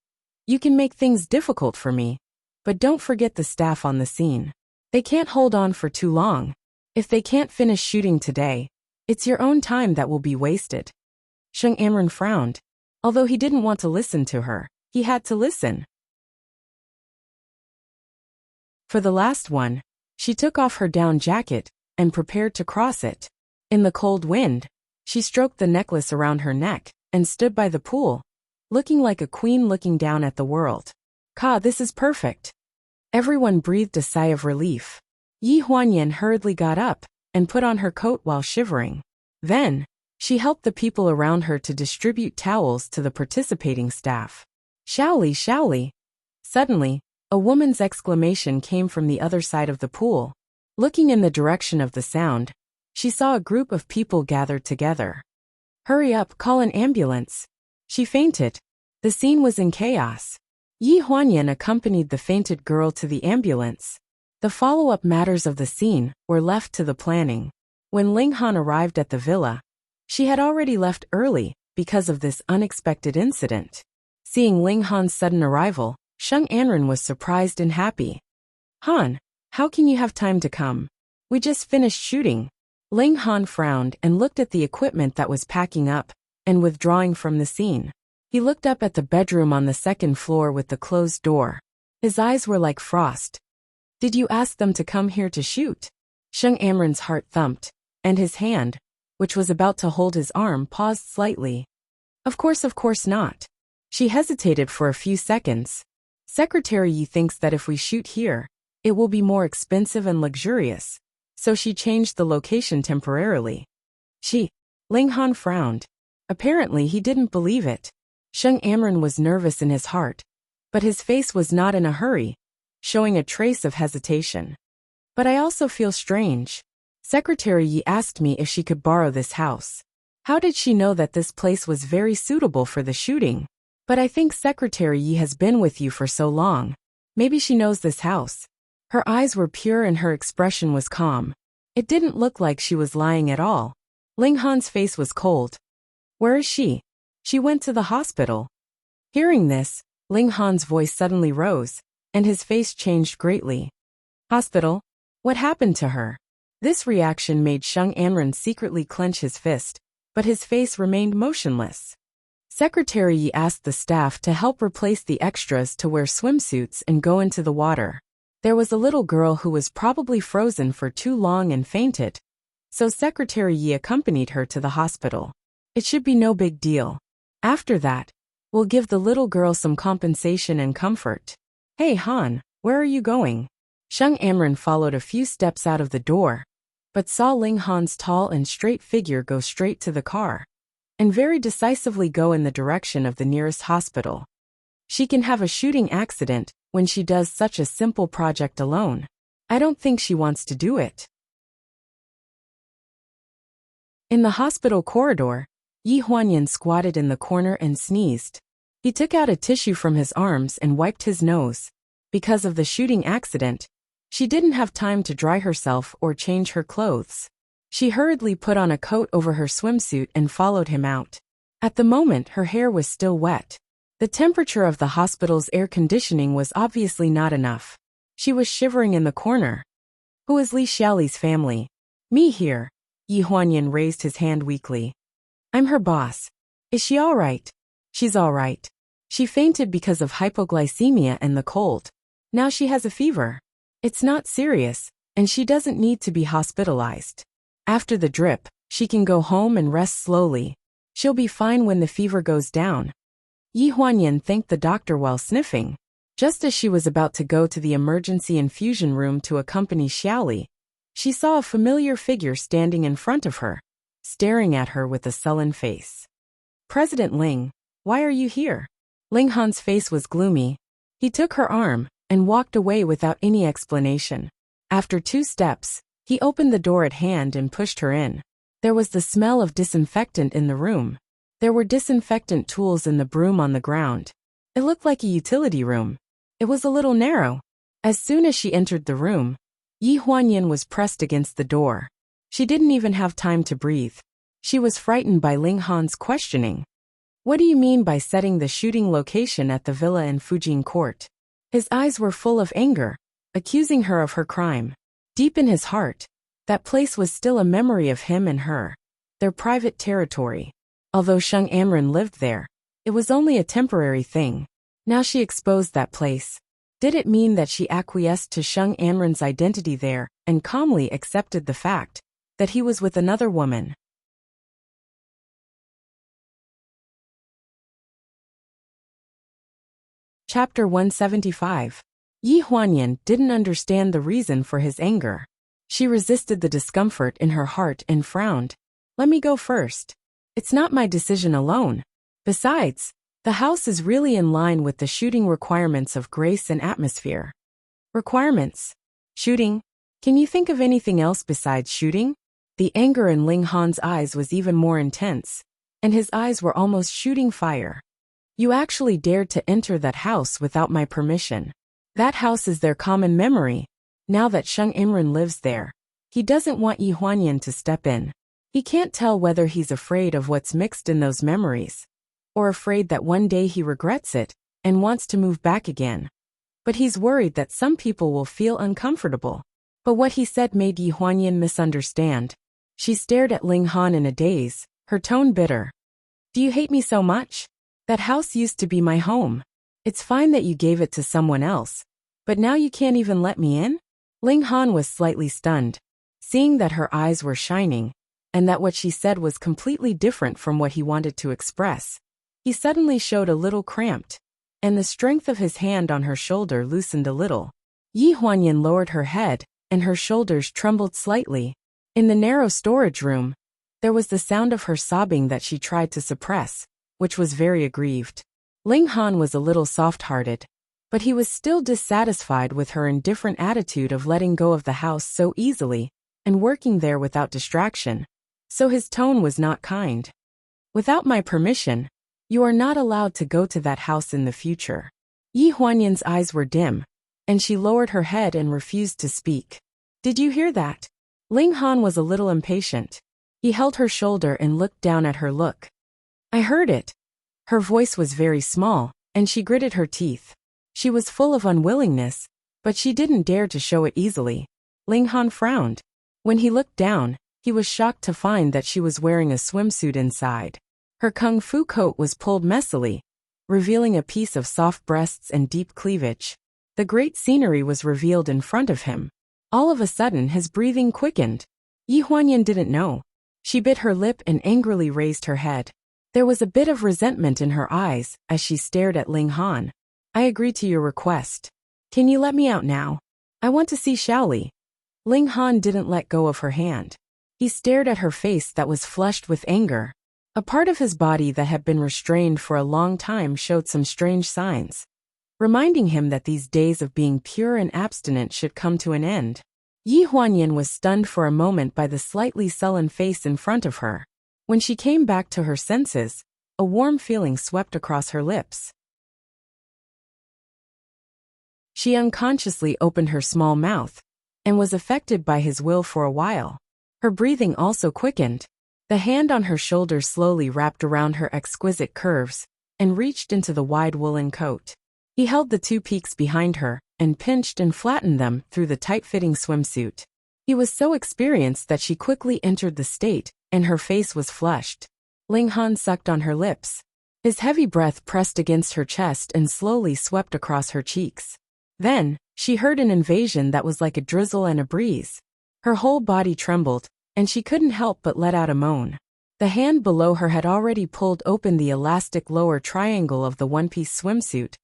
"You can make things difficult for me, but don't forget the staff on the scene. They can't hold on for too long. If they can't finish shooting today, it's your own time that will be wasted." Sheng Anren frowned. Although he didn't want to listen to her, he had to listen. For the last one, she took off her down jacket and prepared to cross it. In the cold wind, she stroked the necklace around her neck and stood by the pool, looking like a queen looking down at the world. This is perfect. Everyone breathed a sigh of relief. Yi Huanyan hurriedly got up and put on her coat while shivering. Then, she helped the people around her to distribute towels to the participating staff. Shaoli, Shaoli. Suddenly, a woman's exclamation came from the other side of the pool. Looking in the direction of the sound, she saw a group of people gathered together. "Hurry up, call an ambulance." She fainted. The scene was in chaos. Yi Huanyan accompanied the fainted girl to the ambulance. The follow-up matters of the scene were left to the planning. When Ling Han arrived at the villa, she had already left early because of this unexpected incident. Seeing Ling Han's sudden arrival, Sheng Anren was surprised and happy. "Han, how can you have time to come? We just finished shooting." Ling Han frowned and looked at the equipment that was packing up and withdrawing from the scene. He looked up at the bedroom on the second floor with the closed door. His eyes were like frost. "Did you ask them to come here to shoot?" Sheng Anren's heart thumped, and his hand, which was about to hold his arm, paused slightly. Of course not. She hesitated for a few seconds. Secretary Yi thinks that if we shoot here, it will be more expensive and luxurious, so she changed the location temporarily. Ling Han frowned. Apparently he didn't believe it. Sheng Amren was nervous in his heart, but his face was not in a hurry, showing a trace of hesitation. But I also feel strange. Secretary Yi asked me if she could borrow this house. How did she know that this place was very suitable for the shooting? But I think Secretary Yi has been with you for so long. Maybe she knows this house. Her eyes were pure and her expression was calm. It didn't look like she was lying at all. Ling Han's face was cold. Where is she? She went to the hospital. Hearing this, Ling Han's voice suddenly rose, and his face changed greatly. Hospital? What happened to her? This reaction made Sheng Anren secretly clench his fist, but his face remained motionless. Secretary Yi asked the staff to help replace the extras to wear swimsuits and go into the water. There was a little girl who was probably frozen for too long and fainted, so Secretary Yi accompanied her to the hospital. It should be no big deal. After that, we'll give the little girl some compensation and comfort. Hey Han, where are you going? Sheng Amren followed a few steps out of the door, but saw Ling Han's tall and straight figure go straight to the car, and very decisively go in the direction of the nearest hospital. She can have a shooting accident when she does such a simple project alone. I don't think she wants to do it. In the hospital corridor, Yi Huanyan squatted in the corner and sneezed. He took out a tissue from his arms and wiped his nose. Because of the shooting accident, she didn't have time to dry herself or change her clothes. She hurriedly put on a coat over her swimsuit and followed him out. At the moment, her hair was still wet. The temperature of the hospital's air conditioning was obviously not enough. She was shivering in the corner. Who is Li Xiaoli's family? Me here. Yi Huanyan raised his hand weakly. I'm her boss. Is she all right? She's all right. She fainted because of hypoglycemia and the cold. Now she has a fever. It's not serious, and she doesn't need to be hospitalized. After the drip, she can go home and rest slowly. She'll be fine when the fever goes down. Yi Huanyan thanked the doctor while sniffing. Just as she was about to go to the emergency infusion room to accompany Xiaoli, she saw a familiar figure standing in front of her, staring at her with a sullen face. President Ling, why are you here? Ling Han's face was gloomy. He took her arm and walked away without any explanation. After 2 steps, he opened the door at hand and pushed her in. There was the smell of disinfectant in the room. There were disinfectant tools in the broom on the ground. It looked like a utility room. It was a little narrow. As soon as she entered the room, Yi Huanyan was pressed against the door. She didn't even have time to breathe. She was frightened by Ling Han's questioning. What do you mean by setting the shooting location at the villa in Fujin Court? His eyes were full of anger, accusing her of her crime. Deep in his heart, that place was still a memory of him and her, their private territory. Although Sheng Amren lived there, it was only a temporary thing. Now she exposed that place. Did it mean that she acquiesced to Sheng Amren's identity there and calmly accepted the fact that he was with another woman? Chapter 175. Yi Huanyan didn't understand the reason for his anger. She resisted the discomfort in her heart and frowned. Let me go first. It's not my decision alone. Besides, the house is really in line with the shooting requirements of grace and atmosphere. Requirements? Shooting? Can you think of anything else besides shooting? The anger in Ling Han's eyes was even more intense, and his eyes were almost shooting fire. You actually dared to enter that house without my permission. That house is their common memory. Now that Sheng Imran lives there, he doesn't want Yi Huanyan to step in. He can't tell whether he's afraid of what's mixed in those memories, or afraid that one day he regrets it and wants to move back again. But he's worried that some people will feel uncomfortable. But what he said made Yi Huanyan misunderstand. She stared at Ling Han in a daze, her tone bitter. Do you hate me so much? That house used to be my home. It's fine that you gave it to someone else, but now you can't even let me in? Ling Han was slightly stunned. Seeing that her eyes were shining, and that what she said was completely different from what he wanted to express. He suddenly showed a little cramped, and the strength of his hand on her shoulder loosened a little. Yi Huanyan lowered her head, and her shoulders trembled slightly. In the narrow storage room, there was the sound of her sobbing that she tried to suppress, which was very aggrieved. Ling Han was a little soft-hearted, but he was still dissatisfied with her indifferent attitude of letting go of the house so easily and working there without distraction, so his tone was not kind. "Without my permission, you are not allowed to go to that house in the future." Yi Huanyan's eyes were dim, and she lowered her head and refused to speak. "Did you hear that?" Ling Han was a little impatient. He held her shoulder and looked down at her. "Look." "I heard it." Her voice was very small, and she gritted her teeth. She was full of unwillingness, but she didn't dare to show it easily. Ling Han frowned. When he looked down, he was shocked to find that she was wearing a swimsuit inside. Her kung fu coat was pulled messily, revealing a piece of soft breasts and deep cleavage. The great scenery was revealed in front of him. All of a sudden his breathing quickened. Yi Huanyan didn't know. She bit her lip and angrily raised her head. There was a bit of resentment in her eyes as she stared at Ling Han. "I agree to your request. Can you let me out now? I want to see Xiaoli." Ling Han didn't let go of her hand. He stared at her face that was flushed with anger. A part of his body that had been restrained for a long time showed some strange signs, reminding him that these days of being pure and abstinent should come to an end. Yi Huanyan was stunned for a moment by the slightly sullen face in front of her. When she came back to her senses, a warm feeling swept across her lips. She unconsciously opened her small mouth, and was affected by his will for a while. Her breathing also quickened. The hand on her shoulder slowly wrapped around her exquisite curves, and reached into the wide woolen coat. He held the two peaks behind her, and pinched and flattened them through the tight-fitting swimsuit. He was so experienced that she quickly entered the state, and her face was flushed. Ling Han sucked on her lips. His heavy breath pressed against her chest and slowly swept across her cheeks. Then, she heard an invasion that was like a drizzle and a breeze. Her whole body trembled, and she couldn't help but let out a moan. The hand below her had already pulled open the elastic lower triangle of the one-piece swimsuit,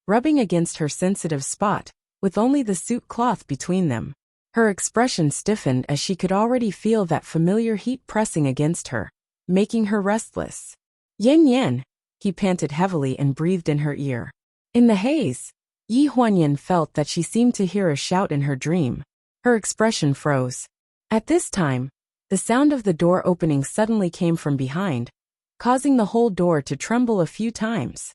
rubbing against her sensitive spot, with only the suit cloth between them. Her expression stiffened as she could already feel that familiar heat pressing against her, making her restless. "Yen Yen," he panted heavily and breathed in her ear. In the haze, Yi Huanyan felt that she seemed to hear a shout in her dream. Her expression froze. At this time, the sound of the door opening suddenly came from behind, causing the whole door to tremble a few times.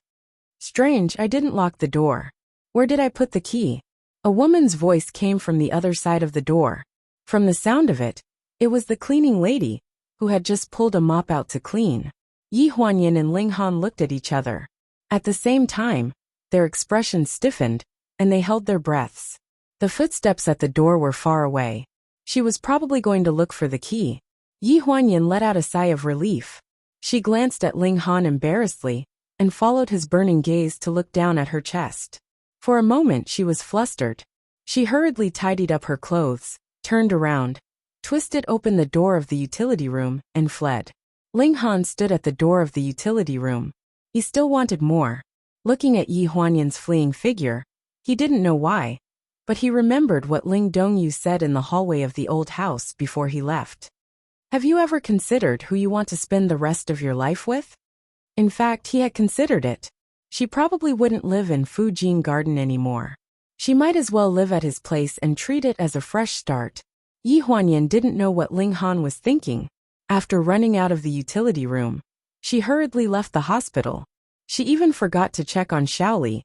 "Strange, I didn't lock the door. Where did I put the key?" A woman's voice came from the other side of the door. From the sound of it, it was the cleaning lady, who had just pulled a mop out to clean. Yi Huanyan and Ling Han looked at each other. At the same time, their expressions stiffened, and they held their breaths. The footsteps at the door were far away. She was probably going to look for the key. Yi Huanyan let out a sigh of relief. She glanced at Ling Han embarrassedly, and followed his burning gaze to look down at her chest. For a moment she was flustered. She hurriedly tidied up her clothes, turned around, twisted open the door of the utility room, and fled. Ling Han stood at the door of the utility room. He still wanted more. Looking at Yi Huanyan's fleeing figure, he didn't know why, but he remembered what Ling Dongyu said in the hallway of the old house before he left. "Have you ever considered who you want to spend the rest of your life with?" In fact, he had considered it. She probably wouldn't live in Fujin Garden anymore. She might as well live at his place and treat it as a fresh start. Yi Huanyan didn't know what Ling Han was thinking. After running out of the utility room, she hurriedly left the hospital. She even forgot to check on Xiaoli,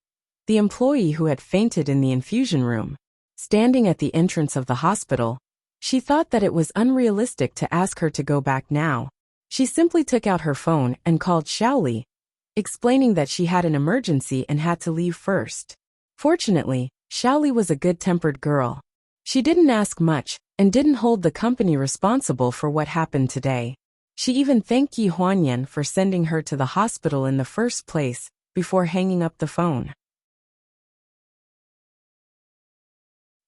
the employee who had fainted in the infusion room. Standing at the entrance of the hospital, she thought that it was unrealistic to ask her to go back now. She simply took out her phone and called Xiaoli, explaining that she had an emergency and had to leave first. Fortunately, Xiaoli was a good-tempered girl. She didn't ask much and didn't hold the company responsible for what happened today. She even thanked Yi Huanyan for sending her to the hospital in the first place before hanging up the phone.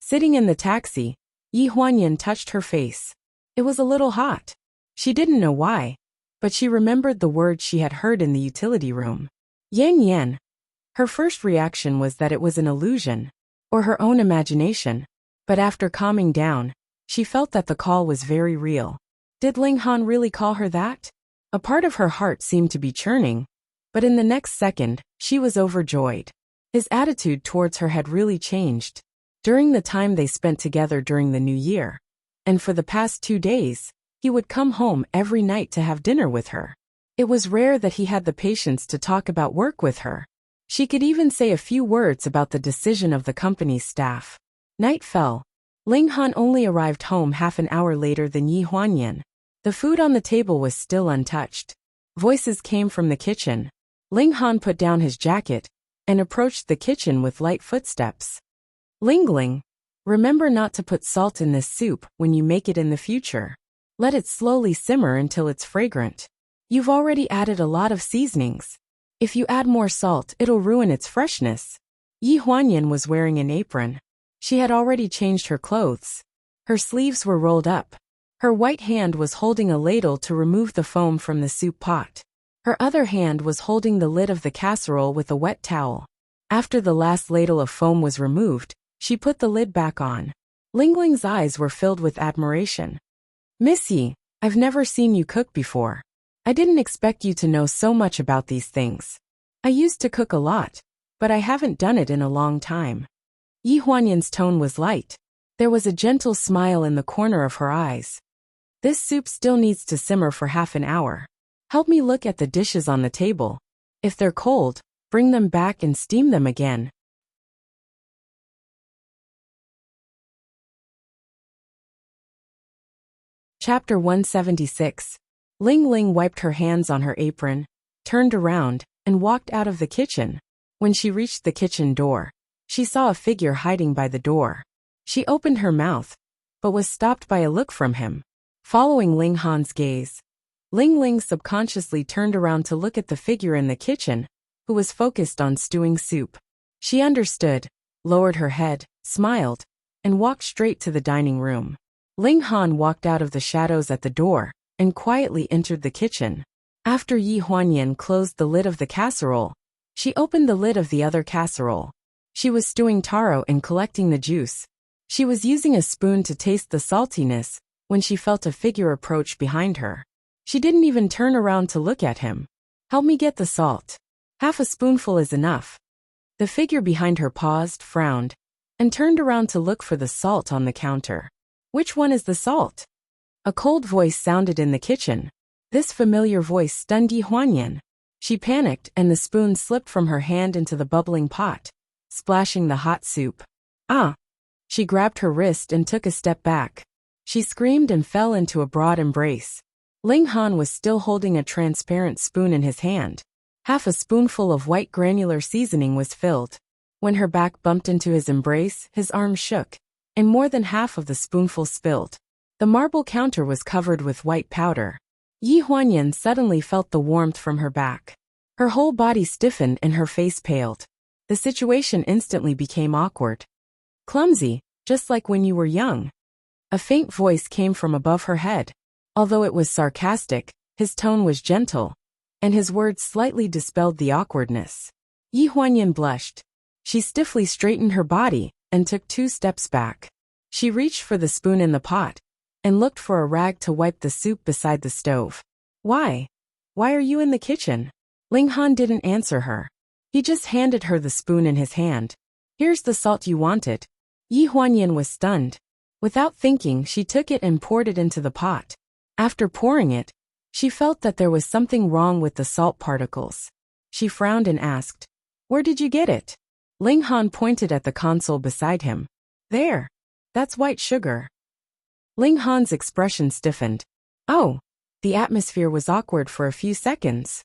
Sitting in the taxi, Yi Huanyan touched her face. It was a little hot. She didn't know why, but she remembered the words she had heard in the utility room. Yan Yan. Her first reaction was that it was an illusion, or her own imagination, but after calming down, she felt that the call was very real. Did Ling Han really call her that? A part of her heart seemed to be churning, but in the next second, she was overjoyed. His attitude towards her had really changed. During the time they spent together during the new year, and for the past 2 days, he would come home every night to have dinner with her. It was rare that he had the patience to talk about work with her. She could even say a few words about the decision of the company's staff. Night fell. Ling Han only arrived home half an hour later than Yi Huanyan. The food on the table was still untouched. Voices came from the kitchen. Ling Han put down his jacket and approached the kitchen with light footsteps. Ling, remember not to put salt in this soup when you make it in the future. Let it slowly simmer until it's fragrant. You've already added a lot of seasonings. If you add more salt, it'll ruin its freshness. Yi Huanyan was wearing an apron. She had already changed her clothes. Her sleeves were rolled up. Her white hand was holding a ladle to remove the foam from the soup pot. Her other hand was holding the lid of the casserole with a wet towel. After the last ladle of foam was removed, she put the lid back on. Lingling's eyes were filled with admiration. Miss Yi, I've never seen you cook before. I didn't expect you to know so much about these things. I used to cook a lot, but I haven't done it in a long time. Yi Huanyan's tone was light. There was a gentle smile in the corner of her eyes. This soup still needs to simmer for half an hour. Help me look at the dishes on the table. If they're cold, bring them back and steam them again. Chapter 176. Ling wiped her hands on her apron, turned around, and walked out of the kitchen. When she reached the kitchen door, she saw a figure hiding by the door. She opened her mouth, but was stopped by a look from him. Following Ling Han's gaze, Ling subconsciously turned around to look at the figure in the kitchen, who was focused on stewing soup. She understood, lowered her head, smiled, and walked straight to the dining room. Ling Han walked out of the shadows at the door and quietly entered the kitchen. After Yi Huanyan closed the lid of the casserole, she opened the lid of the other casserole. She was stewing taro and collecting the juice. She was using a spoon to taste the saltiness when she felt a figure approach behind her. She didn't even turn around to look at him. Help me get the salt. Half a spoonful is enough. The figure behind her paused, frowned, and turned around to look for the salt on the counter. Which one is the salt? A cold voice sounded in the kitchen. This familiar voice stunned Yi Huanyan. She panicked and the spoon slipped from her hand into the bubbling pot, splashing the hot soup. Ah! She grabbed her wrist and took a step back. She screamed and fell into a broad embrace. Ling Han was still holding a transparent spoon in his hand. Half a spoonful of white granular seasoning was filled. When her back bumped into his embrace, his arm shook, and more than half of the spoonful spilled. The marble counter was covered with white powder. Yi Huanyan suddenly felt the warmth from her back. Her whole body stiffened and her face paled. The situation instantly became awkward. Clumsy, just like when you were young. A faint voice came from above her head. Although it was sarcastic, his tone was gentle, and his words slightly dispelled the awkwardness. Yi Huanyan blushed. She stiffly straightened her body and took 2 steps back. She reached for the spoon in the pot and looked for a rag to wipe the soup beside the stove. Why? Why are you in the kitchen? Ling Han didn't answer her. He just handed her the spoon in his hand. Here's the salt you wanted. Yi Huanyan was stunned. Without thinking, she took it and poured it into the pot. After pouring it, she felt that there was something wrong with the salt particles. She frowned and asked, "Where did you get it?" Ling Han pointed at the console beside him. There. That's white sugar. Ling Han's expression stiffened. Oh. The atmosphere was awkward for a few seconds.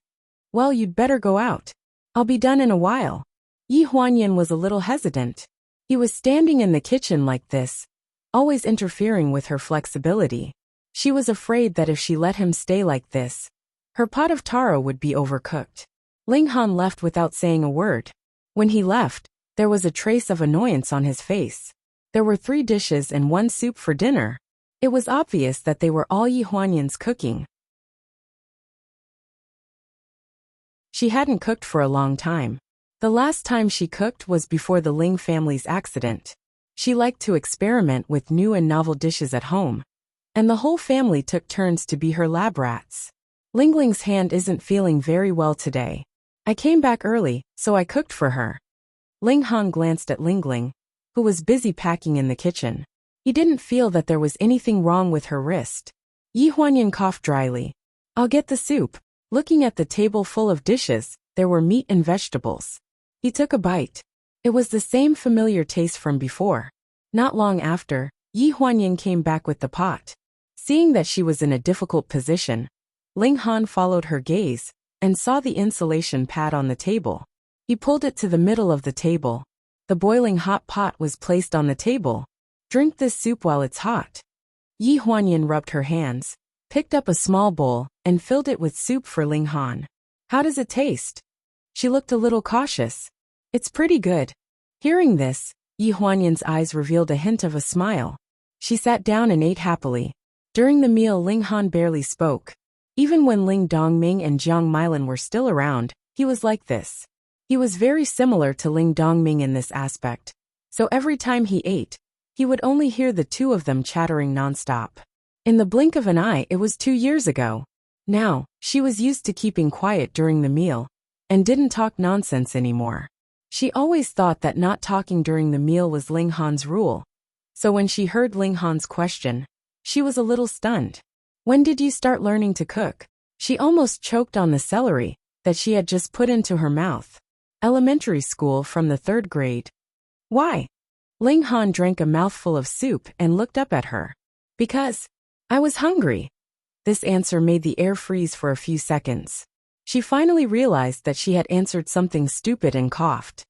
Well, you'd better go out. I'll be done in a while. Yi Huanyan was a little hesitant. He was standing in the kitchen like this, always interfering with her flexibility. She was afraid that if she let him stay like this, her pot of taro would be overcooked. Ling Han left without saying a word. When he left, there was a trace of annoyance on his face. There were 3 dishes and 1 soup for dinner. It was obvious that they were all Yi Huanyan's cooking. She hadn't cooked for a long time. The last time she cooked was before the Ling family's accident. She liked to experiment with new and novel dishes at home, and the whole family took turns to be her lab rats. Lingling's hand isn't feeling very well today. I came back early, so I cooked for her. Ling Han glanced at Lingling, who was busy packing in the kitchen. He didn't feel that there was anything wrong with her wrist. Yi Huanyan coughed dryly. I'll get the soup. Looking at the table full of dishes, there were meat and vegetables. He took a bite. It was the same familiar taste from before. Not long after, Yi Huanyan came back with the pot. Seeing that she was in a difficult position, Ling Han followed her gaze and saw the insulation pad on the table. He pulled it to the middle of the table. The boiling hot pot was placed on the table. Drink this soup while it's hot. Yi Huanyan rubbed her hands, picked up a small bowl, and filled it with soup for Ling Han. How does it taste? She looked a little cautious. It's pretty good. Hearing this, Yi Huanyan's eyes revealed a hint of a smile. She sat down and ate happily. During the meal, Ling Han barely spoke. Even when Ling Dongming and Jiang Milan were still around, he was like this. He was very similar to Ling Dongming in this aspect. So every time he ate, he would only hear the two of them chattering nonstop. In the blink of an eye, it was 2 years ago. Now, she was used to keeping quiet during the meal, and didn't talk nonsense anymore. She always thought that not talking during the meal was Ling Han's rule. So when she heard Ling Han's question, she was a little stunned. When did you start learning to cook? She almost choked on the celery that she had just put into her mouth. Elementary school from the 3rd grade. Why? Ling Han drank a mouthful of soup and looked up at her. Because I was hungry. This answer made the air freeze for a few seconds. She finally realized that she had answered something stupid and coughed.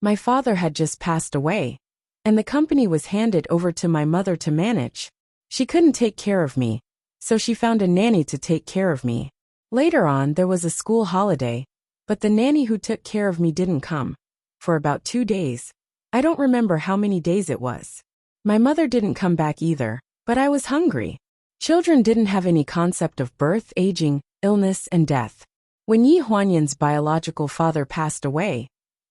My father had just passed away, and the company was handed over to my mother to manage. She couldn't take care of me, so she found a nanny to take care of me. Later on, there was a school holiday, but the nanny who took care of me didn't come. For about 2 days. I don't remember how many days it was. My mother didn't come back either, but I was hungry. Children didn't have any concept of birth, aging, illness, and death. When Yi Huanyan's biological father passed away,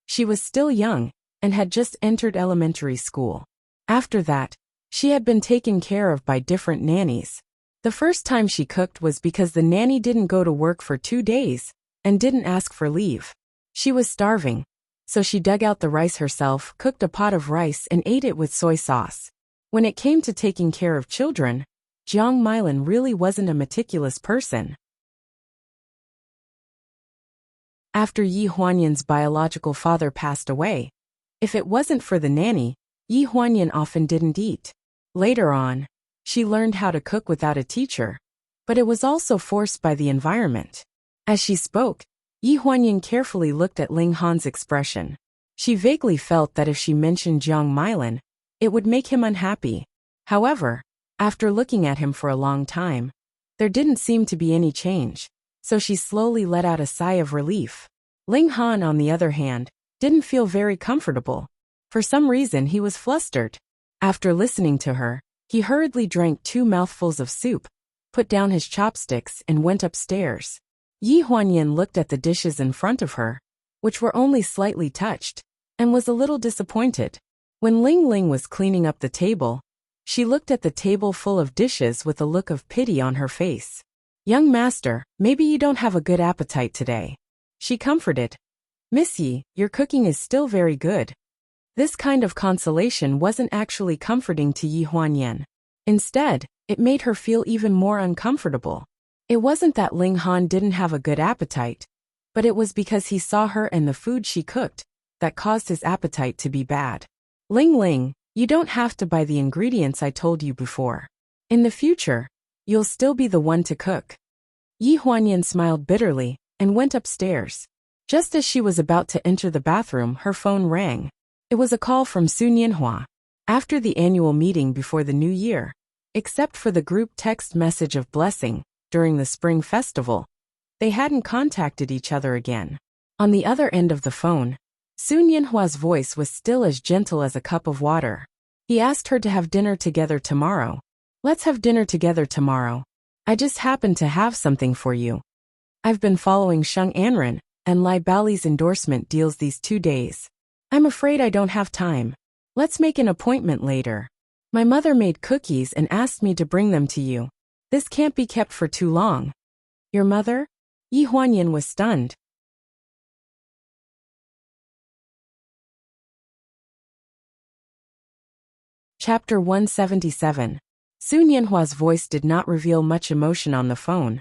she was still young and had just entered elementary school. After that, she had been taken care of by different nannies. The first time she cooked was because the nanny didn't go to work for 2 days and didn't ask for leave. She was starving, so she dug out the rice herself, cooked a pot of rice, and ate it with soy sauce. When it came to taking care of children, Jiang Milan really wasn't a meticulous person. After Yi Huanyan's biological father passed away, if it wasn't for the nanny, Yi Huanyan often didn't eat. Later on, she learned how to cook without a teacher, but it was also forced by the environment. As she spoke, Yi Huanyan carefully looked at Ling Han's expression. She vaguely felt that if she mentioned Jiang Milan, it would make him unhappy. However, after looking at him for a long time, there didn't seem to be any change, so she slowly let out a sigh of relief. Ling Han, on the other hand, didn't feel very comfortable. For some reason, he was flustered. After listening to her, he hurriedly drank 2 mouthfuls of soup, put down his chopsticks, and went upstairs. Yi Huanyan looked at the dishes in front of her, which were only slightly touched, and was a little disappointed. When Ling Ling was cleaning up the table, she looked at the table full of dishes with a look of pity on her face. Young master, maybe you don't have a good appetite today. She comforted. Miss Yi, your cooking is still very good. This kind of consolation wasn't actually comforting to Yi Huanyan. Instead, it made her feel even more uncomfortable. It wasn't that Ling Han didn't have a good appetite, but it was because he saw her and the food she cooked that caused his appetite to be bad. Ling Ling, you don't have to buy the ingredients I told you before. In the future, you'll still be the one to cook. Yi Huanyan smiled bitterly and went upstairs. Just as she was about to enter the bathroom, her phone rang. It was a call from Su Nianhua. After the annual meeting before the new year, except for the group text message of blessing during the spring festival, they hadn't contacted each other again. On the other end of the phone, Su Nianhua's voice was still as gentle as a cup of water. He asked her to have dinner together tomorrow, Let's have dinner together tomorrow. I just happen to have something for you. I've been following Sheng Anren and Lai Bao's endorsement deals these 2 days. I'm afraid I don't have time. Let's make an appointment later. My mother made cookies and asked me to bring them to you. This can't be kept for too long. Your mother? Yi Huanyan was stunned. Chapter 177. Sun Yanhua's voice did not reveal much emotion on the phone,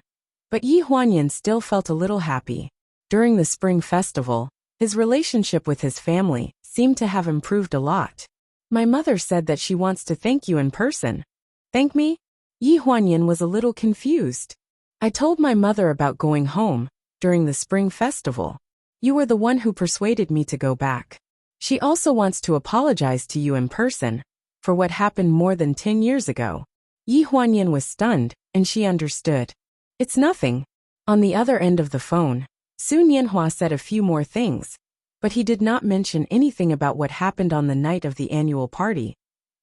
but Yi Huanyan still felt a little happy. During the spring festival, his relationship with his family seemed to have improved a lot. My mother said that she wants to thank you in person. Thank me? Yi Huanyan was a little confused. I told my mother about going home during the spring festival. You were the one who persuaded me to go back. She also wants to apologize to you in person for what happened more than 10 years ago. Yi Huanyan was stunned, and she understood. It's nothing. On the other end of the phone, Sun Yanhua said a few more things, but he did not mention anything about what happened on the night of the annual party,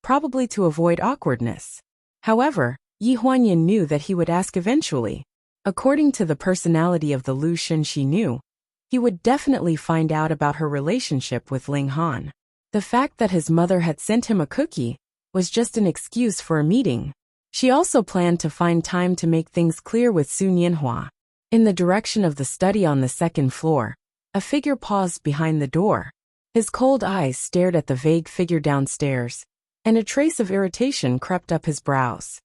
probably to avoid awkwardness. However, Yi Huanyan knew that he would ask eventually. According to the personality of the Lu Shen she knew, he would definitely find out about her relationship with Ling Han. The fact that his mother had sent him a cookie was just an excuse for a meeting. She also planned to find time to make things clear with Sun Yanhua. In the direction of the study on the second floor, a figure paused behind the door. His cold eyes stared at the vague figure downstairs, and a trace of irritation crept up his brows.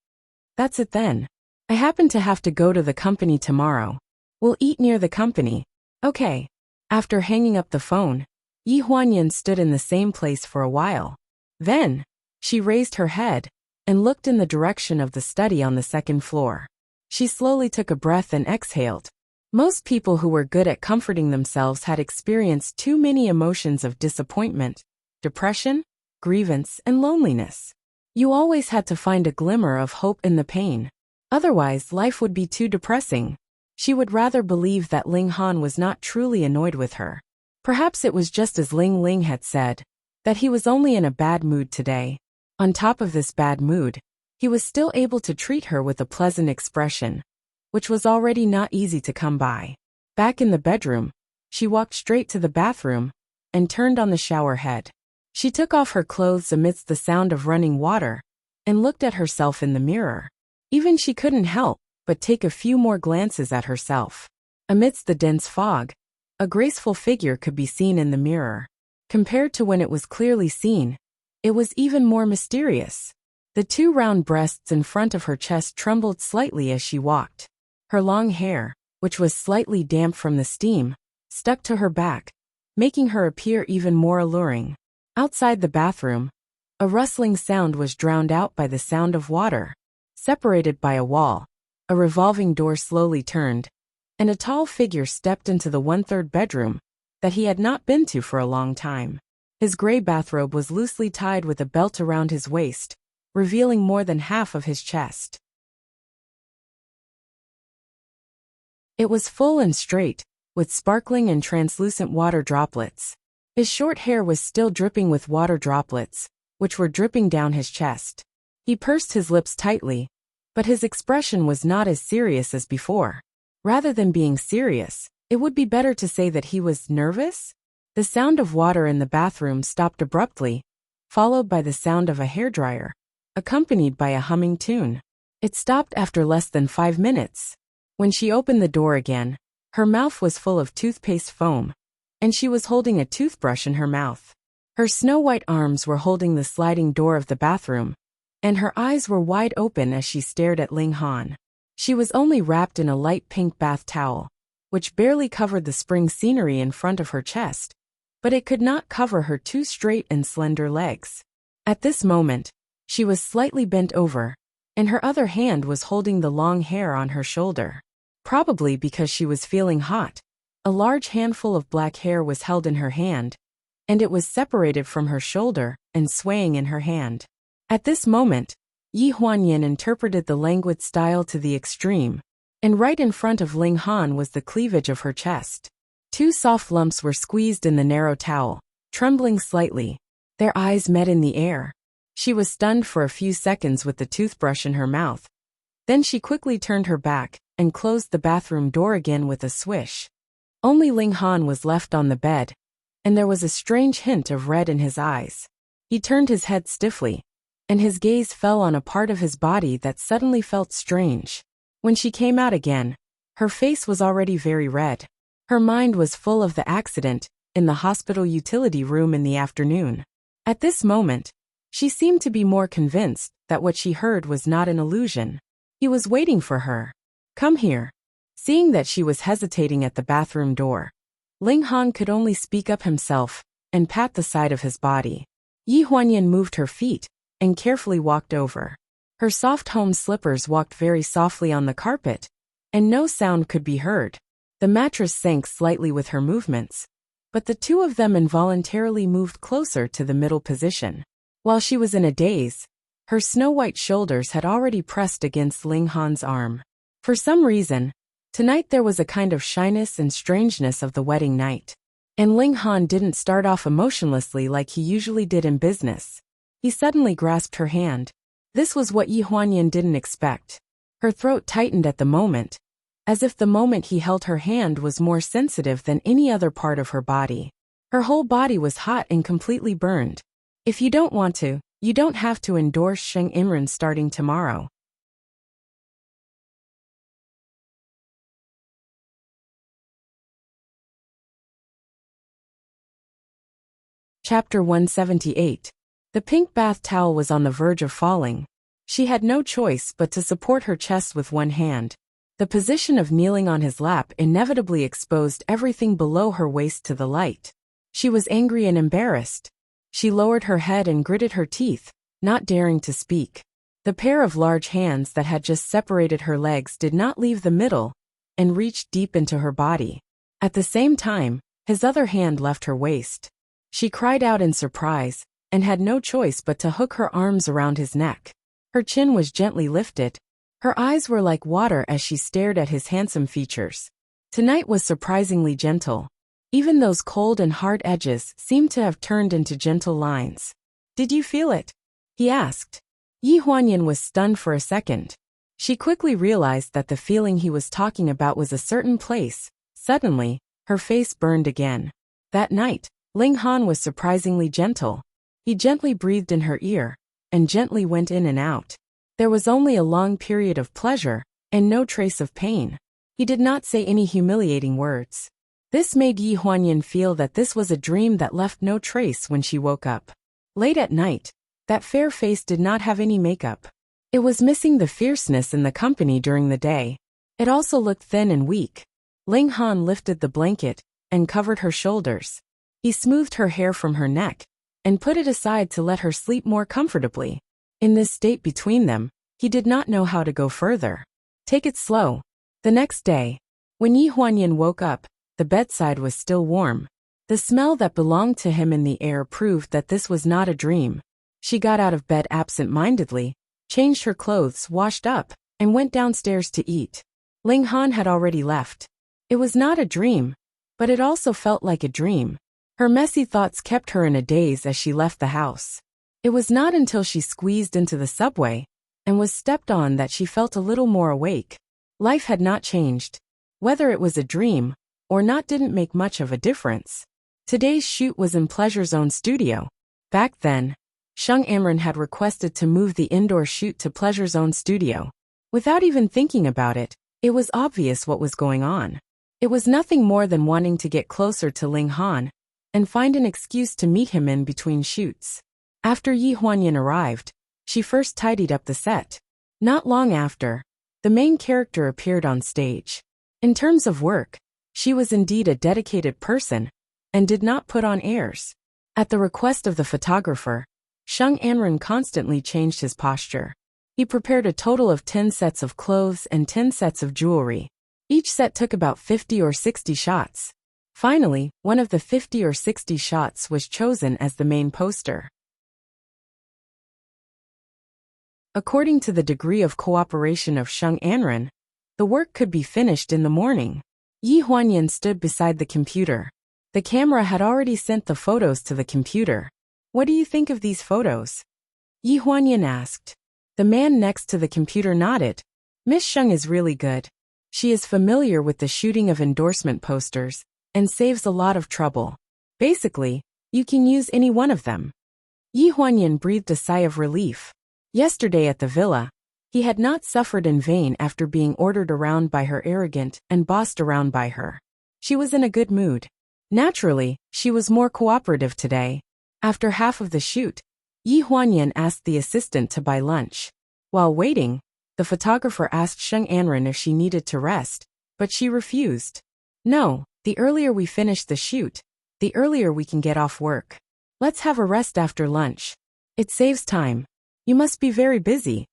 That's it then. I happen to have to go to the company tomorrow. We'll eat near the company. Okay. After hanging up the phone, Yi Huanyan stood in the same place for a while. Then, she raised her head and looked in the direction of the study on the second floor. She slowly took a breath and exhaled. Most people who were good at comforting themselves had experienced too many emotions of disappointment, depression, grievance, and loneliness. You always had to find a glimmer of hope in the pain. Otherwise, life would be too depressing. She would rather believe that Ling Han was not truly annoyed with her. Perhaps it was just as Ling Ling had said, that he was only in a bad mood today. On top of this bad mood, he was still able to treat her with a pleasant expression, which was already not easy to come by. Back in the bedroom, she walked straight to the bathroom and turned on the shower head. She took off her clothes amidst the sound of running water and looked at herself in the mirror. Even she couldn't help but take a few more glances at herself. Amidst the dense fog, a graceful figure could be seen in the mirror. Compared to when it was clearly seen, it was even more mysterious. The 2 round breasts in front of her chest trembled slightly as she walked. Her long hair, which was slightly damp from the steam, stuck to her back, making her appear even more alluring. Outside the bathroom, a rustling sound was drowned out by the sound of water. Separated by a wall, a revolving door slowly turned, and a tall figure stepped into the 1/3 bedroom that he had not been to for a long time. His gray bathrobe was loosely tied with a belt around his waist, revealing more than half of his chest. It was full and straight, with sparkling and translucent water droplets. His short hair was still dripping with water droplets, which were dripping down his chest. He pursed his lips tightly, but his expression was not as serious as before. Rather than being serious, it would be better to say that he was nervous. The sound of water in the bathroom stopped abruptly, followed by the sound of a hairdryer, accompanied by a humming tune. It stopped after less than 5 minutes. When she opened the door again, her mouth was full of toothpaste foam, and she was holding a toothbrush in her mouth. Her snow-white arms were holding the sliding door of the bathroom, and her eyes were wide open as she stared at Ling Han. She was only wrapped in a light pink bath towel, which barely covered the spring scenery in front of her chest, but it could not cover her 2 straight and slender legs. At this moment, she was slightly bent over, and her other hand was holding the long hair on her shoulder. Probably because she was feeling hot, a large handful of black hair was held in her hand, and it was separated from her shoulder and swaying in her hand. At this moment, Yi Huanyan interpreted the languid style to the extreme, and right in front of Ling Han was the cleavage of her chest. 2 soft lumps were squeezed in the narrow towel, trembling slightly. Their eyes met in the air. She was stunned for a few seconds with the toothbrush in her mouth. Then she quickly turned her back and closed the bathroom door again with a swish. Only Ling Han was left on the bed, and there was a strange hint of red in his eyes. He turned his head stiffly, and his gaze fell on a part of his body that suddenly felt strange. When she came out again, her face was already very red. Her mind was full of the accident in the hospital utility room in the afternoon. At this moment, she seemed to be more convinced that what she heard was not an illusion. He was waiting for her. "Come here." Seeing that she was hesitating at the bathroom door, Ling Han could only speak up himself and pat the side of his body. Yi Huanyan moved her feet and carefully walked over. Her soft home slippers walked very softly on the carpet, and no sound could be heard. The mattress sank slightly with her movements, but the two of them involuntarily moved closer to the middle position. While she was in a daze, her snow-white shoulders had already pressed against Ling Han's arm. For some reason, tonight there was a kind of shyness and strangeness of the wedding night. And Ling Han didn't start off emotionlessly like he usually did in business. He suddenly grasped her hand. This was what Yi Huanyan didn't expect. Her throat tightened at the moment, as if the moment he held her hand was more sensitive than any other part of her body. Her whole body was hot and completely burned. "If you don't want to, you don't have to endorse Sheng Inran starting tomorrow." Chapter 178. The pink bath towel was on the verge of falling. She had no choice but to support her chest with one hand. The position of kneeling on his lap inevitably exposed everything below her waist to the light. She was angry and embarrassed. She lowered her head and gritted her teeth, not daring to speak. The pair of large hands that had just separated her legs did not leave the middle and reached deep into her body. At the same time, his other hand left her waist. She cried out in surprise and had no choice but to hook her arms around his neck. Her chin was gently lifted. Her eyes were like water as she stared at his handsome features. Tonight was surprisingly gentle. Even those cold and hard edges seemed to have turned into gentle lines. "Did you feel it?" he asked. Yi Huanyan was stunned for a second. She quickly realized that the feeling he was talking about was a certain place. Suddenly, her face burned again. That night, Ling Han was surprisingly gentle. He gently breathed in her ear, and gently went in and out. There was only a long period of pleasure, and no trace of pain. He did not say any humiliating words. This made Yi Huanyan feel that this was a dream that left no trace when she woke up. Late at night, that fair face did not have any makeup. It was missing the fierceness in the company during the day. It also looked thin and weak. Ling Han lifted the blanket and covered her shoulders. He smoothed her hair from her neck and put it aside to let her sleep more comfortably. In this state between them, he did not know how to go further. Take it slow. The next day, when Yi Huanyan woke up, the bedside was still warm. The smell that belonged to him in the air proved that this was not a dream. She got out of bed absent-mindedly, changed her clothes, washed up, and went downstairs to eat. Ling Han had already left. It was not a dream, but it also felt like a dream. Her messy thoughts kept her in a daze as she left the house. It was not until she squeezed into the subway and was stepped on that she felt a little more awake. Life had not changed. Whether it was a dream or not didn't make much of a difference. Today's shoot was in Pleasure Zone Studio. Back then, Sheng Amran had requested to move the indoor shoot to Pleasure Zone Studio. Without even thinking about it, it was obvious what was going on. It was nothing more than wanting to get closer to Ling Han and find an excuse to meet him in between shoots. After Yi Huanyan arrived, she first tidied up the set. Not long after, the main character appeared on stage. In terms of work, she was indeed a dedicated person and did not put on airs. At the request of the photographer, Sheng Anran constantly changed his posture. He prepared a total of 10 sets of clothes and 10 sets of jewelry. Each set took about 50 or 60 shots. Finally, one of the 50 or 60 shots was chosen as the main poster. According to the degree of cooperation of Sheng Anran, the work could be finished in the morning. Yi Huanyan stood beside the computer. The camera had already sent the photos to the computer. What do you think of these photos? Yi Huanyan asked. The man next to the computer nodded. Miss Sheng is really good. She is familiar with the shooting of endorsement posters and saves a lot of trouble. Basically, you can use any one of them. Yi Huanyan breathed a sigh of relief. Yesterday at the villa, he had not suffered in vain after being ordered around by her arrogant and bossed around by her. She was in a good mood. Naturally, she was more cooperative today. After half of the shoot, Yi Huanyan asked the assistant to buy lunch. While waiting, the photographer asked Sheng Anren if she needed to rest, but she refused. No, the earlier we finish the shoot, the earlier we can get off work. Let's have a rest after lunch. It saves time. You must be very busy.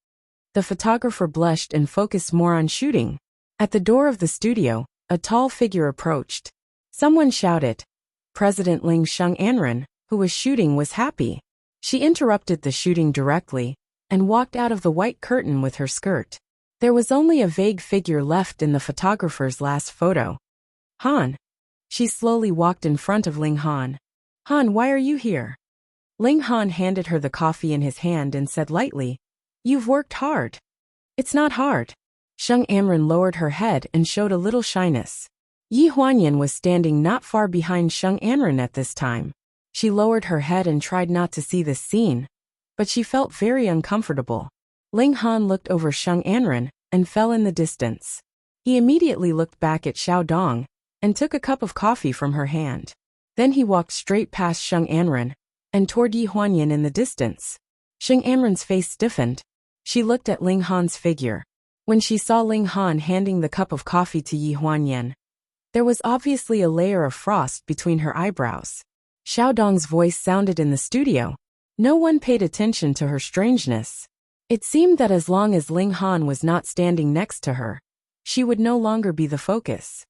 The photographer blushed and focused more on shooting. At the door of the studio, a tall figure approached. Someone shouted. President Ling Sheng Anren, who was shooting, was happy. She interrupted the shooting directly and walked out of the white curtain with her skirt. There was only a vague figure left in the photographer's last photo. Han. She slowly walked in front of Ling Han. Han, why are you here? Ling Han handed her the coffee in his hand and said lightly, You've worked hard. It's not hard. Sheng Anren lowered her head and showed a little shyness. Yi Huanyan was standing not far behind Sheng Anren at this time. She lowered her head and tried not to see this scene, but she felt very uncomfortable. Ling Han looked over Sheng Anren and fell in the distance. He immediately looked back at Xiao Dong and took a cup of coffee from her hand. Then he walked straight past Sheng Anren and toward Yi Huanyan in the distance. Sheng Anren's face stiffened. She looked at Ling Han's figure. When she saw Ling Han handing the cup of coffee to Yi Huanyan, there was obviously a layer of frost between her eyebrows. Xiao Dong's voice sounded in the studio. No one paid attention to her strangeness. It seemed that as long as Ling Han was not standing next to her, she would no longer be the focus.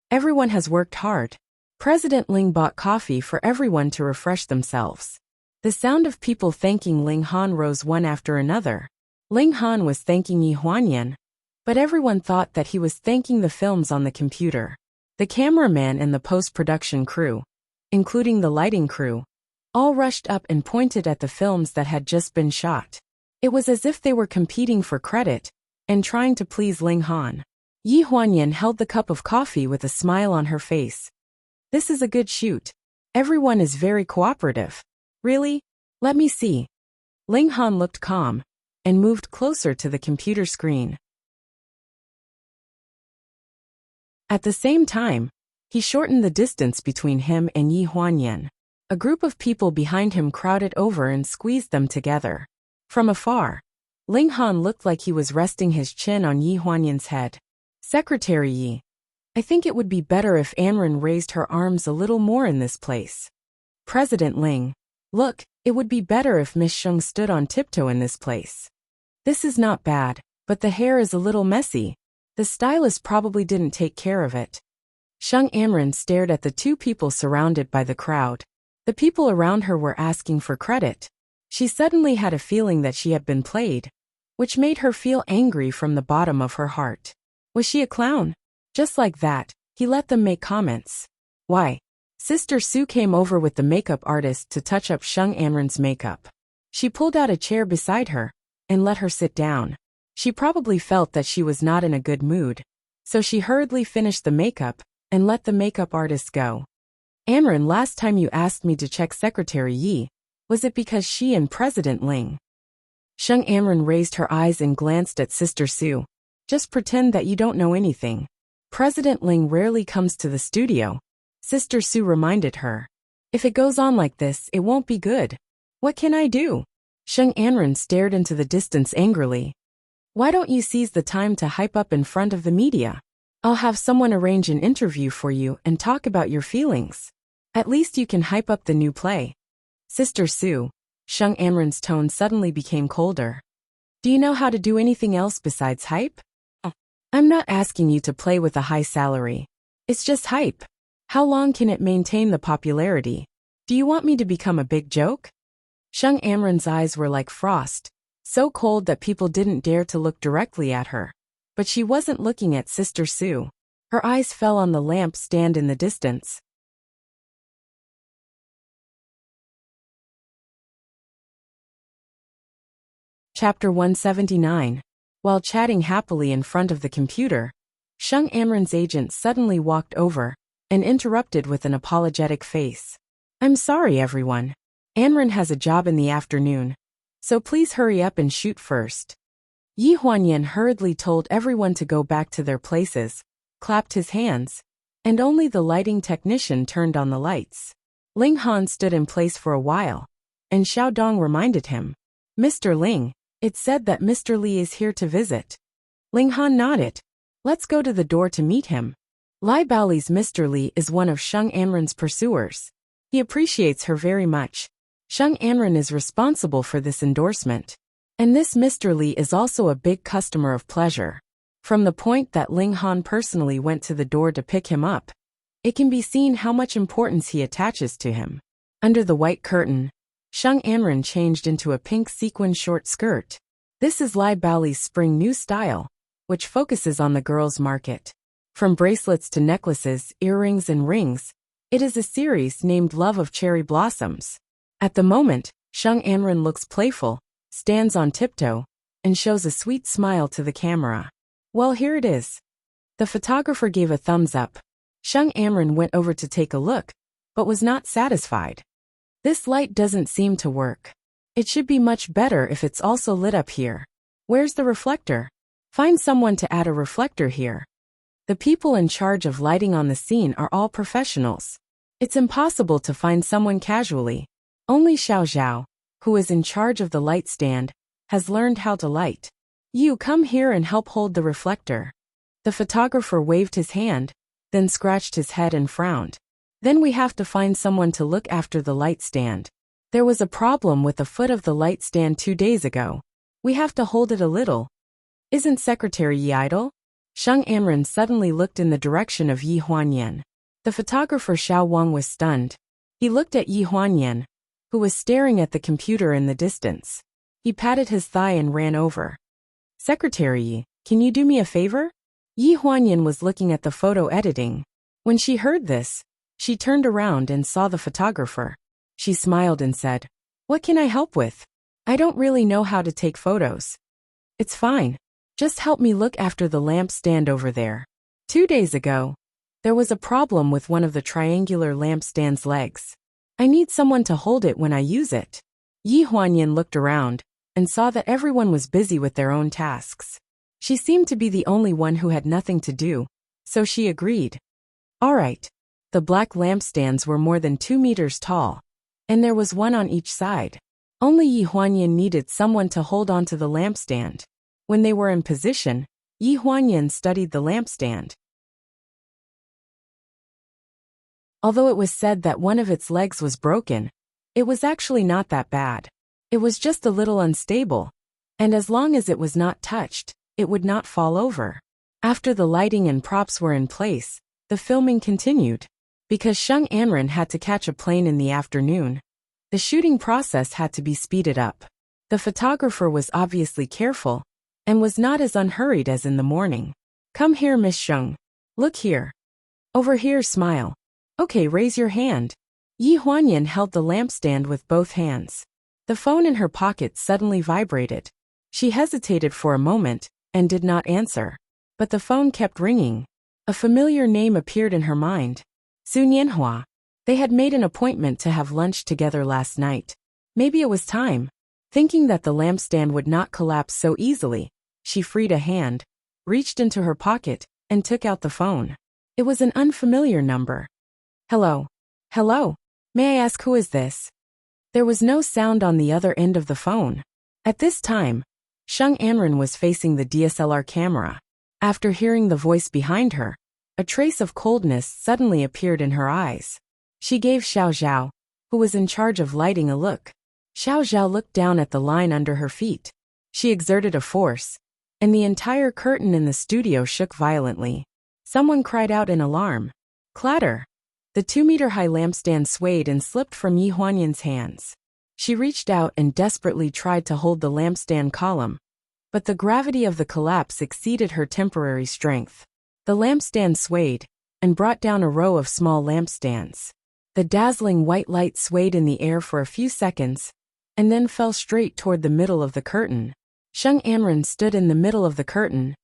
Everyone has worked hard. President Ling bought coffee for everyone to refresh themselves. The sound of people thanking Ling Han rose one after another. Ling Han was thanking Yi Huanyan, but everyone thought that he was thanking the films on the computer. The cameraman and the post-production crew, including the lighting crew, all rushed up and pointed at the films that had just been shot. It was as if they were competing for credit and trying to please Ling Han. Yi Huanyan held the cup of coffee with a smile on her face. This is a good shoot. Everyone is very cooperative. Really? Let me see. Ling Han looked calm and moved closer to the computer screen. At the same time, he shortened the distance between him and Yi Huanyan. A group of people behind him crowded over and squeezed them together. From afar, Ling Han looked like he was resting his chin on Yi Huanyan's head. Secretary Yi, I think it would be better if Anren raised her arms a little more in this place. President Ling, look, it would be better if Miss Sheng stood on tiptoe in this place. This is not bad, but the hair is a little messy. The stylist probably didn't take care of it. Sheng Anren stared at the two people surrounded by the crowd. The people around her were asking for credit. She suddenly had a feeling that she had been played, which made her feel angry from the bottom of her heart. Was she a clown? Just like that, he let them make comments. Why? Sister Sue came over with the makeup artist to touch up Sheng Anren's makeup. She pulled out a chair beside her and let her sit down. She probably felt that she was not in a good mood, so she hurriedly finished the makeup and let the makeup artist go. Anren, last time you asked me to check Secretary Yi, was it because she and President Ling? Sheng Anren raised her eyes and glanced at Sister Sue. Just pretend that you don't know anything. President Ling rarely comes to the studio. Sister Sue reminded her. If it goes on like this, it won't be good. What can I do? Sheng Anren stared into the distance angrily. Why don't you seize the time to hype up in front of the media? I'll have someone arrange an interview for you and talk about your feelings. At least you can hype up the new play. Sister Sue, Sheng Anren's tone suddenly became colder. Do you know how to do anything else besides hype? I'm not asking you to play with a high salary. It's just hype. How long can it maintain the popularity? Do you want me to become a big joke? Sheng Anren's eyes were like frost, so cold that people didn't dare to look directly at her. But she wasn't looking at Sister Sue. Her eyes fell on the lamp stand in the distance. Chapter 179. While chatting happily in front of the computer, Shung Amran's agent suddenly walked over and interrupted with an apologetic face. "I'm sorry, everyone. Amran has a job in the afternoon, so please hurry up and shoot first." Yi Huanyan hurriedly told everyone to go back to their places, clapped his hands, and only the lighting technician turned on the lights. Ling Han stood in place for a while, and Xiao Dong reminded him, "Mr. Ling, it's said that Mr. Li is here to visit." Ling Han nodded. "Let's go to the door to meet him." Lai Baoli's Mr. Li is one of Shung Amran's pursuers. He appreciates her very much. Shung Amran is responsible for this endorsement. And this Mr. Li is also a big customer of pleasure. From the point that Ling Han personally went to the door to pick him up, it can be seen how much importance he attaches to him. Under the white curtain, Shung Amran changed into a pink sequin short skirt. This is Lai Baoli's spring new style, which focuses on the girls' market. From bracelets to necklaces, earrings and rings, it is a series named Love of Cherry Blossoms. At the moment, Shung Amran looks playful, stands on tiptoe, and shows a sweet smile to the camera. "Well, here it is." The photographer gave a thumbs up. Shung Amran went over to take a look, but was not satisfied. "This light doesn't seem to work. It should be much better if it's also lit up here. Where's the reflector? Find someone to add a reflector here." The people in charge of lighting on the scene are all professionals. It's impossible to find someone casually. Only Xiao Zhao, who is in charge of the light stand, has learned how to light. "You come here and help hold the reflector." The photographer waved his hand, then scratched his head and frowned. "Then we have to find someone to look after the light stand. There was a problem with the foot of the light stand 2 days ago. We have to hold it a little. Isn't Secretary Yi idle?" Shung Amran suddenly looked in the direction of Yi Huanyan. The photographer Xiao Wang was stunned. He looked at Yi Huanyan, who was staring at the computer in the distance. He patted his thigh and ran over. "Secretary Yi, can you do me a favor?" Yi Huanyan was looking at the photo editing. When she heard this, she turned around and saw the photographer. She smiled and said, "What can I help with? I don't really know how to take photos." "It's fine. Just help me look after the lamp stand over there. 2 days ago, there was a problem with one of the triangular lamp stand's legs. I need someone to hold it when I use it." Yi Huanyan looked around and saw that everyone was busy with their own tasks. She seemed to be the only one who had nothing to do, so she agreed. "All right." The black lampstands were more than 2 meters tall, and there was one on each side. Only Yi Huanyan needed someone to hold onto the lampstand. When they were in position, Yi Huanyan studied the lampstand. Although it was said that one of its legs was broken, it was actually not that bad. It was just a little unstable, and as long as it was not touched, it would not fall over. After the lighting and props were in place, the filming continued. Because Shung Amran had to catch a plane in the afternoon, the shooting process had to be speeded up. The photographer was obviously careful, and was not as unhurried as in the morning. "Come here, Miss Shung. Look here. Over here, smile. Okay, raise your hand." Yi Huanyan held the lampstand with both hands. The phone in her pocket suddenly vibrated. She hesitated for a moment, and did not answer. But the phone kept ringing. A familiar name appeared in her mind. Su Nianhua. They had made an appointment to have lunch together last night. Maybe it was time. Thinking that the lampstand would not collapse so easily, she freed a hand, reached into her pocket, and took out the phone. It was an unfamiliar number. "Hello. Hello. May I ask who is this?" There was no sound on the other end of the phone. At this time, Shung Amran was facing the DSLR camera. After hearing the voice behind her, a trace of coldness suddenly appeared in her eyes. She gave Xiao Zhao, who was in charge of lighting, a look. Xiao Zhao looked down at the line under her feet. She exerted a force, and the entire curtain in the studio shook violently. Someone cried out in alarm. Clatter! The 2-meter-high lampstand swayed and slipped from Yi Huanyan's hands. She reached out and desperately tried to hold the lampstand column, but the gravity of the collapse exceeded her temporary strength. The lampstand swayed and brought down a row of small lampstands. The dazzling white light swayed in the air for a few seconds and then fell straight toward the middle of the curtain. Sheng Anren stood in the middle of the curtain.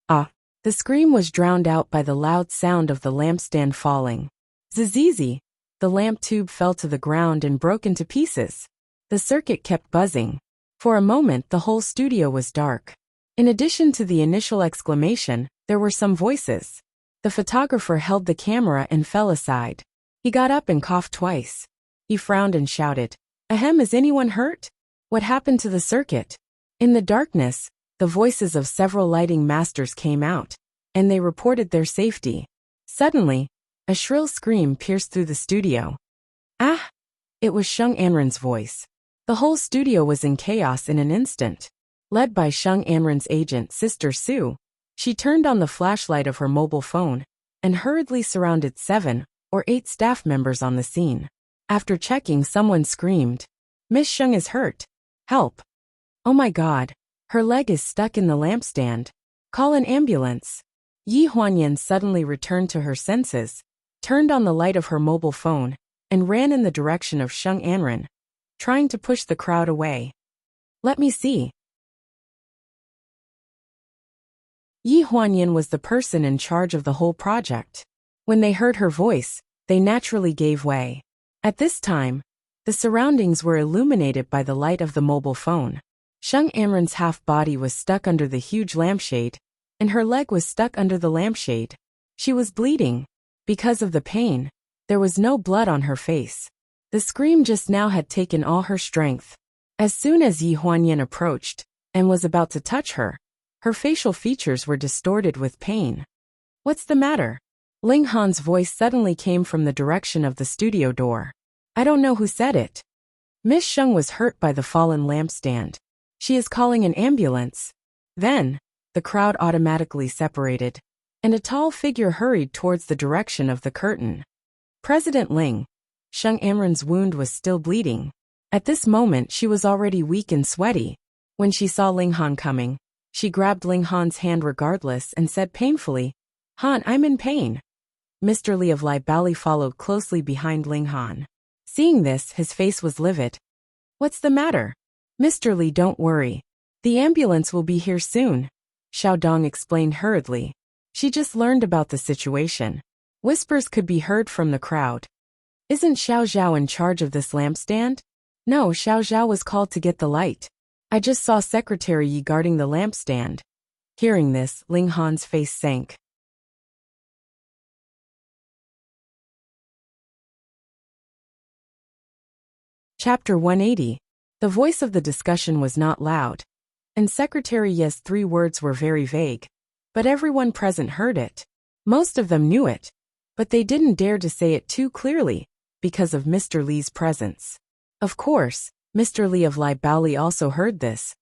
Ah! The scream was drowned out by the loud sound of the lampstand falling. Zizizi! The lamp tube fell to the ground and broke into pieces. The circuit kept buzzing. For a moment the whole studio was dark. In addition to the initial exclamation, there were some voices. The photographer held the camera and fell aside. He got up and coughed twice. He frowned and shouted, "Ahem, is anyone hurt? What happened to the circuit?" In the darkness, the voices of several lighting masters came out, and they reported their safety. Suddenly, a shrill scream pierced through the studio. Ah! It was Sheng Anren's voice. The whole studio was in chaos in an instant. Led by Sheng Anren's agent, Sister Sue, she turned on the flashlight of her mobile phone and hurriedly surrounded 7 or 8 staff members on the scene. After checking, someone screamed, "Miss Sheng is hurt. Help. Oh my God. Her leg is stuck in the lampstand. Call an ambulance." Yi Huanyan suddenly returned to her senses, turned on the light of her mobile phone, and ran in the direction of Sheng Anren, trying to push the crowd away. "Let me see." Yi Huanyan was the person in charge of the whole project. When they heard her voice, they naturally gave way. At this time, the surroundings were illuminated by the light of the mobile phone. Sheng Anren's half-body was stuck under the huge lampshade, and her leg was stuck under the lampshade. She was bleeding. Because of the pain, there was no blood on her face. The scream just now had taken all her strength. As soon as Yi Huanyan approached and was about to touch her, her facial features were distorted with pain. "What's the matter?" Ling Han's voice suddenly came from the direction of the studio door. "I don't know who said it. Miss Sheng was hurt by the fallen lampstand. She is calling an ambulance." Then, the crowd automatically separated, and a tall figure hurried towards the direction of the curtain. President Ling. Sheng Anren's wound was still bleeding. At this moment she was already weak and sweaty. When she saw Ling Han coming, she grabbed Ling Han's hand regardless and said painfully, "Han, I'm in pain." Mr. Li of Lai Bali followed closely behind Ling Han. Seeing this, his face was livid. "What's the matter?" "Mr. Li, don't worry. The ambulance will be here soon," Xiao Dong explained hurriedly. She just learned about the situation. Whispers could be heard from the crowd. "Isn't Xiao Zhao in charge of this lampstand?" "No, Xiao Zhao was called to get the light. I just saw Secretary Yi guarding the lampstand." Hearing this, Ling Han's face sank. Chapter 180. The voice of the discussion was not loud, and Secretary Yi's 3 words were very vague, but everyone present heard it. Most of them knew it, but they didn't dare to say it too clearly because of Mr. Li's presence. Of course, Mr. Li of Lai Baoli also heard this,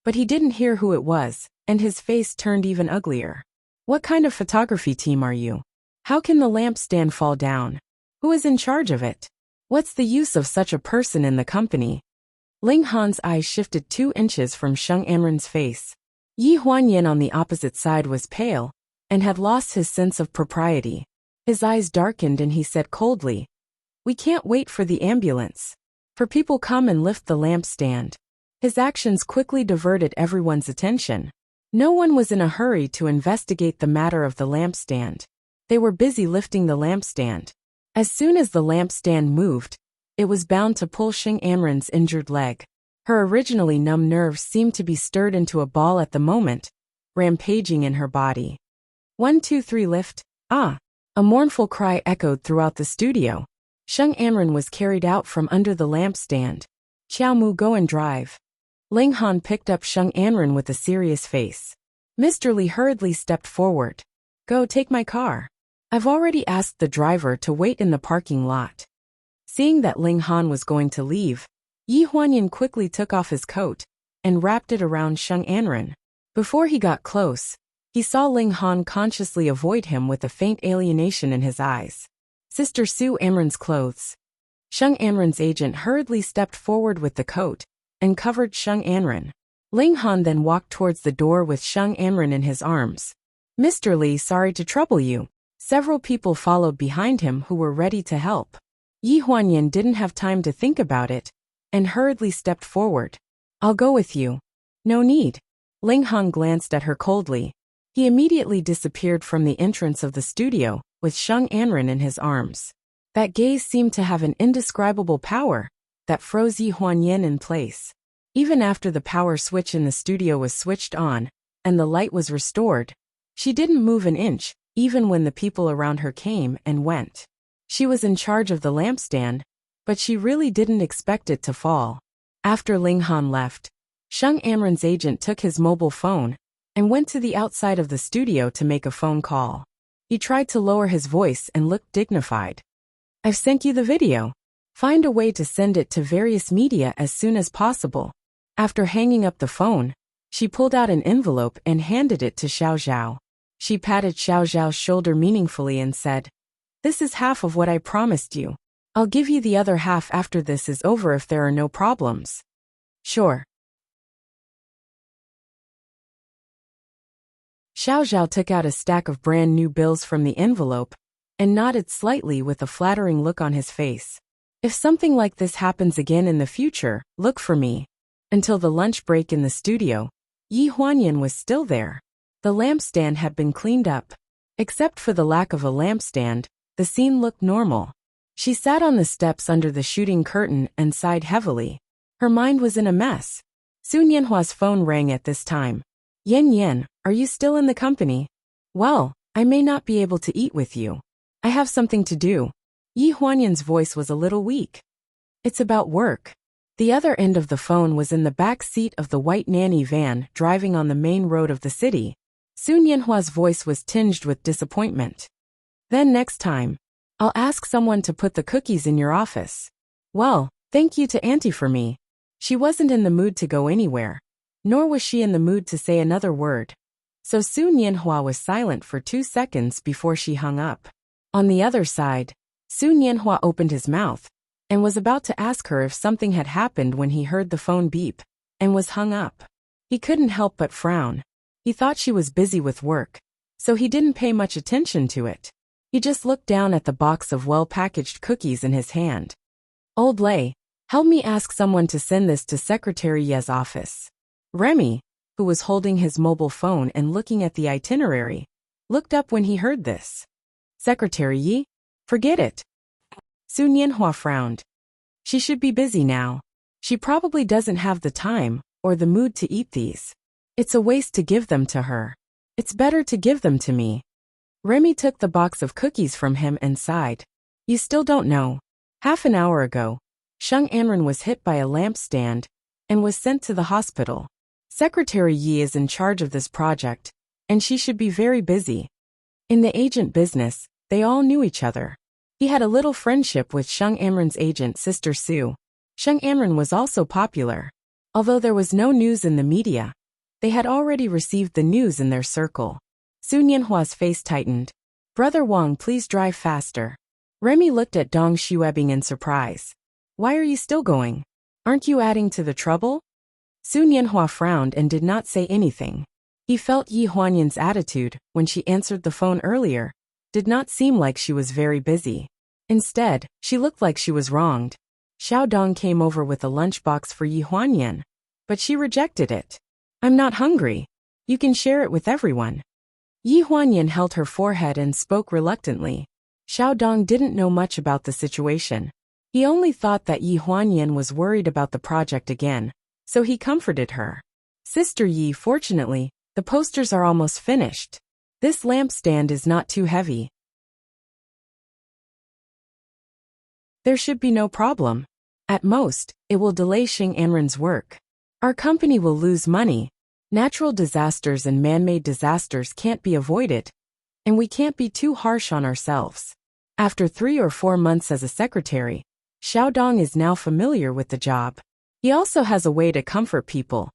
but he didn't hear who it was, and his face turned even uglier. "What kind of photography team are you? How can the lampstand fall down? Who is in charge of it? What's the use of such a person in the company?" Ling Han's eyes shifted 2 inches from Sheng Anren's face. Yi Huanyan on the opposite side was pale and had lost his sense of propriety. His eyes darkened and he said coldly, "We can't wait for the ambulance. For people come and lift the lampstand." His actions quickly diverted everyone's attention. No one was in a hurry to investigate the matter of the lampstand. They were busy lifting the lampstand. As soon as the lampstand moved, it was bound to pull Sheng Anren's injured leg. Her originally numb nerves seemed to be stirred into a ball at the moment, rampaging in her body. 1, 2, 3 lift. Ah! A mournful cry echoed throughout the studio. Sheng Anren was carried out from under the lampstand. "Qiao Mu, go and drive." Ling Han picked up Sheng Anren with a serious face. Mr. Li hurriedly stepped forward. "Go, take my car. I've already asked the driver to wait in the parking lot." Seeing that Ling Han was going to leave, Yi Huanyan quickly took off his coat and wrapped it around Sheng Anren. Before he got close, he saw Ling Han consciously avoid him with a faint alienation in his eyes. Sister Sue Anren's clothes. Sheng Anren's agent hurriedly stepped forward with the coat and covered Sheng Anren. Ling Han then walked towards the door with Sheng Anren in his arms. "Mr. Li, sorry to trouble you." Several people followed behind him who were ready to help. Yi Huanyan didn't have time to think about it and hurriedly stepped forward. "I'll go with you." "No need. Ling Han glanced at her coldly. He immediately disappeared from the entrance of the studio, with Sheng Anren in his arms. That gaze seemed to have an indescribable power that froze Yi Huanyan in place. Even after the power switch in the studio was switched on, and the light was restored, she didn't move an inch, even when the people around her came and went. She was in charge of the lampstand, but she really didn't expect it to fall. After Ling Han left, Sheng Anren's agent took his mobile phone and went to the outside of the studio to make a phone call. He tried to lower his voice and looked dignified. "I've sent you the video. Find a way to send it to various media as soon as possible." After hanging up the phone, she pulled out an envelope and handed it to Xiao Zhao. She patted Xiao Zhao's shoulder meaningfully and said, "This is half of what I promised you. I'll give you the other half after this is over if there are no problems." "Sure." Xiao Zhao took out a stack of brand new bills from the envelope and nodded slightly with a flattering look on his face. "If something like this happens again in the future, look for me." Until the lunch break in the studio, Yi Huanyan was still there. The lampstand had been cleaned up. Except for the lack of a lampstand, the scene looked normal. She sat on the steps under the shooting curtain and sighed heavily. Her mind was in a mess. Sun Yanhua's phone rang at this time. "Yan Yan, are you still in the company?" "Well, I may not be able to eat with you. I have something to do." Yi Huanyan's voice was a little weak. "It's about work." The other end of the phone was in the back seat of the white nanny van driving on the main road of the city. Sun Yanhua's voice was tinged with disappointment. "Then next time, I'll ask someone to put the cookies in your office." "Well, thank you to Auntie for me." She wasn't in the mood to go anywhere, nor was she in the mood to say another word. So Sun Yanhua was silent for 2 seconds before she hung up. On the other side, Sun Yanhua opened his mouth and was about to ask her if something had happened when he heard the phone beep and was hung up. He couldn't help but frown. He thought she was busy with work, so he didn't pay much attention to it. He just looked down at the box of well-packaged cookies in his hand. "Old Lei, help me ask someone to send this to Secretary Ye's office." Remy, who was holding his mobile phone and looking at the itinerary, looked up when he heard this. "Secretary Yi? Forget it." Sun Yanhua frowned. She should be busy now. She probably doesn't have the time or the mood to eat these. It's a waste to give them to her. It's better to give them to me. Remy took the box of cookies from him and sighed. "You still don't know. Half an hour ago, Sheng Anren was hit by a lampstand and was sent to the hospital. Secretary Yi is in charge of this project, and she should be very busy." In the agent business, they all knew each other. He had a little friendship with Sheng Anren's agent sister Sue. Sheng Anren was also popular. Although there was no news in the media, they had already received the news in their circle. Sun Yanhua's face tightened. "Brother Wang, please drive faster." Remy looked at Dong Xuebing in surprise. "Why are you still going? Aren't you adding to the trouble?" Sun Yanhua frowned and did not say anything. He felt Yi Huanyan's attitude when she answered the phone earlier did not seem like she was very busy. Instead, she looked like she was wronged. Xiao Dong came over with a lunchbox for Yi Huanyan, but she rejected it. "I'm not hungry. You can share it with everyone." Yi Huanyan held her forehead and spoke reluctantly. Xiao Dong didn't know much about the situation. He only thought that Yi Huanyan was worried about the project again, so he comforted her. "Sister Yi, fortunately, the posters are almost finished. This lampstand is not too heavy. There should be no problem. At most, it will delay Sheng Anren's work. Our company will lose money. Natural disasters and man-made disasters can't be avoided, and we can't be too harsh on ourselves." After 3 or 4 months as a secretary, Xiao Dong is now familiar with the job. He also has a way to comfort people,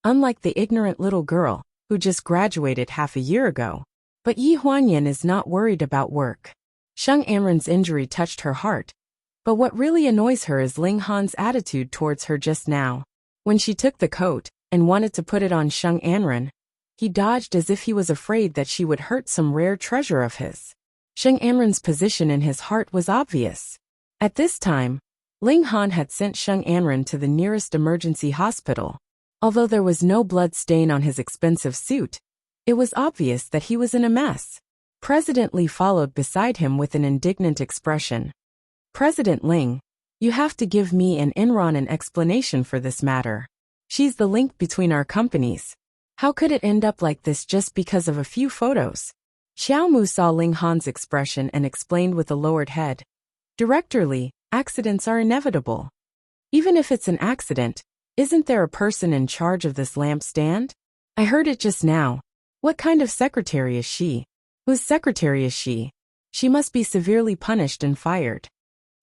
unlike the ignorant little girl who just graduated half a year ago. But Yi Huanyan is not worried about work. Sheng Anren's injury touched her heart, but what really annoys her is Ling Han's attitude towards her just now. When she took the coat and wanted to put it on Sheng Anren, he dodged as if he was afraid that she would hurt some rare treasure of his. Sheng Anren's position in his heart was obvious. At this time, Ling Han had sent Sheng Anren to the nearest emergency hospital. Although there was no blood stain on his expensive suit, it was obvious that he was in a mess. President Li followed beside him with an indignant expression. President Ling, you have to give me and Enron an explanation for this matter. She's the link between our companies. How could it end up like this just because of a few photos? Xiaomu saw Ling Han's expression and explained with a lowered head. Director Li, accidents are inevitable. Even if it's an accident, isn't there a person in charge of this lampstand? I heard it just now. What kind of secretary is she? Whose secretary is she? She must be severely punished and fired.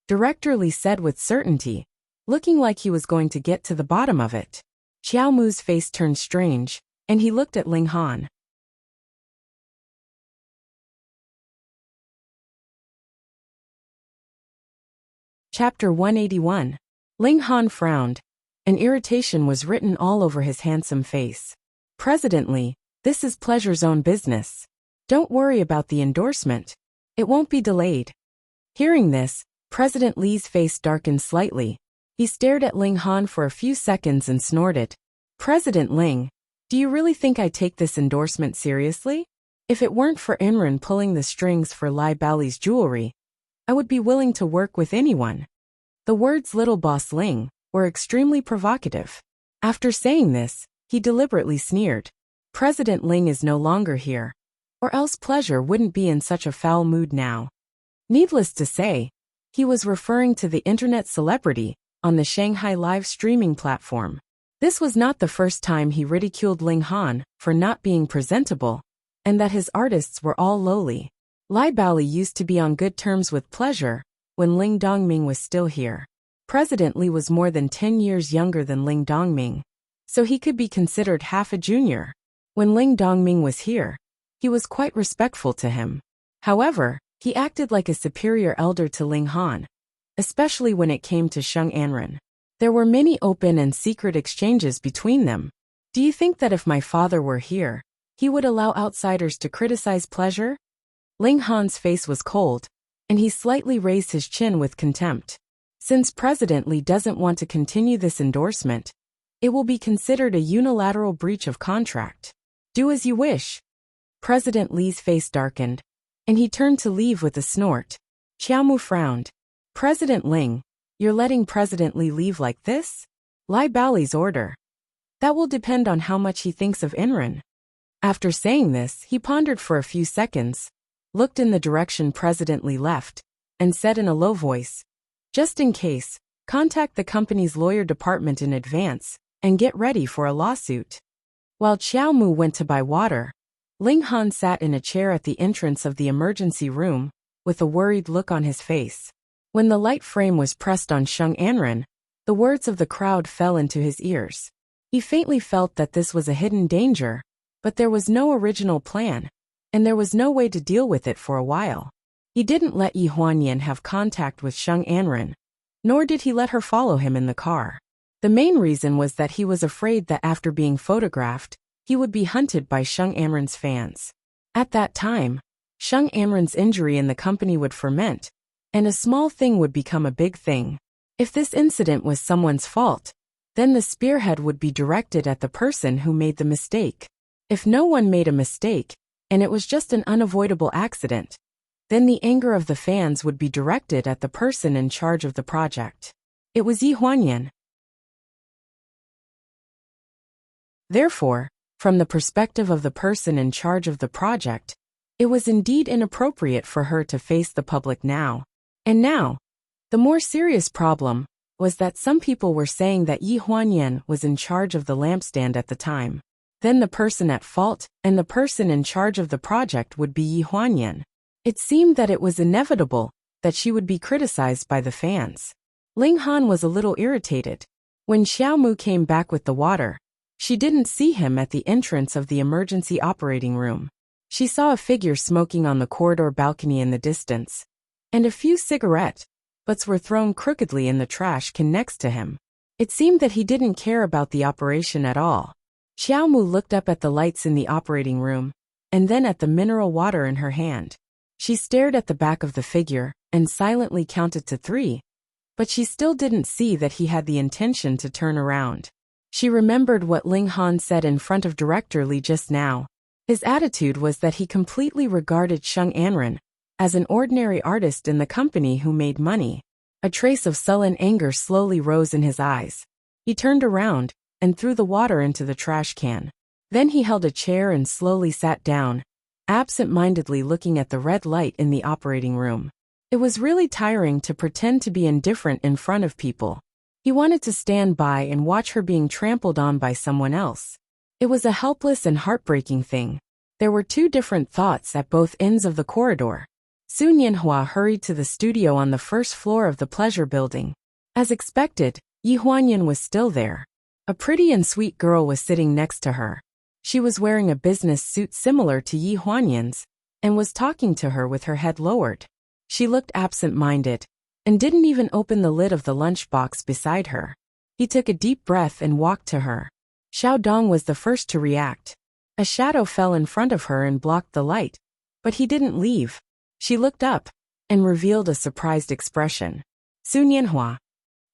Director Li said with certainty, looking like he was going to get to the bottom of it. Xiaomu's face turned strange, and he looked at Ling Han. Chapter 181. Ling Han frowned, and irritation was written all over his handsome face. President Li, this is Pleasure's own business. Don't worry about the endorsement. It won't be delayed. Hearing this, President Li's face darkened slightly. He stared at Ling Han for a few seconds and snorted. President Ling, do you really think I take this endorsement seriously? If it weren't for Enron pulling the strings for Lai Bao's jewelry, I would be willing to work with anyone. The words little boss Ling were extremely provocative. After saying this, he deliberately sneered. President Ling is no longer here, or else Pleasure wouldn't be in such a foul mood now. Needless to say, he was referring to the internet celebrity on the Shanghai live streaming platform. This was not the first time he ridiculed Ling Han for not being presentable, and that his artists were all lowly. Lai Bao used to be on good terms with Pleasure when Ling Dongming was still here. President Li was more than 10 years younger than Ling Dongming, so he could be considered half a junior. When Ling Dongming was here, he was quite respectful to him. However, he acted like a superior elder to Ling Han, especially when it came to Sheng Anren. There were many open and secret exchanges between them. Do you think that if my father were here, he would allow outsiders to criticize Pleasure? Ling Han's face was cold, and he slightly raised his chin with contempt. Since President Li doesn't want to continue this endorsement, it will be considered a unilateral breach of contract. Do as you wish. President Li's face darkened, and he turned to leave with a snort. Xiaomu frowned. President Ling, you're letting President Li leave like this? Lai Bao's order. That will depend on how much he thinks of Enron. After saying this, he pondered for a few seconds, looked in the direction President Li left, and said in a low voice, just in case, contact the company's lawyer department in advance and get ready for a lawsuit. While Xiaomu went to buy water, Ling Han sat in a chair at the entrance of the emergency room, with a worried look on his face. When the light frame was pressed on Sheng Anren, the words of the crowd fell into his ears. He faintly felt that this was a hidden danger, but there was no original plan, and there was no way to deal with it for a while. He didn't let Yi Huanyan have contact with Sheng Anren, nor did he let her follow him in the car. The main reason was that he was afraid that after being photographed, he would be hunted by Sheng Anren's fans. At that time, Sheng Anren's injury in the company would ferment, and a small thing would become a big thing. If this incident was someone's fault, then the spearhead would be directed at the person who made the mistake. If no one made a mistake, and it was just an unavoidable accident, then the anger of the fans would be directed at the person in charge of the project. It was Yi Huanyan. Therefore, from the perspective of the person in charge of the project, it was indeed inappropriate for her to face the public now. And now, the more serious problem was that some people were saying that Yi Huanyan was in charge of the lampstand at the time. Then the person at fault and the person in charge of the project would be Yi Huanyan. It seemed that it was inevitable that she would be criticized by the fans. Ling Han was a little irritated. When Xiaomu came back with the water, she didn't see him at the entrance of the emergency operating room. She saw a figure smoking on the corridor balcony in the distance, and a few cigarette butts were thrown crookedly in the trash can next to him. It seemed that he didn't care about the operation at all. Xiaomu looked up at the lights in the operating room, and then at the mineral water in her hand. She stared at the back of the figure and silently counted to 3, but she still didn't see that he had the intention to turn around. She remembered what Ling Han said in front of Director Li just now. His attitude was that he completely regarded Sheng Anren as an ordinary artist in the company who made money. A trace of sullen anger slowly rose in his eyes. He turned around and threw the water into the trash can. Then he held a chair and slowly sat down, absent-mindedly looking at the red light in the operating room. It was really tiring to pretend to be indifferent in front of people. He wanted to stand by and watch her being trampled on by someone else. It was a helpless and heartbreaking thing. There were two different thoughts at both ends of the corridor. Su Nianhua hurried to the studio on the first floor of the pleasure building. As expected, Yi Huanyan was still there. A pretty and sweet girl was sitting next to her. She was wearing a business suit similar to Yi Huanyan's, and was talking to her with her head lowered. She looked absent-minded, and didn't even open the lid of the lunchbox beside her. He took a deep breath and walked to her. Xiao Dong was the first to react. A shadow fell in front of her and blocked the light, but he didn't leave. She looked up and revealed a surprised expression. Su Nianhua.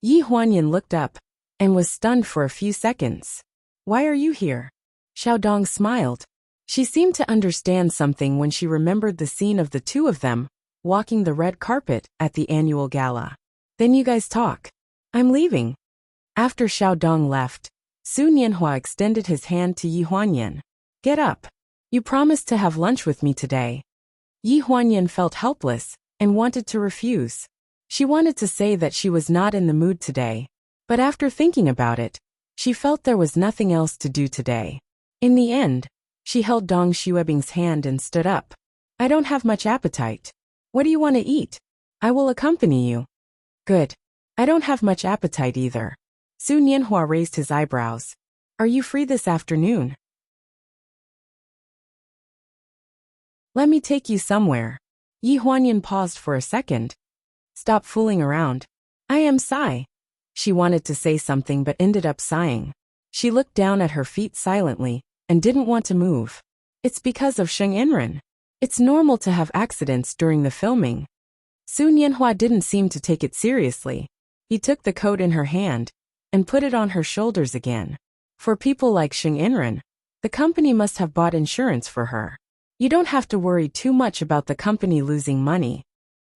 Yi Huanyan looked up and was stunned for a few seconds. Why are you here? Xiao Dong smiled. She seemed to understand something when she remembered the scene of the two of them walking the red carpet at the annual gala. Then you guys talk. I'm leaving. After Xiao Dong left, Su Nianhua extended his hand to Yi Huanyan. Get up. You promised to have lunch with me today. Yi Huanyan felt helpless and wanted to refuse. She wanted to say that she was not in the mood today, but after thinking about it, she felt there was nothing else to do today. In the end, she held Dong Xuebing's hand and stood up. I don't have much appetite. What do you want to eat? I will accompany you. Good. I don't have much appetite either. Su Nianhua raised his eyebrows. Are you free this afternoon? Let me take you somewhere. Yi Huanyan paused for a second. Stop fooling around. I am Sai. She wanted to say something but ended up sighing. She looked down at her feet silently and didn't want to move. It's because of Sheng Anren. It's normal to have accidents during the filming. Su Nianhua didn't seem to take it seriously. He took the coat in her hand and put it on her shoulders again. For people like Sheng Anren, the company must have bought insurance for her. You don't have to worry too much about the company losing money.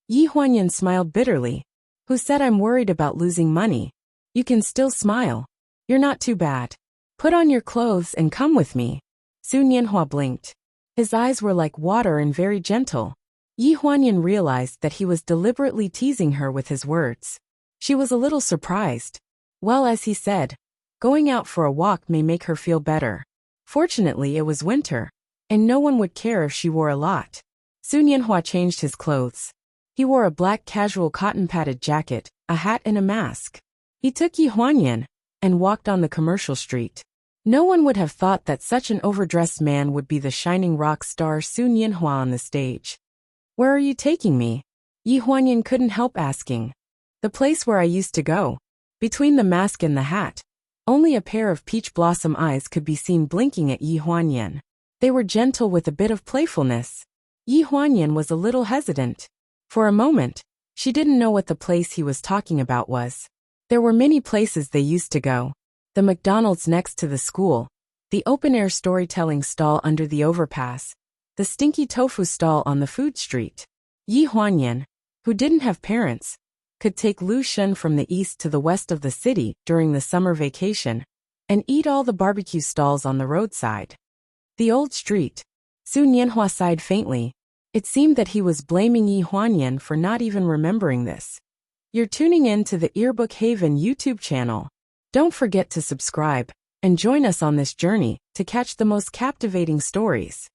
Yi Huanyan smiled bitterly. Who said I'm worried about losing money? You can still smile. You're not too bad. Put on your clothes and come with me. Su Nianhua blinked. His eyes were like water and very gentle. Yi Huanyan realized that he was deliberately teasing her with his words. She was a little surprised. Well, as he said, going out for a walk may make her feel better. Fortunately, it was winter, and no one would care if she wore a lot. Su Nianhua changed his clothes. He wore a black casual cotton-padded jacket, a hat and a mask. He took Yi Huanyan and walked on the commercial street. No one would have thought that such an overdressed man would be the shining rock star Su Nianhua on the stage. Where are you taking me? Yi Huanyan couldn't help asking. The place where I used to go. Between the mask and the hat, only a pair of peach blossom eyes could be seen blinking at Yi Huanyan. They were gentle with a bit of playfulness. Yi Huanyan was a little hesitant. For a moment, she didn't know what the place he was talking about was. There were many places they used to go. The McDonald's next to the school, the open-air storytelling stall under the overpass, the stinky tofu stall on the food street. Yi Huanyan, who didn't have parents, could take Lu Shen from the east to the west of the city during the summer vacation and eat all the barbecue stalls on the roadside. The old street. Su Nianhua sighed faintly. It seemed that he was blaming Yi Huanyan for not even remembering this. You're tuning in to the Earbook Haven YouTube channel. Don't forget to subscribe and join us on this journey to catch the most captivating stories.